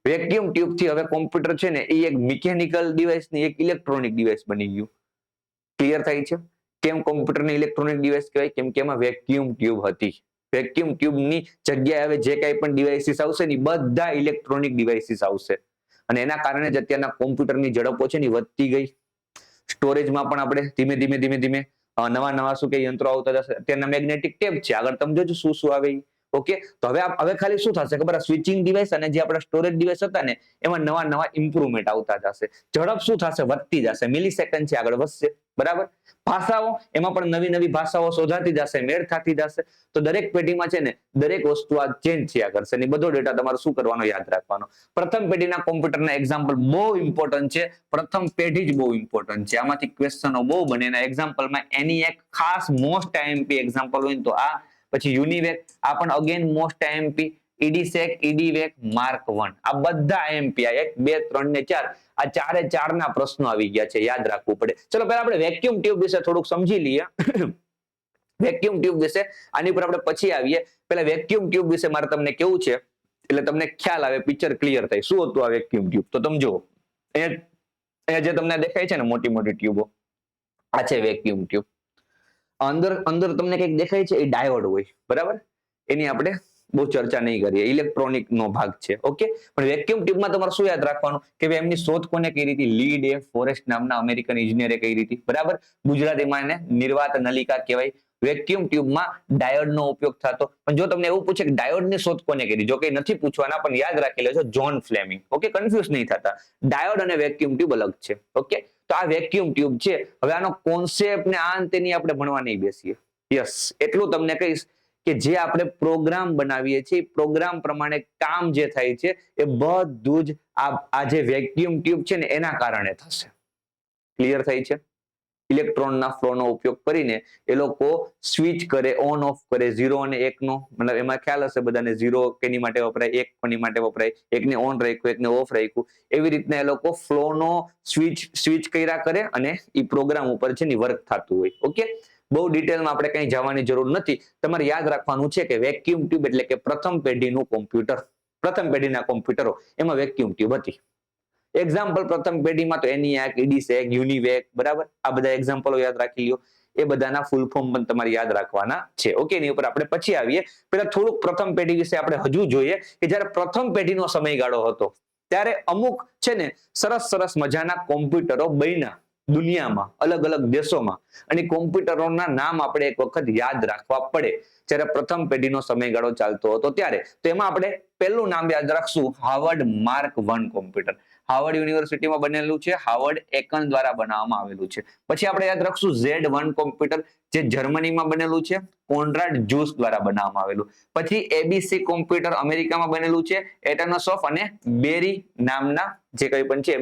Speaker 1: વેક્યુમ ટ્યુબ થી હવે કોમ્પ્યુટર છે ને એ એક મિકેનિકલ ડિવાઇસ ની એક ઇલેક્ટ્રોનિક ડિવાઇસ બની ગયું. ક્લિયર થાય છે? કેમ કોમ્પ્યુટરને ઇલેક્ટ્રોનિક ડિવાઇસ કહેવાય? કેમ કે એમાં વેક્યુમ ટ્યુબ હતી. વેક્યુમ ટ્યુબની જગ્યાએ હવે જે કંઈ પણ ડિવાઇસીસ આવશે ને બધા ઇલેક્ટ્રોનિક ડિવાઇસીસ આવશે. અને એના કારણે જ અત્યારના કોમ્પ્યુટરની ઝડપો છે ને વધતી ગઈ. સ્ટોરેજમાં પણ આપણે ધીમે ધીમે નવા શું કે યંત્રો આવતા જશે. અત્યારના મેગ્નેટિક ટેપ છે, આગળ તમે જોજો શું આવે. ઓકે, તો હવે ખાલી શું થશે ખબર? સ્વિચિંગ ડિવાઇસ અને જે આપણા સ્ટોરેજ ડિવાઇસ હતા ને એમાં નવા ઇમ્પ્રુવમેન્ટ આવતા જશે. ઝડપ શું થશે? વધતી જશે. મિલી સેકન્ડ છે, આગળ વધશે. બરાબર. ભાષાઓ, એમાં પણ નવી ભાષાઓ શોધાતી જશે, મેળ થતી જશે. તો દરેક પેઢીમાં છે ને દરેક વસ્તુ આ ચેન્જ થયા કરશે ને બધો ડેટા તમારે શું કરવાનો? યાદ રાખવાનો. પ્રથમ પેઢીના કોમ્પ્યુટરના એક્ઝામ્પલ બહુ ઇમ્પોર્ટન્ટ છે. પ્રથમ પેઢી જ બહુ ઇમ્પોર્ટન્ટ છે. આમાંથી ક્વેશ્ચનો બહુ બને. એના એક્ઝામ્પલમાં એની એક ખાસ મોસ્ટ આઈએમપી એક્ઝામ્પલ હોય તો આ. પછી યુનિવેક, આ પણ અગેન મોસ્ટ આઈએમપી. ઈડીસેક, ઈડીવેક, માર્ક 1, આ બધા આઈએમપી. આ 1, 2, 3 ને 4, આ ચારે ચારના પ્રશ્નો આવી ગયા છે, યાદ રાખવું પડે. ચલો પહેલા આપણે વેક્યુમ ટ્યુબ વિશે થોડુંક સમજી લઈએ. વેક્યુમ ટ્યુબ વિશે આની ઉપર આપણે પછી આવીએ. પહેલા વેક્યુમ ટ્યુબ વિશે મારે તમને કેવું છે એટલે તમને ખ્યાલ આવે, પિક્ચર ક્લિયર થાય. શું હતું આ વેક્યુમ ટ્યુબ? તો તમે જુઓ, અહીંયા જે તમને દેખાય છે ને મોટી મોટી ટ્યુબો, આ છે વેક્યુમ ટ્યુબ. અંદર તમને કંઈક દેખાય છે, એ ડાયોડ હોય. બરાબર, એની આપણે બહુ ચર્ચા નહીં કરીએ, ઇલેક્ટ્રોનિક નો ભાગ છે. ઓકે, પણ વેક્યુમ ટ્યુબમાં તમારે શું યાદ રાખવાનું કે ભાઈ એમની શોધ કોને કરી હતી? લીડ એ ફોરેસ્ટ નામના અમેરિકન ઇજનેરે કરી હતી. બરાબર, ગુજરાતીમાં એને નિર્વાત નલિકા કહેવાય. વેક્યુમ ટ્યુબમાં ડાયોડ નો ઉપયોગ થતો. પણ જો તમને એવું પૂછે કે ડાયોડ ની શોધ કોને કરી, જો કે નથી પૂછવાના, પણ યાદ રાખી લેજો જોન ફ્લેમિંગ. ઓકે, કન્ફ્યુઝ નહીં થતા, ડાયોડ અને વેક્યુમ ટ્યુબ અલગ છે. ઓકે, તો આ વેક્યુમ ટ્યુબ છે. હવે આનો કોન્સેપ્ટ ને આ અંતેની આપણે ભણવા નહીં બેસીએ. યસ, એટલું તમને કહીશ કે જે આપણે પ્રોગ્રામ બનાવીએ છીએ, પ્રોગ્રામ પ્રમાણે કામ જે થાય છે એ બધું જ આ જે વેક્યુમ ટ્યુબ છે ને એના કારણે થશે. ક્લિયર થઈ છે? ઇલેક્ટ્રોનના ફ્લોનો ઉપયોગ કરીને એ લોકો સ્વિચ કરે, ઓન ઓફ કરે, 0 અને 1 નો, મતલબ એમાં ખ્યાલ હશે બધાને, 0 કેની માટે વપરાય, 1 કોની માટે વપરાય, એકને ઓન રાખ્યું, એકને ઓફ રાખ્યું. એવી રીતના એ લોકો ફ્લોનો સ્વિચ કર્યા કરે અને એ પ્રોગ્રામ ઉપર છે ને વર્ક થતું હોય. ઓકે, બહુ ડિટેલમાં આપણે કઈ જવાની જરૂર નથી. તમારે યાદ રાખવાનું છે કે વેક્યુમ ટ્યુબ એટલે કે પ્રથમ પેઢીનું કોમ્પ્યુટર, પ્રથમ પેઢીના કોમ્પ્યુટરો એમાં વેક્યુમ ટ્યુબ હતી. એક્ઝામ્પલ પ્રથમ પેઢીમાં તો ENIAC, EDSEC, UNIVAC, બરાબર, આ બધા એક્ઝામ્પલો યાદ રાખી લ્યો. એ બધાના ફૂલ ફોર્મ પણ તમારે યાદ રાખવાના છે. ઓકે, એની ઉપર આપણે પછી આવીએ. પહેલા થોડુંક પ્રથમ પેઢી વિશે આપણે હજુ જોઈએ કે જ્યારે પ્રથમ પેઢીનો સમયગાળો હતો ત્યારે અમુક છે ને સરસ મજાના કોમ્પ્યુટરો બન્યા દુનિયામાં, અલગ અલગ દેશોમાં, અને કોમ્પ્યુટરોના નામ આપણે એક વખત યાદ રાખવા પડે. જ્યારે પ્રથમ પેઢીનો સમયગાળો ચાલતો હતો ત્યારે, તો એમાં આપણે પહેલું નામ યાદ રાખશું, હાર્વર્ડ માર્ક 1 કોમ્પ્યુટર. હાર્વર્ડ યુનિવર્સિટીમાં બનેલું છે, હાર્વર્ડ એકન દ્વારા બનાવવામાં આવેલું છે. પછી આપણે યાદ રાખશું Z1 કોમ્પ્યુટર, જે જર્મનીમાં બનેલું છે, કોનરાડ જૂસ દ્વારા બનાવવામાં આવેલું. પછી ABC કોમ્પ્યુટર અમેરિકામાં બનેલું છે, એટનોસોફ અને બેરી નામના જે કંઈ પણ છે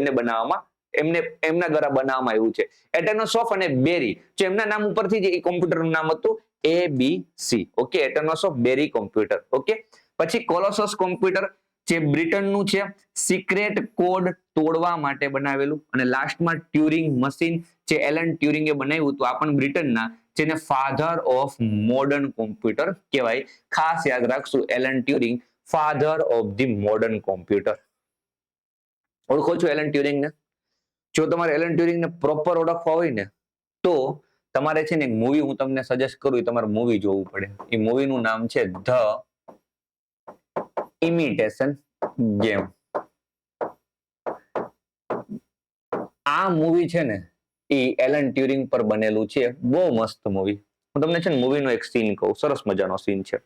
Speaker 1: એમના દ્વારા બનાવવામાં આવ્યું છે. એટનોસોફ અને બેરી, જો એમના નામ ઉપરથી જ એ કોમ્પ્યુટરનું નામ હતું ABC. ઓકે, એટનોસોફ બેરી કોમ્પ્યુટર. ઓકે, પછી કોલોસસ કોમ્પ્યુટર જે બ્રિટનનું છે, સિક્રેટ કોડ તોડવા માટે બનાવેલું. અને લાસ્ટમાં ટ્યુરિંગ મશીન જે એલન ટ્યુરિંગે બનાવ્યું હતું, આ પણ બ્રિટનના, જેને ફાધર ઓફ મોડર્ન કોમ્પ્યુટર કહેવાય. ખાસ યાદ રાખશું, Alan Turing, father of the modern computer. ઓળખો છો એલન ટ્યુરિંગને? જો તમારે એલન ટ્યુરિંગને પ્રોપર ઓળખવા હોય ને તો તમારે છે ને એક મૂવી હું તમને સજેસ્ટ કરું, તમારે મૂવી જોવું પડે. એ મૂવીનું નામ છે ધ ઇમિટેશન ગેમ. આ મૂવી છે ને એ એલન ટ્યુરિંગ પર બનેલું છે. બહુ મસ્ત મૂવી. હું તમને છે ને મૂવીનો એક સીન કહું, સરસ મજાનો સીન છે.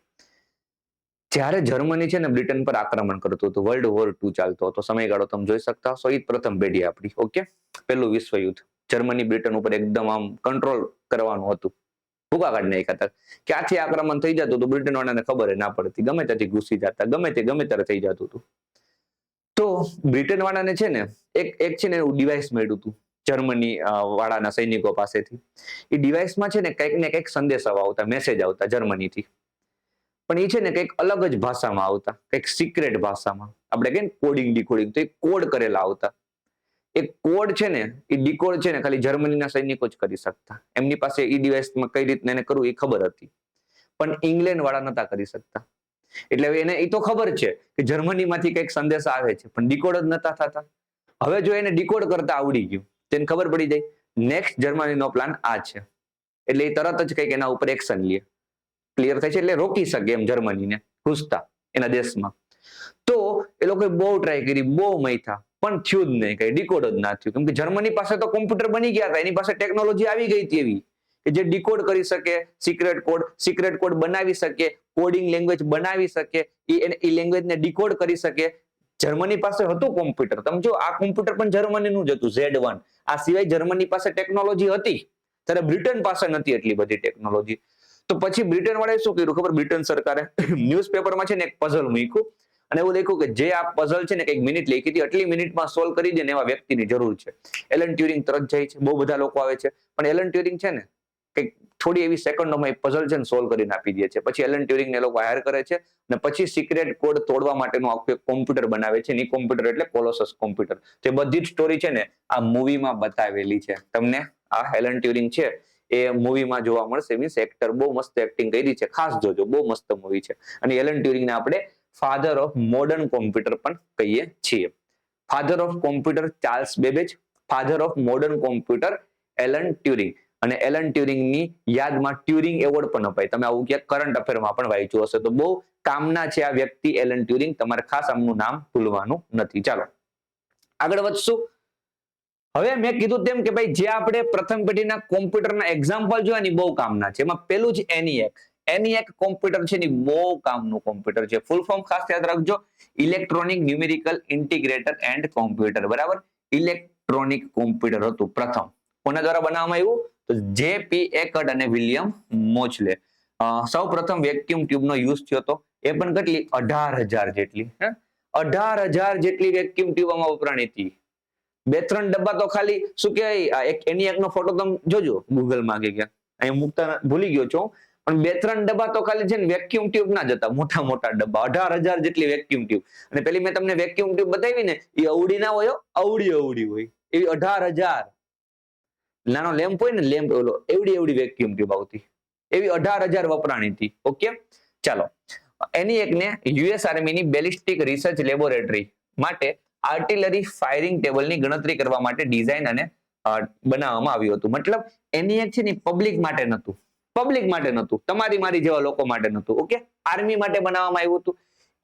Speaker 1: જ્યારે જર્મની છે ને બ્રિટન પર આક્રમણ કરતું હતું, વર્લ્ડ વોર 2 ચાલતો હતો સમયગાળો, તમે જોઈ શકતા હશો. એ પ્રથમ પેઢી આપણી. ઓકે, પહેલું વિશ્વયુદ્ધ, જર્મની બ્રિટન ઉપર એકદમ આમ કંટ્રોલ કરવાનું હતું, ભૂકા કાઢી નાખ્યા હતા. ક્યાંથી આક્રમણ થઈ જતું હતું બ્રિટન વાળાને ખબર ના પડતી, ગમે ત્યાંથી ઘૂસી જતા, ગમે ત્યારે થઈ જતું હતું. તો બ્રિટન વાળાને છે ને એક છે ને એવું ડિવાઇસ મળ્યું હતું જર્મની વાળાના સૈનિકો પાસેથી. એ ડિવાઇસમાં છે ને કંઈક ને કંઈક સંદેશાઓ આવતા, મેસેજ આવતા જર્મનીથી. પણ એ છે ને કંઈક અલગ જ ભાષામાં આવતા, કંઈક સિક્રેટ ભાષામાં. આપણે કહીએ ને કોડિંગ ડીકોડિંગ, તો એ કોડ કરેલા આવતા. એ કોડ છે ને એ ડીકોડ છે ને ખાલી જર્મનીના સૈનિકો જ કરી શકતા. એમની પાસે એ ડિવાઇસમાં કઈ રીતના એને કરવું એ ખબર હતી, પણ ઇંગ્લેન્ડ વાળા નતા કરી શકતા. એટલે એને એ તો ખબર છે કે જર્મનીમાંથી કંઈક સંદેશા આવે છે, પણ ડીકોડ જ નતા થતા. હવે જો એને ડીકોડ કરતા આવડી ગયું, તેને ખબર પડી જાય નેક્સ્ટ જર્મનીનો પ્લાન આ છે, એટલે એ તરત જ કંઈક એના ઉપર એક્શન લે. ક્લિયર થાય છે? એટલે રોકી શકે એમ જર્મનીને ઘૂસતા એના દેશમાં. તો એ લોકોએ બહુ ટ્રાય કરી, બહુ મૈથા, પણ થયું જ નહીં, કઈ ડીકોડ જ ના થયું. કેમ કે જર્મની પાસે તો કોમ્પ્યુટર બની ગયા હતા, એની પાસે ટેકનોલોજી આવી ગઈ હતી એવી કે જે ડીકોડ કરી શકે, સિક્રેટ કોડ બનાવી શકે, કોડિંગ લેંગ્વેજ બનાવી શકે, એ લેંગ્વેજને ડીકોડ કરી શકે. જર્મની પાસે હતું કોમ્પ્યુટર. તમે જો આ કોમ્પ્યુટર પણ જર્મનીનું જ હતું, Z1. આ સિવાય જર્મની પાસે ટેકનોલોજી હતી, ત્યારે બ્રિટન પાસે નથી એટલી બધી ટેકનોલોજી. તો પછી બ્રિટન વાળાએ શું કર્યું ખબર? બ્રિટન સરકારે ન્યૂઝપેપરમાં છે ને એક પઝલ મૂક્યું અને એવું લખ્યું કે જે આ પઝલ છે ને કંઈક મિનિટ લખી હતી, આટલી મિનિટમાં સોલ્વ કરી દે ને એવા વ્યક્તિની જરૂર છે. એલન ટ્યુરિંગ તરત જાય છે, બહુ બધા લોકો આવે છે, પણ એલન ટ્યુરિંગ છે ને કંઈક થોડી એવી સેકન્ડોમાં એ પઝલ છે ને સોલ્વ કરીને આપી દે છે. પછી એલન ટ્યુરિંગને એ લોકો હાયર કરે છે અને પછી સિક્રેટ કોડ તોડવા માટેનું આખું એક કોમ્પ્યુટર બનાવે છે. એ કોમ્પ્યુટર એટલે કોલોસસ કોમ્પ્યુટર. તો એ બધી જ સ્ટોરી છે ને આ મૂવીમાં બતાવેલી છે. તમને આ એલન ટ્યુરિંગ છે એ મૂવીમાં જોવા મળશે. મીન્સ એક્ટર બહુ મસ્ત એક્ટિંગ કરી છે, ખાસ જોજો, બહુ મસ્ત મૂવી છે. અને એલન ટ્યુરિંગને આપણે ફાધર ઓફ મોડર્ન કોમ્પ્યુટર પણ કહીએ છીએ. Father of computer Charles Babbage, father of modern computer Alan Turing. અને એલન ટ્યુરિંગની યાદમાં ટ્યુરિંગ એવોર્ડ પણ અપાય. તમે આવું ક્યાંક કરંટ અફેરમાં પણ વાંચ્યું હશે. તો બહુ કામના છે આ વ્યક્તિ એલન ટ્યુરિંગ. તમારે ખાસ આમનું નામ ભૂલવાનું નથી. ચાલો આગળ વધશું. હવે મેં કીધું તેમ કે ભાઈ જે આપણે પ્રથમ પેઢીના કોમ્પ્યુટરના એક્ઝામ્પલ જોયા ને બહુ કામના છે. એમાં પેલું જ ENIAC. ENIAC કોમ્પ્યુટર છે ને બહુ કામનું કોમ્પ્યુટર છે. ફૂલ ફોર્મ ખાસ યાદ રાખજો, electronic numerical integrator and computer. બરાબર, ઇલેક્ટ્રોનિક કોમ્પ્યુટર હતું પ્રથમ. કોના દ્વારા બનાવવામાં આવ્યું? તો JP એકર્ડ અને વિલિયમ મોચલે. સૌ પ્રથમ વેક્યુમ ટ્યુબનો યુઝ થયો હતો. એ પણ કેટલી? 18,000 જેટલી. 18,000 જેટલી વેક્યુમ ટ્યુબ આમાં વપરાણી હતી. 2-3 ડબ્બા તો ખાલી શું કહેવાય, એક ENIAC નો ફોટો તમે જોજો ગૂગલમાં કે ક્યાં, અહીં મૂકતા ભૂલી ગયો છું, પણ 2-3 ડબ્બા તો ખાલી છે ને વેક્યુમ ટ્યુબ ના જ હતા. મોટા મોટા ડબ્બા, 18,000 જેટલી વેક્યુમ ટ્યુબ. અને પેલી મેં તમને વેક્યુમ ટ્યુબ બતાવી ને, એ અવડી ના હોય, અવડી હોય એવી 18,000. નાનો લેમ્પ હોય ને, લેમ્પ ઓલો, એવડી વેક્યુમ ટ્યુબ આવતી, એવી 18,000 વપરાણી હતી. ઓકે, ચાલો. ENIAC ને US આર્મીની બેલિસ્ટિક રિસર્ચ લેબોરેટરી માટે આર્ટિલરી ફાયરિંગ ટેબલની ગણતરી કરવા માટે ડિઝાઇન અને બનાવવામાં આવ્યું હતું. મતલબ ENIAC છે ને પબ્લિક માટે નહોતું, તમારી મારી જેવા લોકો માટે નહોતું. ઓકે, આર્મી માટે બનાવવામાં આવ્યું હતું.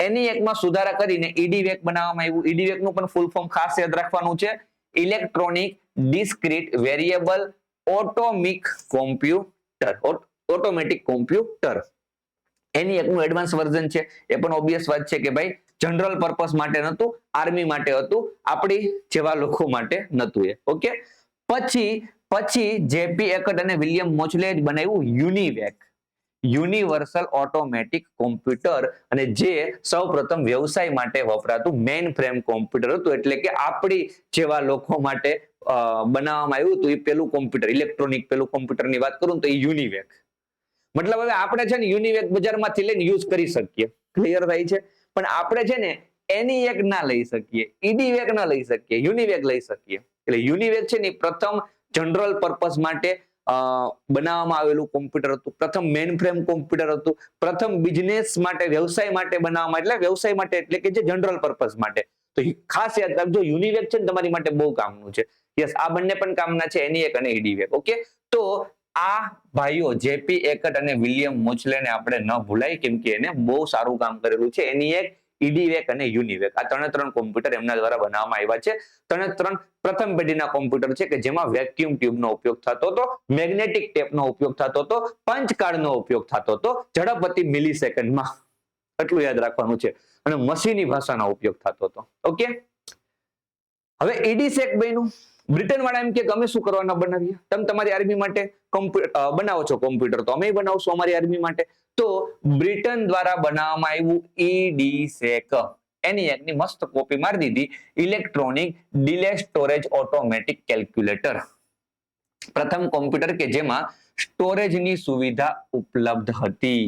Speaker 1: ENIAC માં સુધારા કરીને EDVAC બનાવવામાં આવ્યું. EDVAC નું પણ ફૂલ ફોર્મ ખાસ યાદ રાખવાનું છે, electronic discrete variable atomic computer, automatic computer. ENIAC નું એડવાન્સ વર્ઝન છે. એ પણ ઓબ્વિયસ વાત છે કે ભાઈ જનરલ પર્પસ માટે નહોતું, આર્મી માટે હતું, આપણી જેવા લોકો માટે નહોતું એ. ઓકે, પછી JP એકર્ડ અને વિલિયમ મોચલે બનાવ્યું યુનિવેક, યુનિવર્સલ ઓટોમેટિક કોમ્પ્યુટર, અને જે સૌપ્રથમ વ્યવસાય માટે વપરાતું મેઇન ફ્રેમ કોમ્પ્યુટર હતું. એટલે કે આપણી જેવા લોકો માટે બનાવવામાં આવ્યું હતું એ પેલું કોમ્પ્યુટર, ઇલેક્ટ્રોનિક પેલું કોમ્પ્યુટરની વાત કરું તો એ યુનિવેક. મતલબ હવે આપણે છે ને યુનિવેક બજારમાંથી લઈને યુઝ કરી શકીએ. ક્લિયર થાય છે? પણ આપણે છે ને ENIAC ના લઈ શકીએ, EDVAC ના લઈ શકીએ, યુનિવેક લઈ શકીએ. એટલે યુનિવેક છે ને પ્રથમ જનરલ પર્પસ માટે બનાવવામાં આવેલું કોમ્પ્યુટર હતું, પ્રથમ મેઇન ફ્રેમ કોમ્પ્યુટર હતું, પ્રથમ બિઝનેસ માટે, વ્યવસાય માટે બનાવવામાં, એટલે વ્યવસાય માટે એટલે કે જે જનરલ પર્પસ માટે. તો ખાસ યાદ રાખજો, યુનિવેક છે ને તમારી માટે બહુ કામનું છે. યસ, આ બંને પણ કામના છે, ENIAC અને EDVAC. ઓકે, તો આ ભાઈઓ JP એકર્ડ અને વિલિયમ મોચલેને આપણે ન ભૂલાય, કેમ કે એને બહુ સારું કામ કરેલું છે. ENIAC, EDVAC અને યુનિવેક, આ 3 કોમ્પ્યુટર એમના દ્વારા બનાવવામાં આવ્યા છે. 3 પ્રથમ પેઢીના કોમ્પ્યુટર છે કે જેમાં વેક્યુમ ટ્યુબનો ઉપયોગ થતો હતો, મેગ્નેટિક ટેપનો ઉપયોગ થતો હતો, પંચ કાર્ડનો ઉપયોગ થતો હતો, ઝડપ હતી મિલિસેકન્ડમાં, એટલું યાદ રાખવાનું છે, અને મશીની ભાષાનો ઉપયોગ થતો હતો. ઓકે, હવે EDSEC બન્યું. બ્રિટન વાળા એમ કે અમે શું કરવાના બનાવીએ, તમે તમારી આર્મી માટે બનાવો છો કોમ્પ્યુટર, તો અમે બનાવશું અમારી આર્મી માટે. તો બ્રિટન દ્વારા બનાવવામાં આવ્યું EDSEC. ENIAC ની મસ્ત કોપી મારી દીધી, electronic delay storage automatic calculator. પ્રથમ કોમ્પ્યુટર કે જેમાં સ્ટોરેજની સુવિધા ઉપલબ્ધ હતી.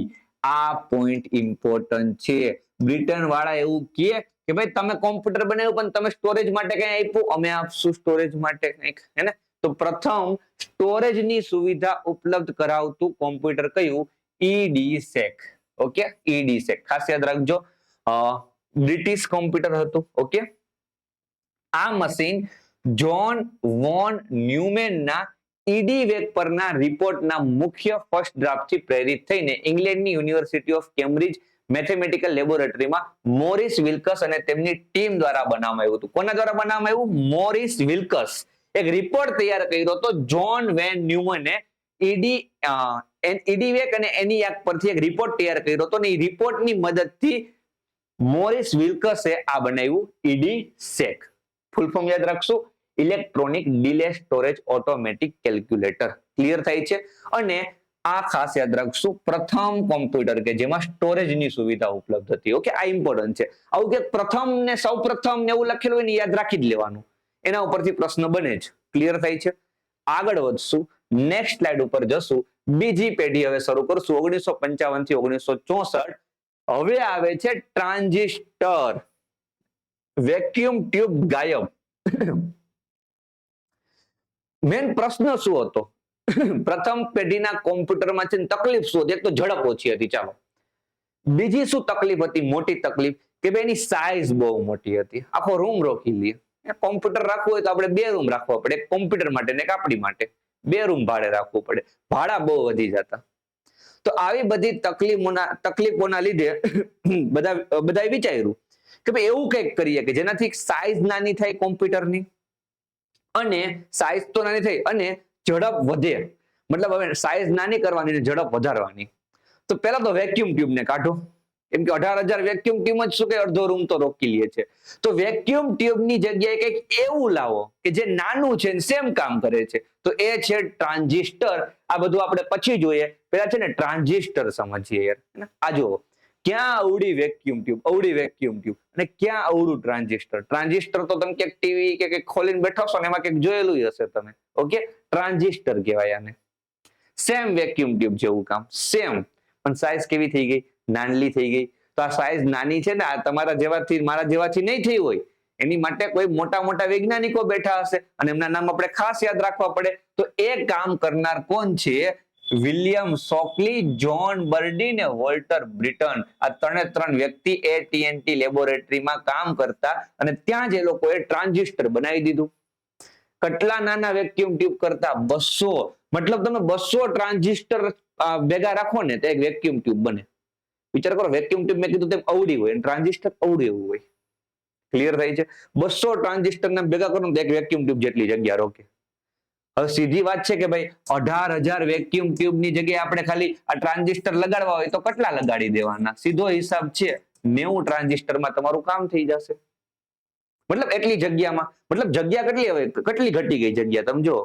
Speaker 1: આ પોઈન્ટ ઇમ્પોર્ટન્ટ છે. બ્રિટન વાળા એવું કહે કે ભાઈ તમે કોમ્પ્યુટર બનાવ્યું પણ તમે સ્ટોરેજ માટે કઈ આપ્યું, અમે આપશું સ્ટોરેજ માટે કંઈક, હે ને? તો પ્રથમ સ્ટોરેજની સુવિધા ઉપલબ્ધ કરાવતું કોમ્પ્યુટર કયું? EDSEC. ઓકે, EDSEC ખાસ યાદ રાખજો, બ્રિટિશ કોમ્પ્યુટર હતું. ઓકે, આ મશીન જોન વોન ન્યુમેનના EDVAC પરના રિપોર્ટના મુખ્ય ફર્સ્ટ ડ્રાફ્ટથી પ્રેરિત થઈને ઇંગ્લેન્ડની યુનિવર્સિટી ઓફ કેમ્બ્રિજ મેથેમેટિકલ લેબોરેટરીમાં મોરિસ વિલ્કસ અને તેમની ટીમ દ્વારા બનાવવામાં આવ્યું હતું. કોના દ્વારા બનાવવામાં આવ્યું? મોરિસ વિલ્કસ. એક રિપોર્ટ તૈયાર કર્યો હતો જોન વેન ન્યુમેને EDVAC અને ENIAC પરથી એક રિપોર્ટ તૈયાર કર્યો હતો, અને એ રિપોર્ટની મદદથી મોરિસ વિલ્કસે આ બનાવ્યું EDSEC. ફૂલ ફોર્મ યાદ રાખશું, electronic delay storage automatic calculator. Clear થાય છે? અને આ ખાસ યાદ રાખશું, પ્રથમ કોમ્પ્યુટર કે જેમાં સ્ટોરેજની સુવિધા ઉપલબ્ધ હતી. ઓકે, આ ઇમ્પોર્ટન્ટ છે. આવું કે પ્રથમ ને સૌ પ્રથમ ને એવું લખેલું હોય ને યાદ રાખી જ લેવાનું, એના ઉપરથી પ્રશ્ન બને જ. ક્લિયર થાય છે? આગળ વધશું, નેક્સ્ટ સ્લાઇડ ઉપર જશું. બીજી પેઢી હવે શરૂ કરશું, 1955 થી 1964. હવે આવે છે ટ્રાન્ઝિસ્ટર. વેક્યુમ ટ્યુબ ગાયબ. મેન પ્રશ્ન શું હતો? પ્રથમ પેઢીના કોમ્પ્યુટરમાં છે તકલીફ શું હતી? એક તો ઝડપ ઓછી હતી. ચાલો, બીજી શું તકલીફ હતી? મોટી તકલીફ કે ભાઈ એની સાઈઝ બહુ મોટી હતી. આખો રૂમ રોકી લે. કોમ્પ્યુટર રાખવું હોય તો આપણે 2 રૂમ રાખવા પડે, એક કોમ્પ્યુટર માટે ને એક આપણી માટે. 2 રૂમ ભાડે રાખવું પડે, ભાડા બહુ વધી જતા. તો આવી બધી તકલીફોના લીધે બધાએ વિચાર્યું કે ભાઈ એવું કંઈક કરીએ કે જેનાથી સાઈઝ નાની થાય કોમ્પ્યુટરની, અને સાઈઝ તો નાની થઈ અને ઝડપ વધે. મતલબ હવે સાઈઝ નાની કરવાની ને ઝડપ વધારવાની. તો પહેલા તો વેક્યુમ ટ્યુબ ને કાઢો, કેમ કે 18,000 વેક્યુમ ટ્યુબ જ શું કે અડધો રૂમ તો રોકી લે છે. તો વેક્યુમ ટ્યુબ ની જગ્યાએ કંઈક એવું લાવો કે જે નાનું છે ને સેમ કામ કરે છે. તો એ છે ટ્રાન્ઝિસ્ટર. આ બધું આપણે પછી જોઈએ, પેલા છે ને ટ્રાન્ઝિસ્ટર સમજીએ યાર. આ જુઓ, ક્યાં અવળી વેક્યુમ ટ્યુબ, અવળી વેક્યુમ ટ્યુબ, અને ક્યાં અવળું ટ્રાન્ઝિસ્ટર. ટ્રાન્ઝિસ્ટર તો તમે ક્યાંક ટીવી કે કંઈક ખોલીને બેઠો છો ને એમાં કંઈક જોયેલું હશે તમે. ઓકે, ટ્રાન્ઝિસ્ટર કહેવાય આને. સેમ વેક્યુમ ટ્યુબ જેવું કામ, સેમ, પણ સાઈઝ કેવી થઈ ગઈ, નાનલી થઈ ગઈ. તો આ સાઈઝ નાની છે ને, આ તમારા જેવાથી મારા જેવાથી નહીં થઈ હોય, એની માટે કોઈ મોટા મોટા વૈજ્ઞાનિકો બેઠા હશે અને એમના નામ આપણે ખાસ યાદ રાખવા પડે. તો એ કામ કરનાર કોણ છે? વિલિયમ શોકલી, જ્હોન બર્ડી ને વોલ્ટર બ્રિટન. આ 3 વ્યક્તિ AT&T લેબોરેટરીમાં કામ કરતા અને ત્યાં જ એ લોકોએ ટ્રાન્ઝિસ્ટર બનાવી દીધું. કેટલા નાના વેક્યુમ ટ્યુબ કરતા? 200. મતલબ તમે 200 ટ્રાન્ઝિસ્ટર ભેગા રાખો ને તો એક વેક્યુમ ટ્યુબ બને. વિચાર કરો, વેક્યુમ ટ્યુબ મેં કીધું તેમ અવળી હોય અને ટ્રાન્ઝિસ્ટર અવળું એવું હોય. ક્લિયર થાય છે? 200 ટ્રાન્ઝિસ્ટર ને ભેગા કરો તો એક વેક્યુમ ટ્યુબ જેટલી જગ્યા રોકે. હવે સીધી વાત છે કે ભાઈ 18,000 વેક્યુમ ટ્યુબ ની જગ્યાએ આપણે ખાલી આ ટ્રાન્ઝિસ્ટર લગાડવા હોય તો કેટલા લગાડી દેવાના? સીધો હિસાબ છે 90 ટ્રાન્ઝિસ્ટરમાં તમારું કામ થઈ જશે. મતલબ એટલી જગ્યામાં, મતલબ જગ્યા કેટલી હવે કેટલી ઘટી ગઈ જગ્યા તમે જો.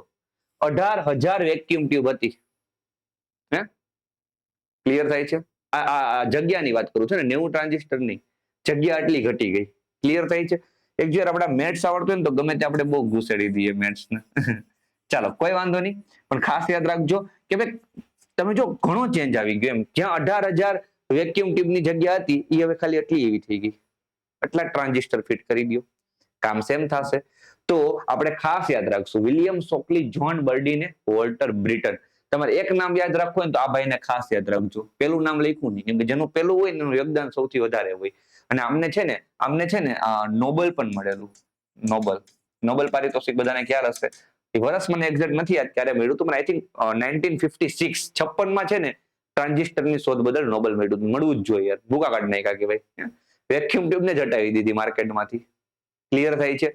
Speaker 1: 18,000 વેક્યુમ ટ્યુબ હતી. હે, ક્લિયર થાય છે? આ જગ્યાની વાત કરું છું ને, 90 ટ્રાન્ઝિસ્ટર ની જગ્યા એટલી ઘટી ગઈ. ક્લિયર થાય છે? એક જો આપડા મેથ્સ આવડતું હોય ને તો ગમે તે આપણે બહુ ઘૂસેડી દઈએ મેથ્સ ને. ચાલો કોઈ વાંધો નહીં, પણ ખાસ યાદ રાખજો કે ભાઈ તમે જો ઘણો ચેન્જ આવી ગયો એમ. જ્યાં 18,000 વેક્યુમ ટ્યુબ ની જગ્યા હતી એ હવે ખાલી એટલી એવી થઈ ગઈ. એટલા ટ્રાન્ઝિસ્ટર ફિટ કરી દો, કામ સેમ થશે. તો આપણે ખાસ યાદ રાખશું વિલિયમ શોકલી, જ્હોન બર્ડી ને વોલ્ટર બ્રિટન. તમારે એક નામ યાદ રાખવું હોય તો આ ભાઈને ખાસ યાદ રાખજો. પેલું નામ લખ્યું નહીં, કેમ કે જેનું પેલું હોય એનું યોગદાન સૌથી વધારે હોય. અને આમને છે ને નોબેલ પણ મળેલું. નોબેલ પારિતોષિક બધાને ખ્યાલ હશે. એ વર્ષ મને એક્ઝેક્ટ નથી યાદ ક્યારે મળ્યું હતું, પણ આઈ થિંક 1956 56માં છે ને ટ્રાન્ઝિસ્ટર ની શોધ બદલ નોબેલ મળવું જ જોઈએ યાર. ભૂકા કાઢી નાખ્યા કે ભાઈ વેક્યુમ ટ્યુબ ને જ હટાવી દીધી માર્કેટમાંથી. ક્લિયર થાય છે?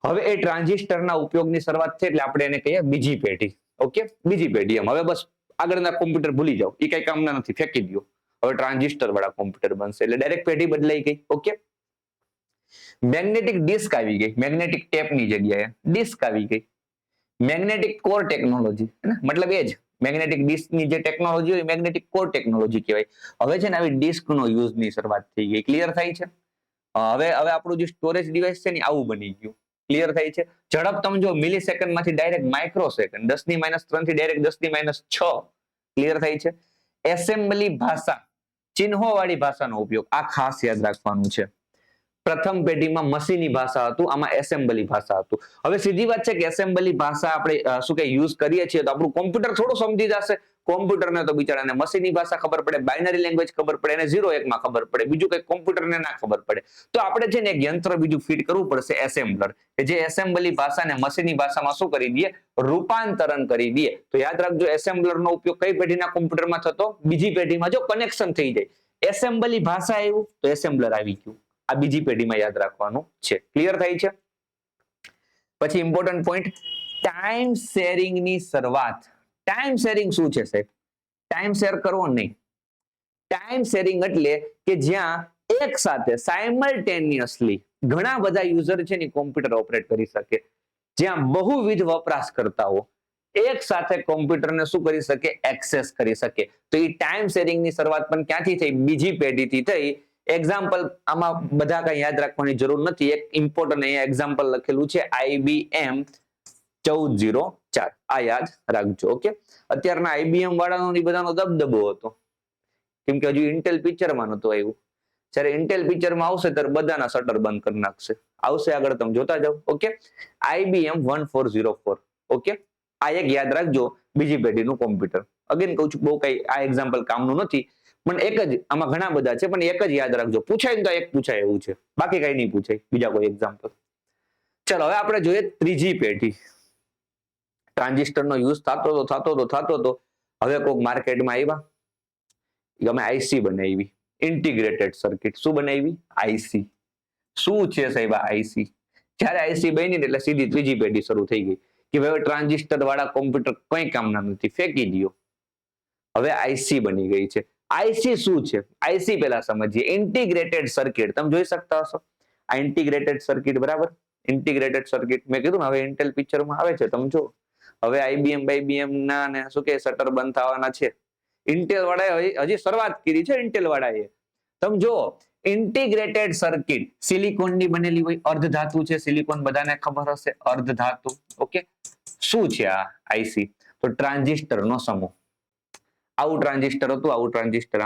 Speaker 1: હવે એ ટ્રાન્ઝિસ્ટરના ઉપયોગની શરૂઆત છે એટલે આપણે એને કહીએ બીજી પેઢી. ઓકે, બીજી પેઢી. એમ હવે બસ આગળના કોમ્પ્યુટર ભૂલી જાઓ, એ કઈ કામના નથી, ફેંકી દો. હવે ટ્રાન્ઝિસ્ટર વાળા કોમ્પ્યુટર બનશે એટલે ડાયરેક્ટ પેઢી બદલાઈ ગઈ. ઓકે, મેગ્નેટિક ડિસ્ક આવી ગઈ. મેગ્નેટિક ટેપની જગ્યાએ ડિસ્ક આવી ગઈ. મેગ્નેટિક કોર ટેકનોલોજી, મતલબ એ જ મેગ્નેટિક ડિસ્કની જે ટેકનોલોજી હોય મેગ્નેટિક કોર ટેકનોલોજી કહેવાય. હવે છે ને આવી ડિસ્કનો યુઝની શરૂઆત થઈ ગઈ. ક્લિયર થાય છે? હવે આપણું જે સ્ટોરેજ ડિવાઇસ છે ને આવું બની ગયું. ક્લિયર થાય છે? ઝડપ તમે જો મિલી સેકન્ડ માંથી ડાયરેક્ટ માઇક્રો સેકન્ડ, 10⁻³ થી ડાયરેક્ટ 10⁻6. ક્લિયર થાય છે? એસેમ્બલી ભાષા, ચિહ્નો વાળી ભાષાનો ઉપયોગ, આ ખાસ યાદ રાખવાનું છે. પ્રથમ પેઢીમાં મશીની ભાષા હતું, આમાં એસેમ્બલી ભાષા હતું. હવે સીધી વાત છે કે એસેમ્બલી ભાષા આપણે શું કે યુઝ કરીએ છીએ તો આપણું કોમ્પ્યુટર થોડું સમજી જશે. કોમ્પ્યુટરને તો બિચારાને મશીની ભાષા ખબર પડે, બાઇનરી લેંગ્વેજ ખબર પડે, એને 0-1 માં ખબર પડે, બીજું કઈ કોમ્પ્યુટરને ના ખબર પડે. તો આપણે છે ને એક યંત્ર બીજું ફીટ કરવું પડશે, એસેમ્બલર, કે જે એસેમ્બલી ભાષાને મશીની ભાષામાં શું કરી દઈએ? રૂપાંતરણ કરી દઈએ. તો યાદ રાખજો એસેમ્બલરનો ઉપયોગ કઈ પેઢીના કોમ્પ્યુટરમાં થતો? બીજી પેઢીમાં. જો કનેક્શન થઈ જાય, એસેમ્બલી ભાષા આવ્યું તો એસેમ્બલર આવી ગયું. આ બીજી પેઢીમાં યાદ રાખવાનું છે. ક્લિયર થાય છે? પછી ઇમ્પોર્ટન્ટ પોઈન્ટ, ટાઈમ શેરિંગ ની શરૂઆત. ટાઈમ શેરિંગ શું છે સાહેબ? ટાઈમ શેર કરવો નહીં. ટાઈમ શેરિંગ એટલે કે જ્યાં એક સાથે સાયમલ્ટેનિયસલી ઘણા બધા યુઝર છે ને કોમ્પ્યુટર ઓપરેટ કરી શકે, જ્યાં બહુવિધ વપરાશકર્તાઓ એક સાથે કોમ્પ્યુટરને શું કરી શકે? એક્સેસ કરી શકે. તો એ ટાઈમ શેરિંગ ની શરૂઆત પણ ક્યાંથી થઈ? બીજી પેઢીથી થઈ. એક્ઝામ્પલ આમાં બધા કઈ યાદ રાખવાની જરૂર નથી. એક ઇમ્પોર્ટન્ટ અહીંયા એક્ઝામ્પલ લખેલું છે, IBM 1404. આ યાદ રાખજો. ઓકે, અત્યારના IBM વાળાનો બધાનો દબદબો હતો, કેમ કે હજુ ઇન્ટેલ પિક્ચરમાં નહોતું આવ્યું. જ્યારે ઇન્ટેલ પિક્ચરમાં આવશે ત્યારે બધાના શટર બંધ કરી નાખશે. આવશે આગળ, તમે જોતા જાઓ. Okay, IBM 1404. ઓકે, આ એક યાદ રાખજો, બીજી પેઢીનું કોમ્પ્યુટર. અગેન કહું છું, બહુ કઈ આ એક્ઝામ્પલ કામનું નથી, પણ એક જ, આમાં ઘણા બધા છે પણ એક જ યાદ રાખજો. પૂછાય ને તો એક પૂછાય એવું છે, બાકી કઈ નહીં પૂછાય બીજા કોઈ એક્ઝામ્પલ. ચલો હવે આપણે જોઈએ ત્રીજી પેઢી. ટ્રાન્ઝિસ્ટરનો યુઝ થતો હતો. હવે કોઈક માર્કેટમાં આવ્યા, અમે આઈસી બનાવી, ઇન્ટિગ્રેટેડ સર્કિટ. શું બનાવી? આઈસી. શું છે સાહેબ આઈસી? જ્યારે આઈસી બની એટલે સીધી ત્રીજી પેઢી શરૂ થઈ ગઈ કે હવે ટ્રાન્ઝિસ્ટર વાળા કોમ્પ્યુટર કઈ કામના નથી, ફેંકી દો. હવે આઈસી બની ગઈ છે. આઈસી શું છે? આઈસી પેલા સમજીએ. Integrated circuit. તમે જોઈ શકતા હશો આ ઇન્ટિગ્રેટેડ સર્કિટ, બરાબર? ઇન્ટિગ્રેટેડ સર્કિટ મેં કીધું ને, હવે ઇન્ટેલ પિક્ચરમાં આવે છે, તમે જો. હવે આઈબીએમ ના ને શું કે શટર બંધ થવાના છે. ઇન્ટેલ વાળાએ હજી શરૂઆત કરી છે. ઇન્ટેલ વાળાએ, તમે જો, ઇન્ટિગ્રેટેડ સર્કિટ સિલિકોનની બનેલી હોય, અર્ધધાતુ છે સિલિકોન, બધાને ખબર હશે, અર્ધધાતુ. ઓકે, શું છે આ આઈસી? તો ટ્રાન્ઝિસ્ટર નો સમૂહ. આવું ટ્રાન્ઝિસ્ટર હતું, આવું ટ્રાન્ઝિસ્ટર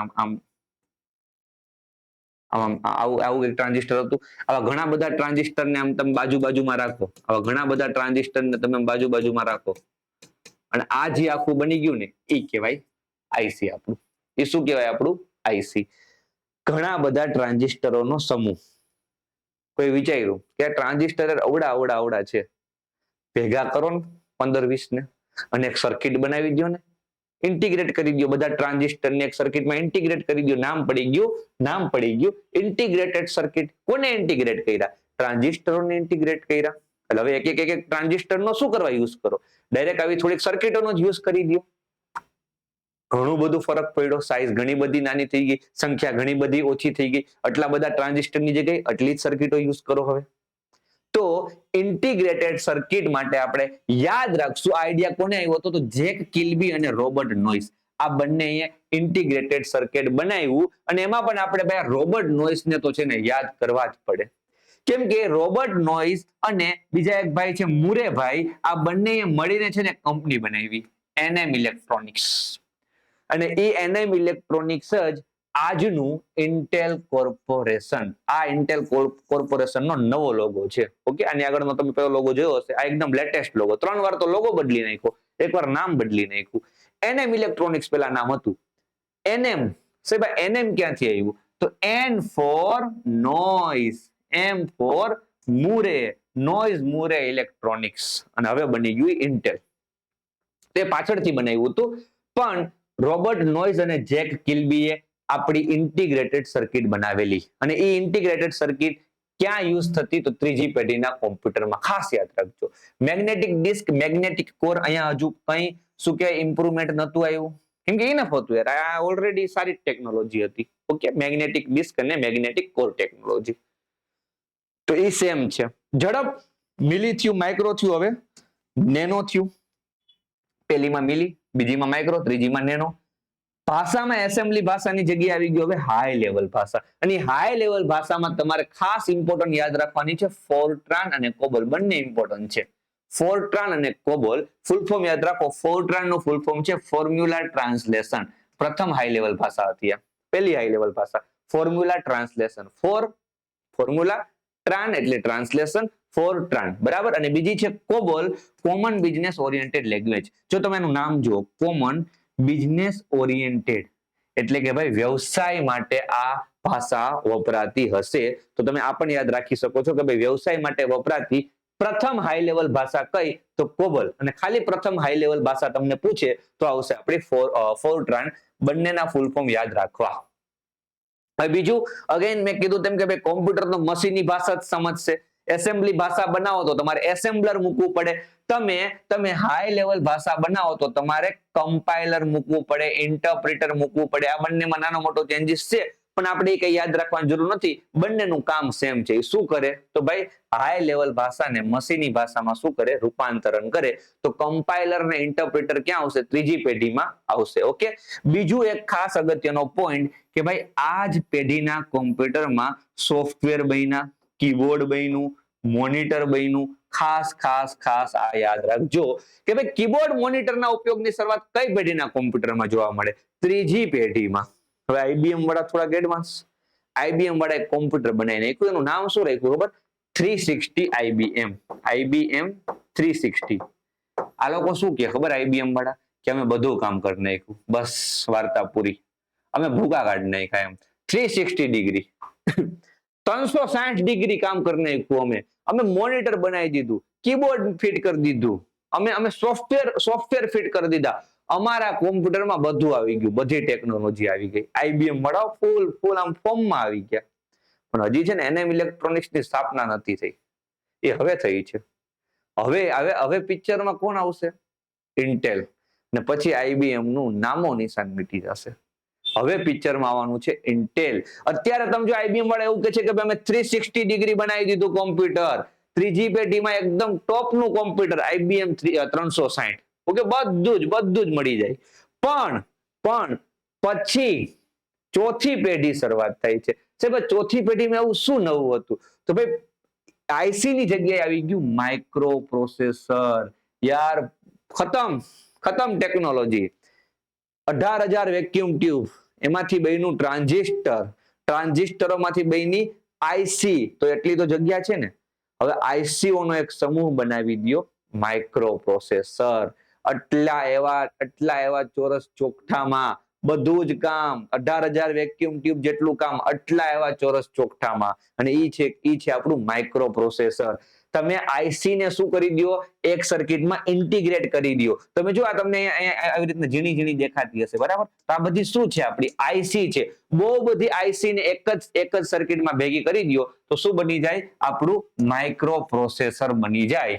Speaker 1: આવું એક ટ્રાન્ઝિસ્ટર હતું. આવા ઘણા બધા ટ્રાન્ઝિસ્ટર ને આમ તમે બાજુમાં રાખો, આવા ઘણા બધા ટ્રાન્ઝિસ્ટર ને તમે બાજુમાં રાખો, અને આ જે આખું બની ગયું ને એ કહેવાય આઈસી. આપણું એ શું કહેવાય? આપણું આઈસી. ઘણા બધા ટ્રાન્ઝિસ્ટરોનો સમૂહ. કોઈ વિચાર્યું કે ટ્રાન્ઝિસ્ટર અવડા છે, ભેગા કરો ને 15-20 ને અને એક સર્કિટ બનાવી દો ને, ઇન્ટિગ્રેટ કરી દો બધા ટ્રાન્ઝિસ્ટર ને એક સર્કિટમાં ઇન્ટિગ્રેટ કરી દો. નામ પડી ગયું ઇન્ટિગ્રેટેડ સર્કિટ. કોને ઇન્ટિગ્રેટ કર્યા? ટ્રાન્ઝિસ્ટરોને ઇન્ટિગ્રેટ કર્યા. એટલે હવે એક ટ્રાન્ઝિસ્ટર નો શું કરવા યુઝ કરો? ડાયરેક્ટ આવી થોડીક સર્કિટોનો જ યુઝ કરી દો. ઘણું બધું ફરક પડ્યો. સાઈઝ ઘણી બધી નાની થઈ ગઈ, સંખ્યા ઘણી બધી ઓછી થઈ ગઈ. આટલા બધા ટ્રાન્ઝિસ્ટરની જગ્યાએ આટલી જ સર્કિટો યુઝ કરો. હવે તો ઇન્ટિગ્રેટેડ સર્કિટ માટે આપણે યાદ રાખશું, આઈડિયા કોને આવ્યો હતો? તો જેક કિલ્બી અને રોબર્ટ નોઈસ. આ બંને ઇન્ટિગ્રેટેડ સર્કિટ બનાવ્યું, અને એમાં પણ આપણે ભાઈ રોબર્ટ નોઈસ ને તો છે ને યાદ કરવા જ પડે. કેમ કે રોબર્ટ નોઈસ અને બીજા એક ભાઈ છે મુરે ભાઈ, આ બંને મળીને છે ને કંપની બનાવી, એનએમ ઇલેક્ટ્રોનિક્સ. અને એ એનએમ ઇલેક્ટ્રોનિક્સ જ આજનું ઇન્ટેલ કોર્પોરેશન. આ ઇન્ટેલ કોર્પોરેશન નો નવો લોગો છે. ઓકે, આની આગળનો તમે પેલો લોગો જોયો હશે, આ એકદમ લેટેસ્ટ લોગો. 3 વાર તો લોગો બદલી નાખ્યો, એકવાર નામ બદલી નાખ્યું. એનએમ ઇલેક્ટ્રોનિક્સ પેલા નામ હતું. એનએમ સાહેબ, એનએમ ક્યાંથી આવ્યું? તો N for Noyce, M for Moore, Noyce Moore electronics, અને હવે બની ગયું ઇન્ટેલ. તે પાછળથી બનાવ્યું હતું, પણ રોબર્ટ નોઈઝ અને જેક કિલ્બીએ આપણી ઇન્ટિગ્રેટેડ સર્કિટ બનાવેલી. અને એ ઇન્ટિગ્રેટેડ સર્કિટ ક્યાં યુઝ થતી? તો ત્રીજી પેઢીના કોમ્પ્યુટરમાં. ખાસ યાદ રાખજો, મેગ્નેટિક ડિસ્ક, મેગ્નેટિક કોર, અહીંયા હજુ કઈ શું કે ઇમ્પ્રુવમેન્ટ નતું આવ્યું, કેમ કે ઇનફ હતું યાર, આ ઓલરેડી સારી ટેકનોલોજી હતી. ઓકે, મેગ્નેટિક ડિસ્ક અને મેગ્નેટિક કોર ટેકનોલોજી તો એ સેમ છે. ઝડપ, મિલી થયું, માઇક્રો થયું, હવે નેનો થયું. પહેલીમાં મિલી, બીજીમાં માઇક્રો, ત્રીજીમાં નેનો. ભાષામાં એસેમ્બલી ભાષાની જગ્યાએ આવી ગયો હવે હાઈ લેવલ ભાષા. અને હાઈ લેવલ ભાષામાં તમારે ખાસ ઇમ્પોર્ટન્ટ યાદ રાખવાની છે ફોરટ્રાન અને કોબોલ. બંને ઇમ્પોર્ટન્ટ છે. ફોરટ્રાન અને કોબોલ ફૂલ ફોર્મ યાદ રાખો. ફોરટ્રાન નું ફૂલ ફોર્મ છે ફોર્મ્યુલા ટ્રાન્સલેશન. પ્રથમ હાઈ લેવલ ભાષા હતી આ, પહેલી હાઈ લેવલ ભાષા ફોર્મ્યુલા ટ્રાન્સલેશન. ફોર્મ્યુલા ટ્રાન એટલે ટ્રાન્સલેશન, ફોરટ્રાન, બરાબર. અને બીજી છે કોબોલ, કોમન બિઝનેસ ઓરિએન્ટેડ લેંગ્વેજ. જો તમે એનું નામ જુઓ, કોમન બિઝનેસ ઓરિએન્ટેડ, એટલે કે ભાઈ વ્યવસાય માટે આ ભાષા વપરાતી હશે. તો તમે આ પણ યાદ રાખી શકો છો કે ભાઈ વ્યવસાય માટે વપરાતી પ્રથમ હાઈ લેવલ ભાષા કઈ? તો કોબોલ. અને ખાલી પ્રથમ હાઈ લેવલ ભાષા તમને પૂછે તો આવશે આપણી ફોરટ્રાન. બંનેના ફૂલ ફોર્મ યાદ રાખવા. હવે બીજું, અગેન મેં કીધું તેમ કે ભાઈ કોમ્પ્યુટર તો મશીનની ભાષા જ સમજશે. એસેમ્બલી ભાષા બનાવો તો તમારે એસેમ્બલર મૂકવું પડે. તમે હાઈ લેવલ ભાષા બનાવો તો તમારે કમ્પાઇલર મૂકવું પડે, ઇન્ટરપ્રિટર મૂકવું પડે. આ બંનેમાં નાનો મોટો ચેન્જીસ છે, પણ આપણે કઈ યાદ રાખવાની જરૂર નથી. બંનેનું કામ સેમ છે. શું કરે? તો ભાઈ હાઈ લેવલ ભાષાને મશીની ભાષામાં શું કરે? રૂપાંતરણ કરે. તો કમ્પાઇલર ને ઇન્ટરપ્રિટર ક્યાં આવશે? ત્રીજી પેઢીમાં આવશે. ઓકે, બીજું એક ખાસ અગત્યનો પોઈન્ટ કે ભાઈ આ જ પેઢીના કોમ્પ્યુટરમાં સોફ્ટવેર બન્યા, કીબોર્ડ બન્યું, મોનિટર બન્યું. ખાસ આ યાદ રાખજો કે ભાઈ કીબોર્ડ મોનિટરના ઉપયોગની શરૂઆત કઈ પેઢીના કોમ્પ્યુટરમાં જોવા મળે? ત્રીજી પેઢીમાં. હવે આઈબીએમ વાળા થોડા એડવાન્સ, આઈબીએમ વાળા એક કોમ્પ્યુટર બનાવી નાખ્યું. એનું નામ શું રાખ્યું ખબર? 360 આઈબીએમ. આઈબીએમ 360. આ લોકો શું કે ખબર? આઈબીએમ વાળા કે અમે બધું કામ કરી નાખ્યું, બસ વાર્તા પૂરી, અમે ભૂકા કાઢી નાખ્યા એમ. 360 ડિગ્રી 360 ડિગ્રી કામ કરી નાખ્યું. અમે મોનિટર બનાવી દીધું, કીબોર્ડ ફિટ કરી દીધું, અમે સોફ્ટવેર ફિટ કરી દીધા. અમારા કોમ્પ્યુટરમાં બધું આવી ગયું, બધી ટેકનોલોજી આવી ગઈ. IBM વાળા ફૂલ આમ ફોર્મમાં આવી ગયા. પણ હજી છે ને NM ઇલેક્ટ્રોનિક્સની સ્થાપના નથી થઈ. એ હવે થઈ છે. હવે પિક્ચરમાં કોણ આવશે? ઇન્ટેલ. ને પછી IBM નું નામો નિશાન મીટી જશે. હવે પિક્ચરમાં આવવાનું છે ઇન્ટેલ. અત્યારે તમે જો IBM વાળા એવું કહે છે કે અમે 360 ડિગ્રી બનાવી દીધું કોમ્પ્યુટર. ત્રીજી પેઢીમાં એકદમ ટોપનું કોમ્પ્યુટર IBM 360. ઓકે, બધું જ મળી જાય. પણ પછી ચોથી પેઢી શરૂઆત થાય છે. સાહેબ ચોથી પેઢીમાં એવું શું નવું હતું? તો ભાઈ આઈસી ની જગ્યાએ આવી ગયું માઇક્રો પ્રોસેસર. યાર ખતમ ટેકનોલોજી. 18,000 વેક્યુમ ટ્યુબ, એમાંથી બન્યું ટ્રાન્ઝિસ્ટરોમાંથી બની આઈસી. તો એટલી તો જગ્યા છે ને. હવે આઈસીઓ નો એક સમૂહ બનાવી દો, માઇક્રો પ્રોસેસર. આટલા એવા ચોરસ ચોકઠામાં બધું જ કામ, 18,000 વેક્યુમ ટ્યુબ જેટલું કામ આટલા એવા ચોરસ ચોકઠામાં. અને ઈ છે આપણું માઇક્રો પ્રોસેસર. તમે આઈસી ને શું કરી દો? એક સર્કિટમાં ઇન્ટિગ્રેટ કરી દો. તમે જો આ તમને આવી રીતના ઝીણી દેખાતી હશે, બરાબર? તો આ બધી શું છે? આપણી આઈસી છે. બહુ બધી આઈસી ને એક જ સર્કિટમાં ભેગી કરી દો તો શું બની જાય? આપણું માઇક્રો પ્રોસેસર બની જાય.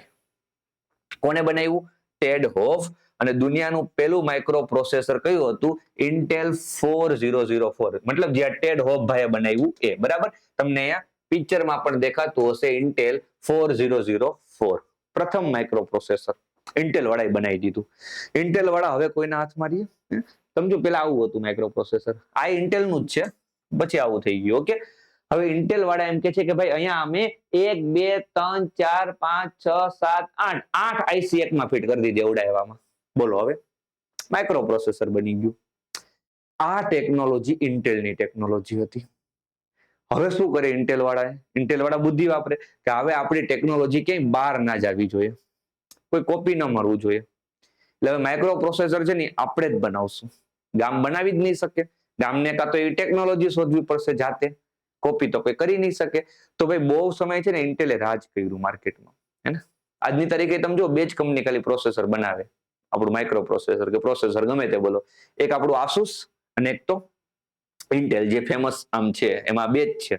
Speaker 1: કોને બનાવ્યું? ટેડ હોફ. અને દુનિયાનું પહેલું માઇક્રો પ્રોસેસર કયું હતું? ઇન્ટેલ 4004. મતલબ જે ટેડ હોફ ભાઈએ બનાવ્યું એ, બરાબર? તમને અહીંયા પિક્ચરમાં પણ દેખાતું હશે ઇન્ટેલ 4004. પ્રથમ માઇક્રો પ્રોસેસર ઇન્ટેલ વાળાએ બનાવી દીધું. ઇન્ટેલ વાળા હવે કોઈના હાથમાં રહીએ? સમજો પેલા આવું હતું માઇક્રો પ્રોસેસર. આ ઇન્ટેલ નું જ છે, પછી આવું થઈ ગયું. ઓકે, હવે ઇન્ટેલ વાળા એમ કે છે કે ભાઈ અહીંયા અમે 1 2 3 4 5 6 7 8 આઈસી એકમાં ફિટ કરી દીધી એવડા એવામાં. બોલો, હવે માઇક્રો પ્રોસેસર બની ગયું. આ ટેકનોલોજી ઇન્ટેલની ટેકનોલોજી હતી. હવે શું કરે ઇન્ટેલ વાળા બુદ્ધિ વાપરે કે હવે આપણી ટેકનોલોજી ક્યાંય બહાર ના જવી જોઈએ, કોઈ કોપી ન મળવું જોઈએ. એટલે હવે માઇક્રો પ્રોસેસર છે ને આપણે જ બનાવશું. ગામ બનાવી જ નહીં શકે. ગામને કાં તો એવી ટેકનોલોજી શોધવી પડશે જાતે, કોપી તો કોઈ કરી નહીં શકે. તો ભાઈ બહુ સમય છે ને ઇન્ટેલે રાજ કર્યું માર્કેટમાં, હે ને? આજની તારીખે તમે જો બે જ કંપની ખાલી પ્રોસેસર બનાવે, આપણું માઇક્રો પ્રોસેસર કે પ્રોસેસર ગમે તે બોલો. એક આપણું આસુસ અને એક તો ઇન્ટેલ, જે ફેમસ આમ છે. એમાં બે જ છે,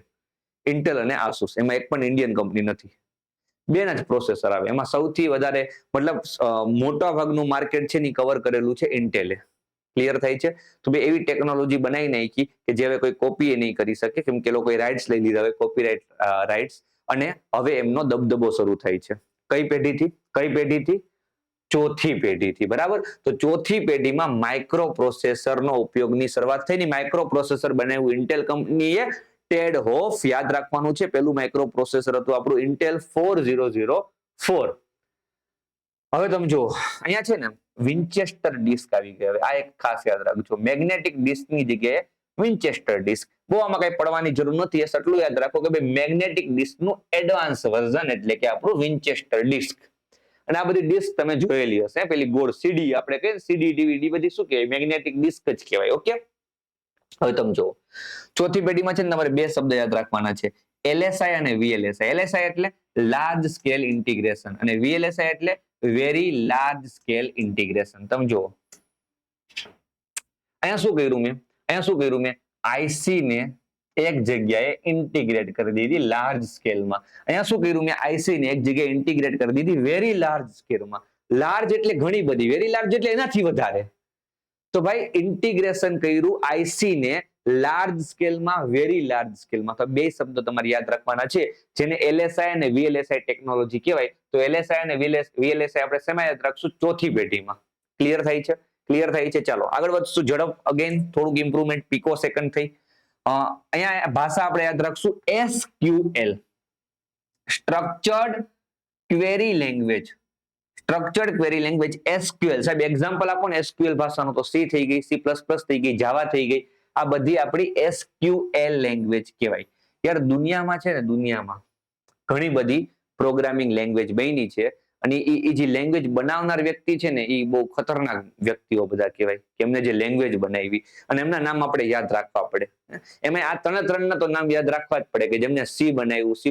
Speaker 1: ઇન્ટેલ અને આસુસ. એમાં એક પણ ઇન્ડિયન કંપની નથી. બેના જ પ્રોસેસર આવે. એમાં સૌથી વધારે મતલબ મોટા ભાગનું માર્કેટ છે ને કવર કરેલું છે ઇન્ટેલે. ક્લિયર થાય છે? તો બે એવી ટેકનોલોજી બનાવી નાખી કે જે હવે કોઈ કોપી નહીં કરી શકે, કેમ કે લોકોએ રાઇટ્સ લઈ લીધા હોય, કોપીરાઇટ રાઇટ્સ. અને હવે એમનો દબદબો શરૂ થાય છે. કઈ પેઢીથી? ચોથી પેઢીથી, બરાબર? તો ચોથી પેઢીમાં માઇક્રો પ્રોસેસરનો ઉપયોગની શરૂઆત થઈ. માઇક્રો પ્રોસેસર બનાવ્યું ઇન્ટેલ કંપનીએ. ટેડ હોફ, યાદ રાખવાનું છે. પેલું માઇક્રો પ્રોસેસર હતું આપણું ઇન્ટેલ 4004. હવે તમે જો અહીંયા છે ને વિન્ચેસ્ટર ડિસ્ક આવી ગઈ. હવે આ એક ખાસ યાદ રાખજો, મેગ્નેટિક ડિસ્કની જગ્યાએ વિન્ચેસ્ટર ડિસ્ક. બહુ આમાં કઈ પડવાની જરૂર નથી. એટલું યાદ રાખો કે ભાઈ મેગ્નેટિક ડિસ્કનું એડવાન્સ વર્ઝન એટલે કે આપણું વિન્ચેસ્ટર ડિસ્ક. અને આ બધી ડિસ્ક તમે જોયેલી હશે, પેલી ગોળ સીડી, આપણે કહીએ સીડી ડીવીડી, બધી શું કહેવાય? મેગ્નેટિક ડિસ્ક જ કહેવાય. ઓકે, હવે તમે જુઓ ચોથી પેઢીમાં છે ને તમારે બે શબ્દ યાદ રાખવાના છે, LSI અને VLSI. LSI એટલે લાર્જ સ્કેલ ઇન્ટિગ્રેશન અને VLSI એટલે વેરી લાર્જ સ્કેલ ઇન્ટિગ્રેશન. તમે જુઓ અહીંયા શું કર્યું મેં? આઈસી ને એક જગ્યાએ ઇન્ટિગ્રેટ કરી દીધી લાર્જ સ્કેલમાં. અહીંયા શું કર્યું મેં? આઈસી ને એક જગ્યાએ ઇન્ટિગ્રેટ કરી દીધી વેરી લાર્જ સ્કેલમાં. લાર્જ એટલે ઘણી બધી, વેરી લાર્જ એટલે એનાથી વધારે. તો ભાઈ ઇન્ટિગ્રેશન કર્યું આઈસી ને લાર્જ સ્કેલમાં, વેરી લાર્જ સ્કેલમાં. તો બે શબ્દો તમારે યાદ રાખવાના છે, જેને LSI અને VLSI ટેકનોલોજી કહેવાય. તો LSI અને VLSI આપણે શેમાં યાદ રાખશું? ચોથી પેઢીમાં. ક્લિયર થાય છે? ચાલો આગળ વધશું. ઝડપ અગેન થોડુંક ઇમ્પ્રુવમેન્ટ, પીકો સેકન્ડ થઈ. અહીંયા ભાષા આપણે યાદ રાખશું SQL, structured query language. SQL. સાહેબ એક્ઝામ્પલ આપો ને SQL ભાષાનું. તો C થઈ ગઈ, C++ થઈ ગઈ, જાવા થઈ ગઈ. આ બધી આપણી SQL લેંગ્વેજ કહેવાય. યાર દુનિયામાં છે ને, દુનિયામાં ઘણી બધી પ્રોગ્રામિંગ લેંગ્વેજ બની છે. અને એ જે લેંગ્વેજ બનાવનાર વ્યક્તિ છે ને, એ બહુ ખતરનાક વ્યક્તિઓ બધા કહેવાય, કે એમને જે લેંગ્વેજ બનાવી અને એમના નામ આપણે યાદ રાખવા પડે. એમાં આ ત્રણના તો નામ યાદ રાખવા જ પડે, કે જેમને C બનાવ્યું, C++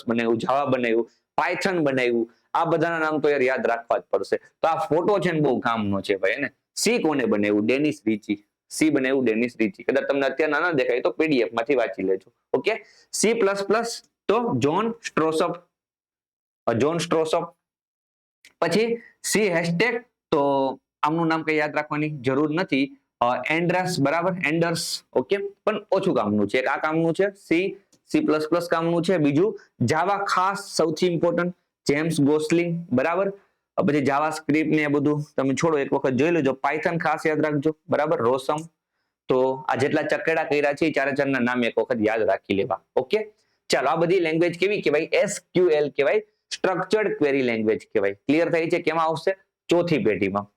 Speaker 1: બનાવ્યું, જાવા બનાવ્યું, પાયથન બનાવ્યું. આ બધાના નામ તો યાર યાદ રાખવા જ પડશે. તો આ ફોટો છે ને બહુ કામનો છે ભાઈ. ને સી કોને બનાવ્યું? Dennis Richie. સી બનાવ્યું ડેનિસ રિચી. કદાચ તમને અત્યારે ના દેખાય તો પીડીએફ માંથી વાંચી લેજો. ઓકે, સી પ્લસ પ્લસ તો જોન સ્ટ્રોસફ. જોન સ્ટ્રોસફ. પછી સી હેશટેગ તો આમનું નામ કઈ યાદ રાખવાની જરૂર નથી. એન્ડ્રસ, બરાબર, એન્ડર્સ. ઓકે, પણ ઓછું કામનું છે. આ કામનું છે સી પ્લસ પ્લસ કામનું છે. બીજું જાવા ખાસ સૌથી ઇમ્પોર્ટન્ટ જેમ્સ ગોસલિંગ, બરાબર. પછી જાવા સ્ક્રિપ્ટ ને એ બધું તમે છોડો, એક વખત જોઈ લેજો. પાયથન ખાસ યાદ રાખજો, બરાબર. રોસમ. તો આ જેટલા ચકેડા કર્યા છે એ ચારે ચારના નામ એક વખત યાદ રાખી લેવા. ઓકે, ચાલો. આ બધી લેંગ્વેજ કેવી કહેવાય? SQL કહેવાય, સ્ટ્રક્ચર્ડ ક્વેરી લેંગ્વેજ કહેવાય. ક્લિયર થઈ છે? કેમાં આવશે? ચોથી પેઢીમાં.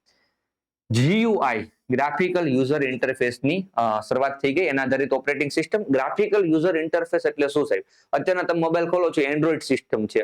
Speaker 1: GUI ગ્રાફિકલ યુઝર ઇન્ટરફેસ ની શરૂઆત થઈ ગઈ. એના આધારિત operating system. Graphical user interface એટલે શું સાહેબ? અત્યારના તમે મોબાઈલ ખોલો છો, એન્ડ્રોઈડ સિસ્ટમ છે,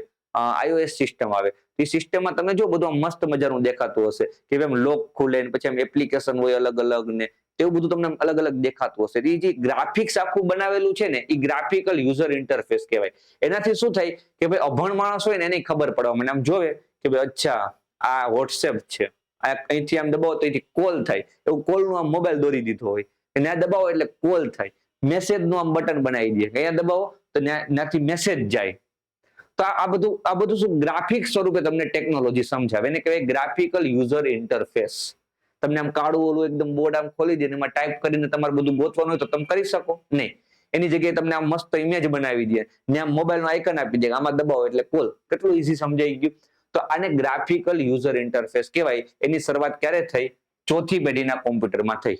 Speaker 1: iOS સિસ્ટમ આવે. એ સિસ્ટમમાં તમે જો બધું મસ્ત મજાનું દેખાતું હશે કે એમ લોક ખુલે ને પછી એપ્લિકેશન હોય અલગ અલગ ને એવું બધું તમને અલગ અલગ દેખાતું હશે. એ જે ગ્રાફિક્સ આખું બનાવેલું છે ને એ ગ્રાફિકલ યુઝર ઇન્ટરફેસ કહેવાય. એનાથી શું થાય કે ભાઈ અભણ માણસ હોય ને એને ખબર પડવા મને આમ જોવે કે ભાઈ અચ્છા આ વોટ્સએપ છે, અહીંથી આમ દબાવો તો અહીંથી કોલ થાય, એવું કોલનું આમ મોબાઈલ દોરી દીધો હોય. એને દબાવો એટલે કોલ થાય. મેસેજ નું આમ બટન બનાવી દે, અહીંયા દબાવો તો ત્યાંથી મેસેજ જાય. તો આ બધું શું ગ્રાફિક સ્વરૂપે તમને ટેકનોલોજી સમજાવે. એને કહેવાય ગ્રાફિકલ યુઝર ઇન્ટરફેસ. તમને આમ કાળું ઓલું એકદમ બોર્ડ આમ ખોલી દે એમાં ટાઈપ કરીને તમારે બધું ગોતવાનું હોય તો તમે કરી શકો નહીં. એની જગ્યાએ તમને આમ મસ્ત ઇમેજ બનાવી દે ને આમ મોબાઈલ નું આઇકન આપી દે, આમાં દબાવો એટલે કોલ. કેટલું ઈઝી સમજાઈ ગયું. તો આને ગ્રાફિકલ યુઝર ઇન્ટરફેસ કહેવાય. એની શરૂઆત ક્યારે થઈ? ચોથી પેઢીના કોમ્પ્યુટરમાં થઈ.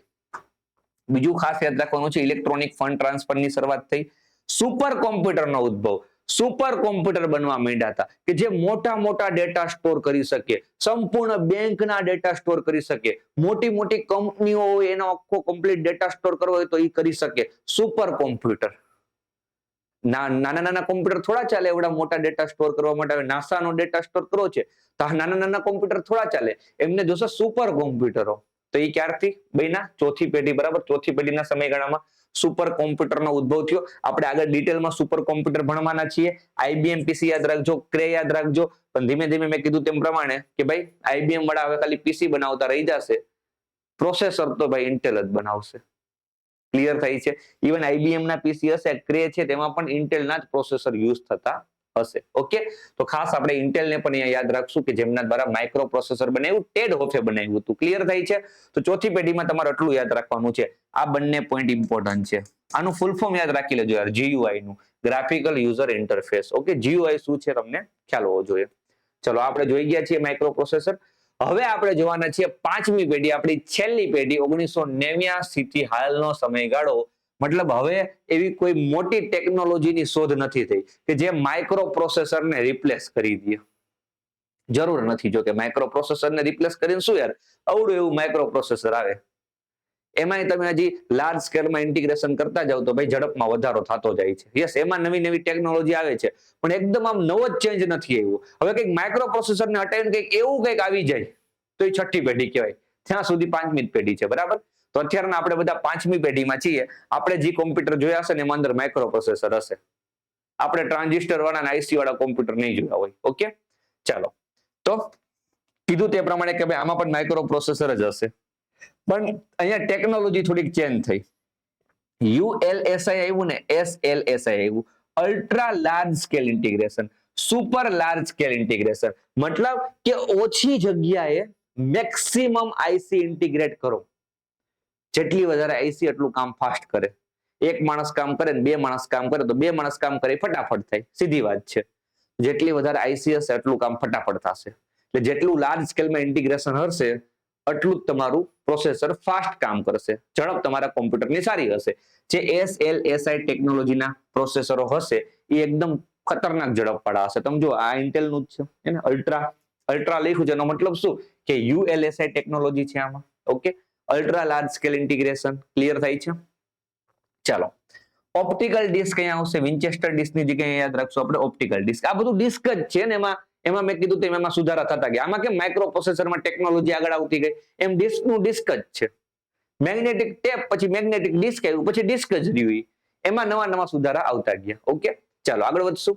Speaker 1: બીજું ખાસ યાદ રાખવાનું છે, ઇલેક્ટ્રોનિક ફંડ ટ્રાન્સફરની શરૂઆત થઈ. સુપર કોમ્પ્યુટરનો ઉદ્ભવ. સુપર કોમ્પ્યુટર બનવા માંડ્યા હતા કે જે મોટા મોટા ડેટા સ્ટોર કરી શકે, સંપૂર્ણ બેંકના ડેટા સ્ટોર કરી શકે, મોટી મોટી કંપનીઓ હોય એનો આખો કમ્પ્લીટ ડેટા સ્ટોર કરવો હોય તો એ કરી શકે. Super computer. નાના નાના કોમ્પ્યુટર થોડા ચાલે એવડા મોટા ડેટા સ્ટોર કરવા માટે. નાસાનો ડેટા સ્ટોર કરવો છે તો આ નાના નાના કોમ્પ્યુટર થોડા ચાલે, એમને જોશે સુપર કોમ્પ્યુટરો. તો એ ક્યારથી બન્યા? ચોથી પેઢી, બરાબર. ચોથી પેઢીના સમયગાળામાં સુપર કોમ્પ્યુટરનો ઉદ્ભવ થયો. આપણે આગળ ડિટેલમાં સુપર કોમ્પ્યુટર ભણવાના છીએ. IBM PC યાદ રાખજો, ક્રે યાદ રાખજો. પણ ધીમે ધીમે મેં કીધું તેમ પ્રમાણે કે ભાઈ IBM વાળા હવે ખાલી PC બનાવતા રહી જશે, પ્રોસેસર તો ભાઈ ઇન્ટેલ જ બનાવશે. ક્લિયર થઈ છે? ઇવન IBM ના PC હશે, ક્રે છે, તેમાં પણ ઇન્ટેલના જ પ્રોસેસર યુઝ થતા હશે. ઓકે, તો ખાસ આપણે ઇન્ટેલને પણ અહીંયા યાદ રાખશું કે જેમના દ્વારા માઇક્રો પ્રોસેસર બનાવ્યું, ટેડ હોફે બનાવ્યું હતું. ક્લિયર થઈ છે? તો ચોથી પેઢીમાં તમારે એટલું યાદ રાખવાનું છે. આ બંને પોઈન્ટ ઇમ્પોર્ટન્ટ છે. આનું ફૂલ ફોર્મ યાદ રાખી લેજો યાર, GUI નું, graphical user interface. Okay, GUI શું છે તમને ખ્યાલ હોવો જોઈએ. ચલો, આપણે જોઈ ગયા છીએ માઇક્રો પ્રોસેસર. હવે આપણે જોવાના છીએ પાંચમી પેઢી, આપણી છેલ્લી પેઢી. 1989 થી હાલનો સમયગાળો. મતલબ હવે એવી કોઈ મોટી ટેકનોલોજીની શોધ નથી થઈ કે જે માઇક્રો પ્રોસેસરને રિપ્લેસ કરી દે. જરૂર નથી. જો કે માઇક્રો પ્રોસેસરને રિપ્લેસ કરીને શું યાર અવડું એવું માઇક્રો પ્રોસેસર આવે, એમાંય તમે હજી લાર્જ સ્કેલમાં ઇન્ટિગ્રેશન કરતા જાવ તો ભાઈ ઝડપમાં વધારો થતો જાય છે. યસ, એમાં નવી નવી ટેકનોલોજી આવે છે પણ એકદમ આમ નવો જ ચેન્જ નથી આવ્યો. હવે કંઈક માઇક્રો પ્રોસેસરને હટાવીને કંઈક એવું કંઈક આવી જાય તો એ છઠ્ઠી પેઢી કહેવાય. ત્યાં સુધી પાંચમી જ પેઢી છે, બરાબર. તો અત્યારે આપણે બધા પાંચમી પેઢીમાં છીએ. આપણે જે કોમ્પ્યુટર જોયા હશે ને એમાં અંદર માઇક્રો પ્રોસેસર હશે. આપણે ટ્રાન્ઝિસ્ટર વાળા IC વાળા કોમ્પ્યુટર નહીં જોયા હોય. ઓકે, ચાલો. તો કીધું તે પ્રમાણે કે ભાઈ આમાં પણ માઇક્રો પ્રોસેસર જ હશે, પણ અહીંયા ટેકનોલોજી થોડીક ચેન્જ થઈ. ULSI આવ્યું ને SLSI આવ્યું, ultra large scale integration, super large scale integration. મતલબ કે ઓછી જગ્યાએ મેક્સિમમ IC ઇન્ટિગ્રેટ કરો. જેટલી વધારે IC એટલું કામ ફાસ્ટ કરે. એક માણસ કામ કરે ને બે માણસ કામ કરે તો બે માણસ કામ કરે ફટાફટ થાય. સીધી વાત છે. જેટલી વધારે IC હશે એટલું કામ ફટાફટ થશે. એટલે જેટલું લાર્જ સ્કેલમાં ઇન્ટિગ્રેશન હશે એટલું જ તમારું પ્રોસેસર ફાસ્ટ કામ કરશે, ઝડપ તમારા કોમ્પ્યુટરની સારી હશે. જે SLSI ટેકનોલોજીના પ્રોસેસરો હશે એ એકદમ ખતરનાક ઝડપવાળા હશે. તમે જો આ ઇન્ટેલનું જ છે, એને અલ્ટ્રા લખ્યું છે, એનો મતલબ શું કે ULSI ટેકનોલોજી છે આમાં. Okay, ultra large scale integration. Clear થાય છે? ચાલો, ઓપ્ટિકલ ડિસ્ક અહીંયા આવશે. વિન્ચેસ્ટર ડિસ્કની જગ્યાએ યાદ રાખશું આપણે ઓપ્ટિકલ ડિસ્ક. આ બધું ડિસ્ક જ છે ને, એમાં મેં કીધું તેમ એમાં સુધારા થતા ગયા. આમાં કેમ માઇક્રો પ્રોસેસરમાં ટેકનોલોજી આગળ આવતી ગઈ, એમ ડિસ્કનું ડિસ્ક જ છે. મેગ્નેટિક ટેપ પછી મેગ્નેટિક ડિસ્ક આવ્યું, પછી ડિસ્ક જ રહ્યું. એમાં નવા નવા સુધારા આવતા ગયા. ઓકે, ચાલો આગળ વધશું.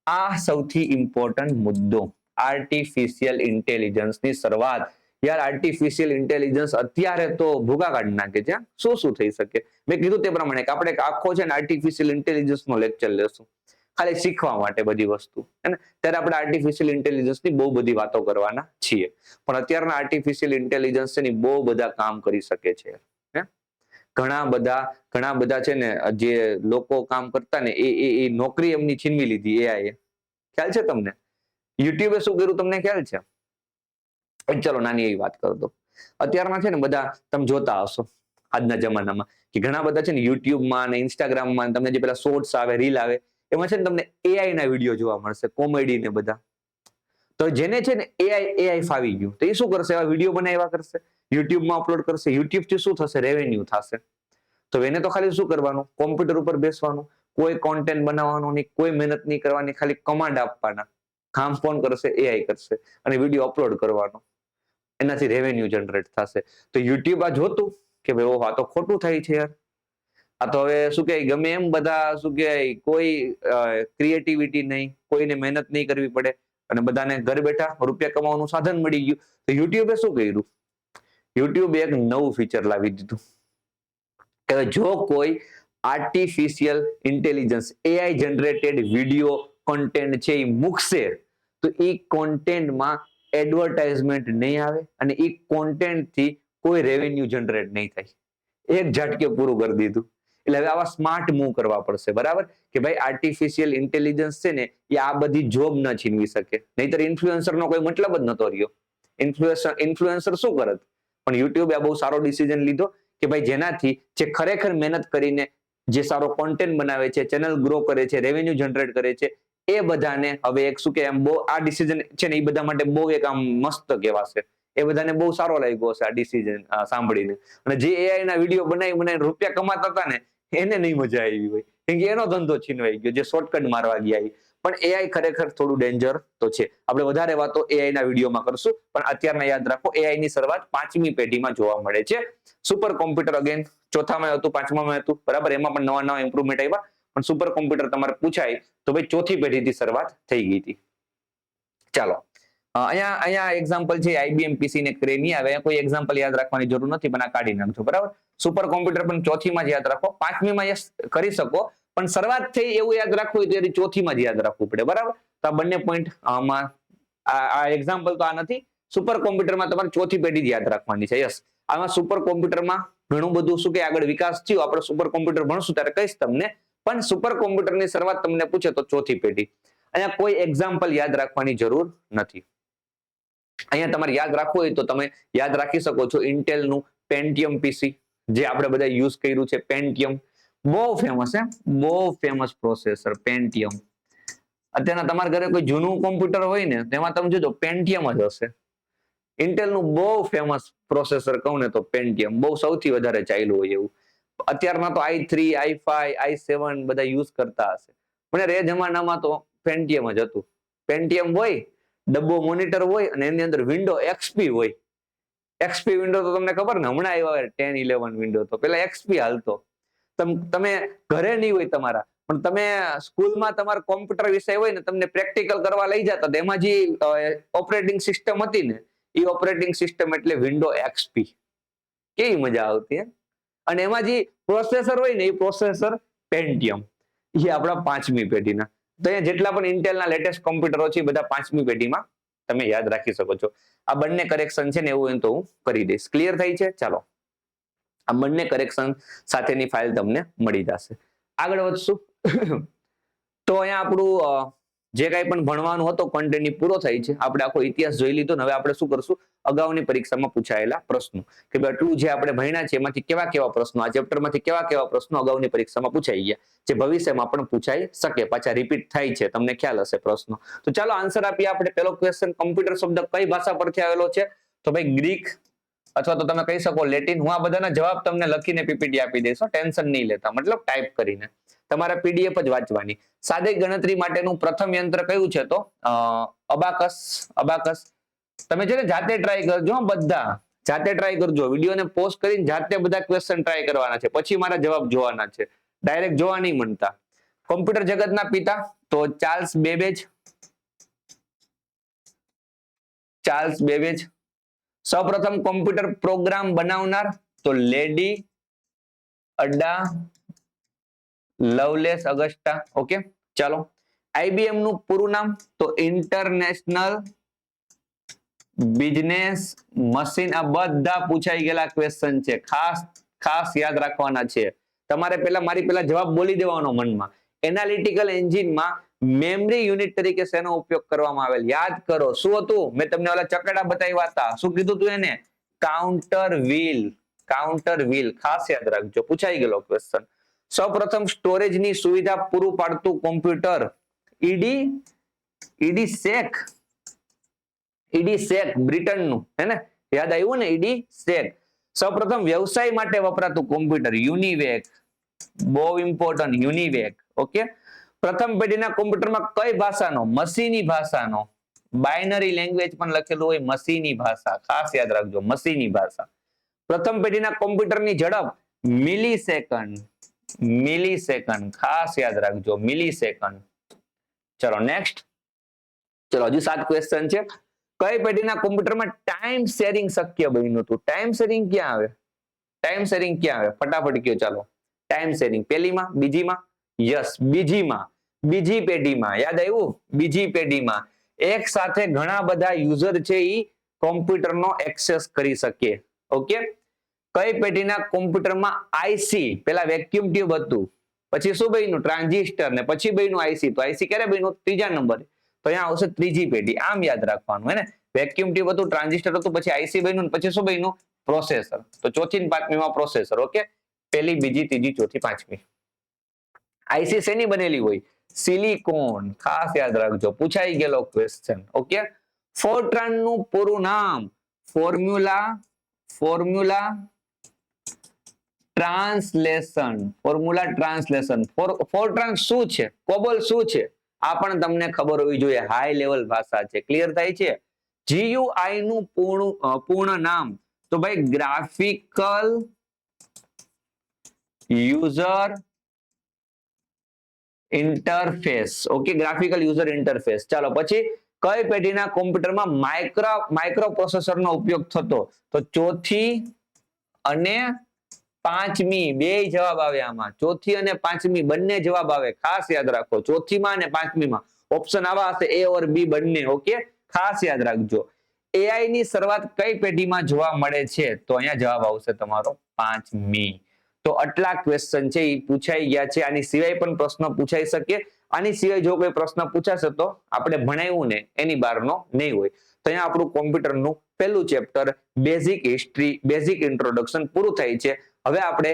Speaker 1: આ સૌથી ઇમ્પોર્ટન્ટ મુદ્દો આર્ટિફિશિયલ ઇન્ટેલિજન્સ ની શરૂઆત. યાર આર્ટિફિશિયલ ઇન્ટેલિજન્સ અત્યારે તો ભૂગા કાઢી નાખે છે. શું થઈ શકે? મેં કીધું તે પ્રમાણે કે આપણે આખો છે ને આર્ટિફિશિયલ ઇન્ટેલિજન્સ નો લેક્ચર લેશું ખાલી શીખવા માટે બધી વસ્તુ, ત્યારે આપણે આર્ટિફિશિયલ ઇન્ટેલિજન્સ ની બહુ બધી વાતો કરવાના છીએ. પણ અત્યારના આર્ટિફિશિયલ ઇન્ટેલિજન્સ છે ને બહુ બધા કામ કરી શકે છે. ઘણા બધા છે ને જે લોકો કામ કરતા ને એ નોકરી એમની છીનવી લીધી એઆઈ. ખ્યાલ છે તમને? યુટ્યુબે શું કર્યું તમને ખ્યાલ છે? ચલો નાની એવી વાત કરો તો અત્યારમાં છે ને બધા તમે જોતા હશો આજના જમાનામાં કે ઘણા બધા છે ને યુટ્યુબમાં અને ઇન્સ્ટાગ્રામમાં તમને જે પેલા શોર્ટ્સ આવે, રીલ આવે, એમાં છે ને તમને એઆઈ ના વિડીયો જોવા મળશે, કોમેડી ને બધા. તો જેને છે ને એઆઈ ફાવી ગયું તો એ શું કરશે? એવા વિડીયો બનાવ્યા કરશે, યુટ્યુબમાં અપલોડ કરશે. યુટ્યુબ થી શું થશે? રેવન્યુ થશે. તો એને તો ખાલી શું કરવાનું? કોમ્પ્યુટર ઉપર બેસવાનું, કોઈ કોન્ટેન્ટ બનાવવાનું નહીં, કોઈ મહેનત નહીં કરવાની, ખાલી કમાન્ડ આપવાના. કામ કોણ કરશે? એઆઈ કરશે. અને વિડીયો અપલોડ કરવાનો, એનાથી રેવન્યુ જનરેટ થશે. તો યુટ્યુબ આ જોતું કે ભાઈ ઓહ આ તો ખોટું થાય છે યાર, આ તો હવે શું કે ગમે એમ બધા શું કે કોઈ ક્રિએટિવિટી નહીં, કોઈને મહેનત નહીં કરવી પડે અને બધાને ઘર બેઠા રૂપિયા કમાવાનું સાધન મળી ગયું. તો યુટ્યુબે શું કર્યું? યુટ્યુબે એક નવું ફીચર લાવી દીધું કે જો કોઈ artificial intelligence AI generated video content છે એ મૂકશે તો એ કોન્ટેન્ટમાં એડવર્ટાઇઝમેન્ટ નહીં આવે અને એ કોન્ટેન્ટ થી કોઈ રેવન્યુ જનરેટ નહીં થાય. એક ઝટકે પૂરું કરી દીધું. એટલે હવે આવા સ્માર્ટ મૂવ કરવા પડશે, બરાબર? કે ભાઈ આર્ટિફિશિયલ ઇન્ટેલિજન્સ છે ને એ આ બધી જોબ ન છીનવી શકે. નહીતર ઇન્ફ્લુએન્સર નો કોઈ મતલબ જ નતો રહ્યો. ઇન્ફ્લુએન્સર શું કરત? પણ યુટ્યુબે આ બહુ સારો ડિસિઝન લીધો કે ભાઈ જેનાથી જે ખરેખર મહેનત કરીને જે સારો કોન્ટેન્ટ બનાવે છે, ચેનલ ગ્રો કરે છે, રેવન્યુ જનરેટ કરે છે, એ બધાને હવે એક શું કે આમ બહુ આ ડિસિઝન છે ને એ બધા માટે બહુ એક આમ મસ્ત કહેવાશે. એ બધાને બહુ સારો લાગ્યો હશે આ ડિસિઝન સાંભળીને. અને જે એઆઈ ના વિડીયો બનાવી રૂપિયા કમાતા હતા ને એને નહીં મજા આવી હોય, કેમ કે એનો ધંધો છીનવાઈ ગયો, જે શોર્ટકટ મારવા ગયા. પણ એઆઈ ખરેખર થોડું ડેન્જર તો છે. આપણે વધારે વાતો એઆઈ ના વિડીયોમાં કરશું, પણ અત્યારના યાદ રાખો એઆઈ ની શરૂઆત 5મી પેઢીમાં જોવા મળે છે. સુપર કોમ્પ્યુટર અગેન 4થામાં હતું, 5મામાં હતું, બરાબર? એમાં પણ નવા ઇમ્પ્રુવમેન્ટ આવ્યા. પણ સુપર કોમ્પ્યુટર તમારે પૂછાય તો ભાઈ 4થી પેઢીથી શરૂઆત થઈ ગઈ હતી. ચાલો અહીંયા એક્ઝામ્પલ છે આઈબીએમ પીસી ને ક્રે નહીં આવે, કોઈ એક્ઝામ્પલ યાદ રાખવાની જરૂર નથી, પણ આ કાઢી નાખજો, બરાબર? સુપર કોમ્પ્યુટર પણ 4થીમાં જ યાદ રાખો, 5મીમાં કરી શકો, પણ શરૂઆત થઈ એવું યાદ રાખવું હોય તો 4થીમાં જ યાદ રાખવું પડે, બરાબર? તો આ બંને પોઈન્ટ આમાં આ એક્ઝામ્પલ તો આ નથી. સુપર કોમ્પ્યુટરમાં તમારે 4થી પેઢી યાદ રાખવાની છે. યસ, આમાં સુપર કોમ્પ્યુટરમાં ઘણું બધું શું કે આગળ વિકાસ થયો. આપણે સુપર કોમ્પ્યુટર ભણશું ત્યારે કહીશ તમને, પણ સુપર કોમ્પ્યુટરની શરૂઆત તમને પૂછે તો 4થી પેઢી. અહીંયા કોઈ એક્ઝામ્પલ યાદ રાખવાની જરૂર નથી. અહીંયા તમારે યાદ રાખવું હોય તો તમે યાદ રાખી શકો છો ઇન્ટેલનું પેન્ટિયમ પીસી, જે આપણે બધા યુઝ કર્યું છે. પેન્ટિયમ બહુ ફેમસ છે, બહુ ફેમસ પ્રોસેસર પેન્ટિયમ. અત્યારના તમારા ઘરે કોઈ જૂનું કોમ્પ્યુટર હોય ને તેમાં તમે જોજો પેન્ટિયમ જ હશે. ઇન્ટેલનું બહુ ફેમસ પ્રોસેસર કહું ને તો પેન્ટિયમ બહુ સૌથી વધારે ચાલ્યું હોય એવું. અત્યારના તો i3, i5, i7 બધા યુઝ કરતા હશે, પણ એ જમાનામાં તો પેન્ટિયમ જ હતું. પેન્ટિયમ હોય, ડબ્બો મોનિટર હોય અને એની અંદર વિન્ડો એક્સપી હોય. એક્સપી વિન્ડો તો તમને ખબર ને, હમણાં આવ્યા 10, 11 વિન્ડો, તો પેલા એક્સપી હાલતો. તમે ઘરે નહીં હોય તમારા, પણ તમે સ્કૂલમાં તમારા કોમ્પ્યુટર વિષય હોય ને તમને પ્રેક્ટિકલ કરવા લઈ જતા, એમાં જે ઓપરેટિંગ સિસ્ટમ હતી ને એ ઓપરેટિંગ સિસ્ટમ એટલે વિન્ડો એક્સપી. કેવી મજા આવતી. અને એમાં જે પ્રોસેસર હોય ને એ પ્રોસેસર પેન્ટિયમ, એ આપણા 5મી પેઢીના. તો અહીંયા જેટલા પણ ઇન્ટેલના લેટેસ્ટ કોમ્પ્યુટરો છે બધા 5મી પેઢીમાં તમે યાદ રાખી શકો છો. આ બંને કરેક્શન છે ને એવું તો હું કરી દઈશ. ક્લિયર થઈ છે? ચાલો, આ બંને કરેક્શન સાથેની ફાઇલ તમને મળી જશે. આગળ વધશું તો અહીંયા આપણું જે કાંઈ પણ ભણવાનું હતો કોન્ટેન્ટની પૂરો થાય છે. આપણે આખો ઇતિહાસ જોઈ લીધો. હવે આપણે શું કરશું? અગાઉની પરીક્ષામાં પૂછાયેલા પ્રશ્નો કે આટલું જે આપણે ભણ્યા છે એમાંથી કેવા કેવા પ્રશ્નો, આ ચેપ્ટરમાંથી કેવા કેવા પ્રશ્નો અગાઉની પરીક્ષામાં પૂછાઈ ગયા, જે ભવિષ્યમાં પણ પૂછાઈ શકે, પાછા રિપીટ થાય છે, તમને ખ્યાલ હશે પ્રશ્નો. તો ચાલો આન્સર આપીએ આપણે. પહેલો ક્વેશ્ચન, કમ્પ્યુટર શબ્દ કઈ ભાષા પરથી આવેલો છે? તો ભાઈ ગ્રીક, અથવા તો તમે કહી શકો લેટિન. હું આ બધાના જવાબ તમને લખીને પીપીટી આપી દઈશ, ટેન્શન નહીં લેતા, મતલબ ટાઈપ કરીને. તમારા પીડીએફ જ વાંચવાની. સાદી ગણતરી માટેનું પ્રથમ યંત્ર કયું છે? તો અબાકસ. અબાકસ તમે છે ને જાતે ટ્રાય કરજો, બધા જાતે ટ્રાય કરજો. વિડીયોને પોઝ કરીને જાતે બધા ક્વેશ્ચન ટ્રાય કરવાના છે, પછી મારા જવાબ જોવાના છે, ડાયરેક્ટ જોવા નહીં મળતા. કોમ્પ્યુટર જગતના પિતા તો ચાર્લ્સ બેબેજ. Charles Babbage. સૌપ્રથમ કોમ્પ્યુટર પ્રોગ્રામ બનાવનાર તો lady Ada Lovelace Agusta. Okay, ચાલો. આઈબીએમ નું પૂરું નામ તો ઇન્ટરનેશનલ બિઝનેસ મશીન. આ બધા પૂછાઈ ગયેલા ક્વેશ્ચન છે, ખાસ ખાસ યાદ રાખવાના છે તમારે. મારી પેલા જવાબ બોલી દેવાનો મનમાં. એનાલિટિકલ એન્જિનમાં મેમરી યુનિટ તરીકે શેનો ઉપયોગ કરવામાં આવેલ? યાદ કરો, શું હતું? મેં તમને ઓલા ચકડા બતાવ્યા હતા. શું કીધું તું એને? Counter wheel. કાઉન્ટર વ્હીલ ખાસ યાદ રાખજો, પૂછાઈ ગયેલો ક્વેશ્ચન. સૌપ્રથમ સ્ટોરેજ ની સુવિધા પૂરું પાડતું કોમ્પ્યુટર ઈડી સેક. ઈડી સેક બ્રિટનનું, હે ને? યાદ આવ્યું ને? ઈડી સેક. સૌપ્રથમ વ્યવસાય માટે વપરાતું કોમ્પ્યુટર યુનિવેક. બહુ ઇમ્પોર્ટન્ટ, યુનિવેક. ઓકે. પ્રથમ પેઢીના કોમ્પ્યુટરમાં કઈ ભાષાનો? મશીની ભાષાનો. બાઇનરી લેંગ્વેજ પણ લખેલું હોય, મશીની ભાષા. ખાસ યાદ રાખજો, મશીની ભાષા. પ્રથમ પેઢીના કોમ્પ્યુટરની ઝડપ મિલી સેકન્ડ. મિલી સેકન્ડ ખાસ યાદ રાખજો, મિલી સેકન્ડ. ચલો નેક્સ્ટ. ચલો હજુ 7 ક્વેશ્ચન છે. કઈ પેઢીના કોમ્પ્યુટરમાં ટાઈમ શેરિંગ શક્ય બન્યું હતું? ટાઈમ શેરિંગ ક્યાં આવે? ટાઈમ શેરિંગ ક્યાં આવે? ફટાફટ કયો. ચાલો, ટાઈમ શેરિંગ પહેલીમાં, બીજીમાં? યસ, બીજીમાં. બીજી પેઢીમાં. યાદ આવ્યું? બીજી પેઢીમાં એક સાથે ઘણા બધા યુઝર છે એ કોમ્પ્યુટરનો એક્સેસ કરી શકે. ઓકે. કઈ પેઢીના કોમ્પ્યુટરમાં આઈસી? પેલા વેક્યુમ ટ્યુબ હતું, પછી શું બન્યું? ટ્રાન્ઝિસ્ટર, ને પછી બન્યું આઈસી. તો આઈસી ક્યારે બન્યું? ત્રીજા નંબરે. તો અહીંયા આવશે ત્રીજી પેઢી. આમ યાદ રાખવાનું, હે ને? વેક્યુમ ટ્યુબ હતું, ટ્રાન્ઝિસ્ટર હતું, પછી આઈસી બન્યું, પછી શું બન્યું? પ્રોસેસર. તો ચોથી ને પાંચમીમાં પ્રોસેસર. ઓકે. પહેલી, બીજી, ત્રીજી, ચોથી, પાંચમી. આઈસી શેની બનેલી હોય? સિલિકોન. ખાસ યાદ રાખજો, પૂછાઈ ગયેલો ક્વેશ્ચન. ઓકે. ફોરટ્રાન નું પૂરું નામ? Formula translation. Formula translation. Fortran શું છે? કોબોલ શું છે? આ પણ તમને ખબર હોવી જોઈએ, હાઈ લેવલ ભાષા છે. ક્લિયર થાય છે? જીયુઆઈ નું પૂર્ણ નામ તો ભાઈ graphical user interface. Okay, graphical user interface. ચાલો પછી કઈ પેઢીના કોમ્પ્યુટરમાં માઇક્રો પ્રોસેસરનો ઉપયોગ થતો? તો ચોથી અને પાંચમી. બે જવાબ આવે આમાં. ચોથી અને પાંચમી બંને જવાબ આવે. ખાસ યાદ રાખો, ચોથીમાં અને પાંચમીમાં ઓપ્શન આવા હશે, એ ઓર બી બંને. ઓકે, ખાસ યાદ રાખજો. એઆઈ ની શરૂઆત કઈ પેઢીમાં જોવા મળે છે? તો અહીંયા જવાબ આવશે તમારો પાંચમી. તો આટલા ક્વેશ્ચન છે એ પૂછાઈ ગયા છે. આની સિવાય પણ પ્રશ્ન પૂછાઈ શકે. આની સિવાય જો કોઈ પ્રશ્ન પૂછાશે તો આપણે ભણાવ્યું ને એની બહારનો નહીં હોય. તો અહીંયા આપણું કોમ્પ્યુટરનું પહેલું chapter basic history, basic introduction પૂરું થાય છે. હવે આપણે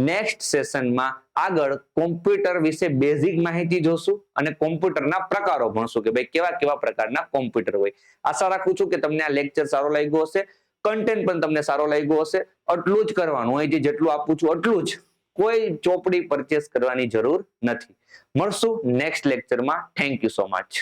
Speaker 1: નેક્સ્ટ સેશનમાં આગળ કોમ્પ્યુટર વિશે બેઝિક માહિતી જોશું અને કોમ્પ્યુટરના પ્રકારો ભણશું કે ભાઈ કેવા કેવા પ્રકારના કોમ્પ્યુટર હોય. આશા રાખું છું કે તમને આ લેક્ચર સારો લાગ્યો હશે, કન્ટેન્ટ પણ તમને સારો લાગ્યો હશે. એટલું જ કરવાનું હોય, જેટલું આપું છું એટલું જ. કોઈ ચોપડી પરચેસ કરવાની જરૂર નથી. મળશું નેક્સ્ટ લેક્ચરમાં. Thank you so much.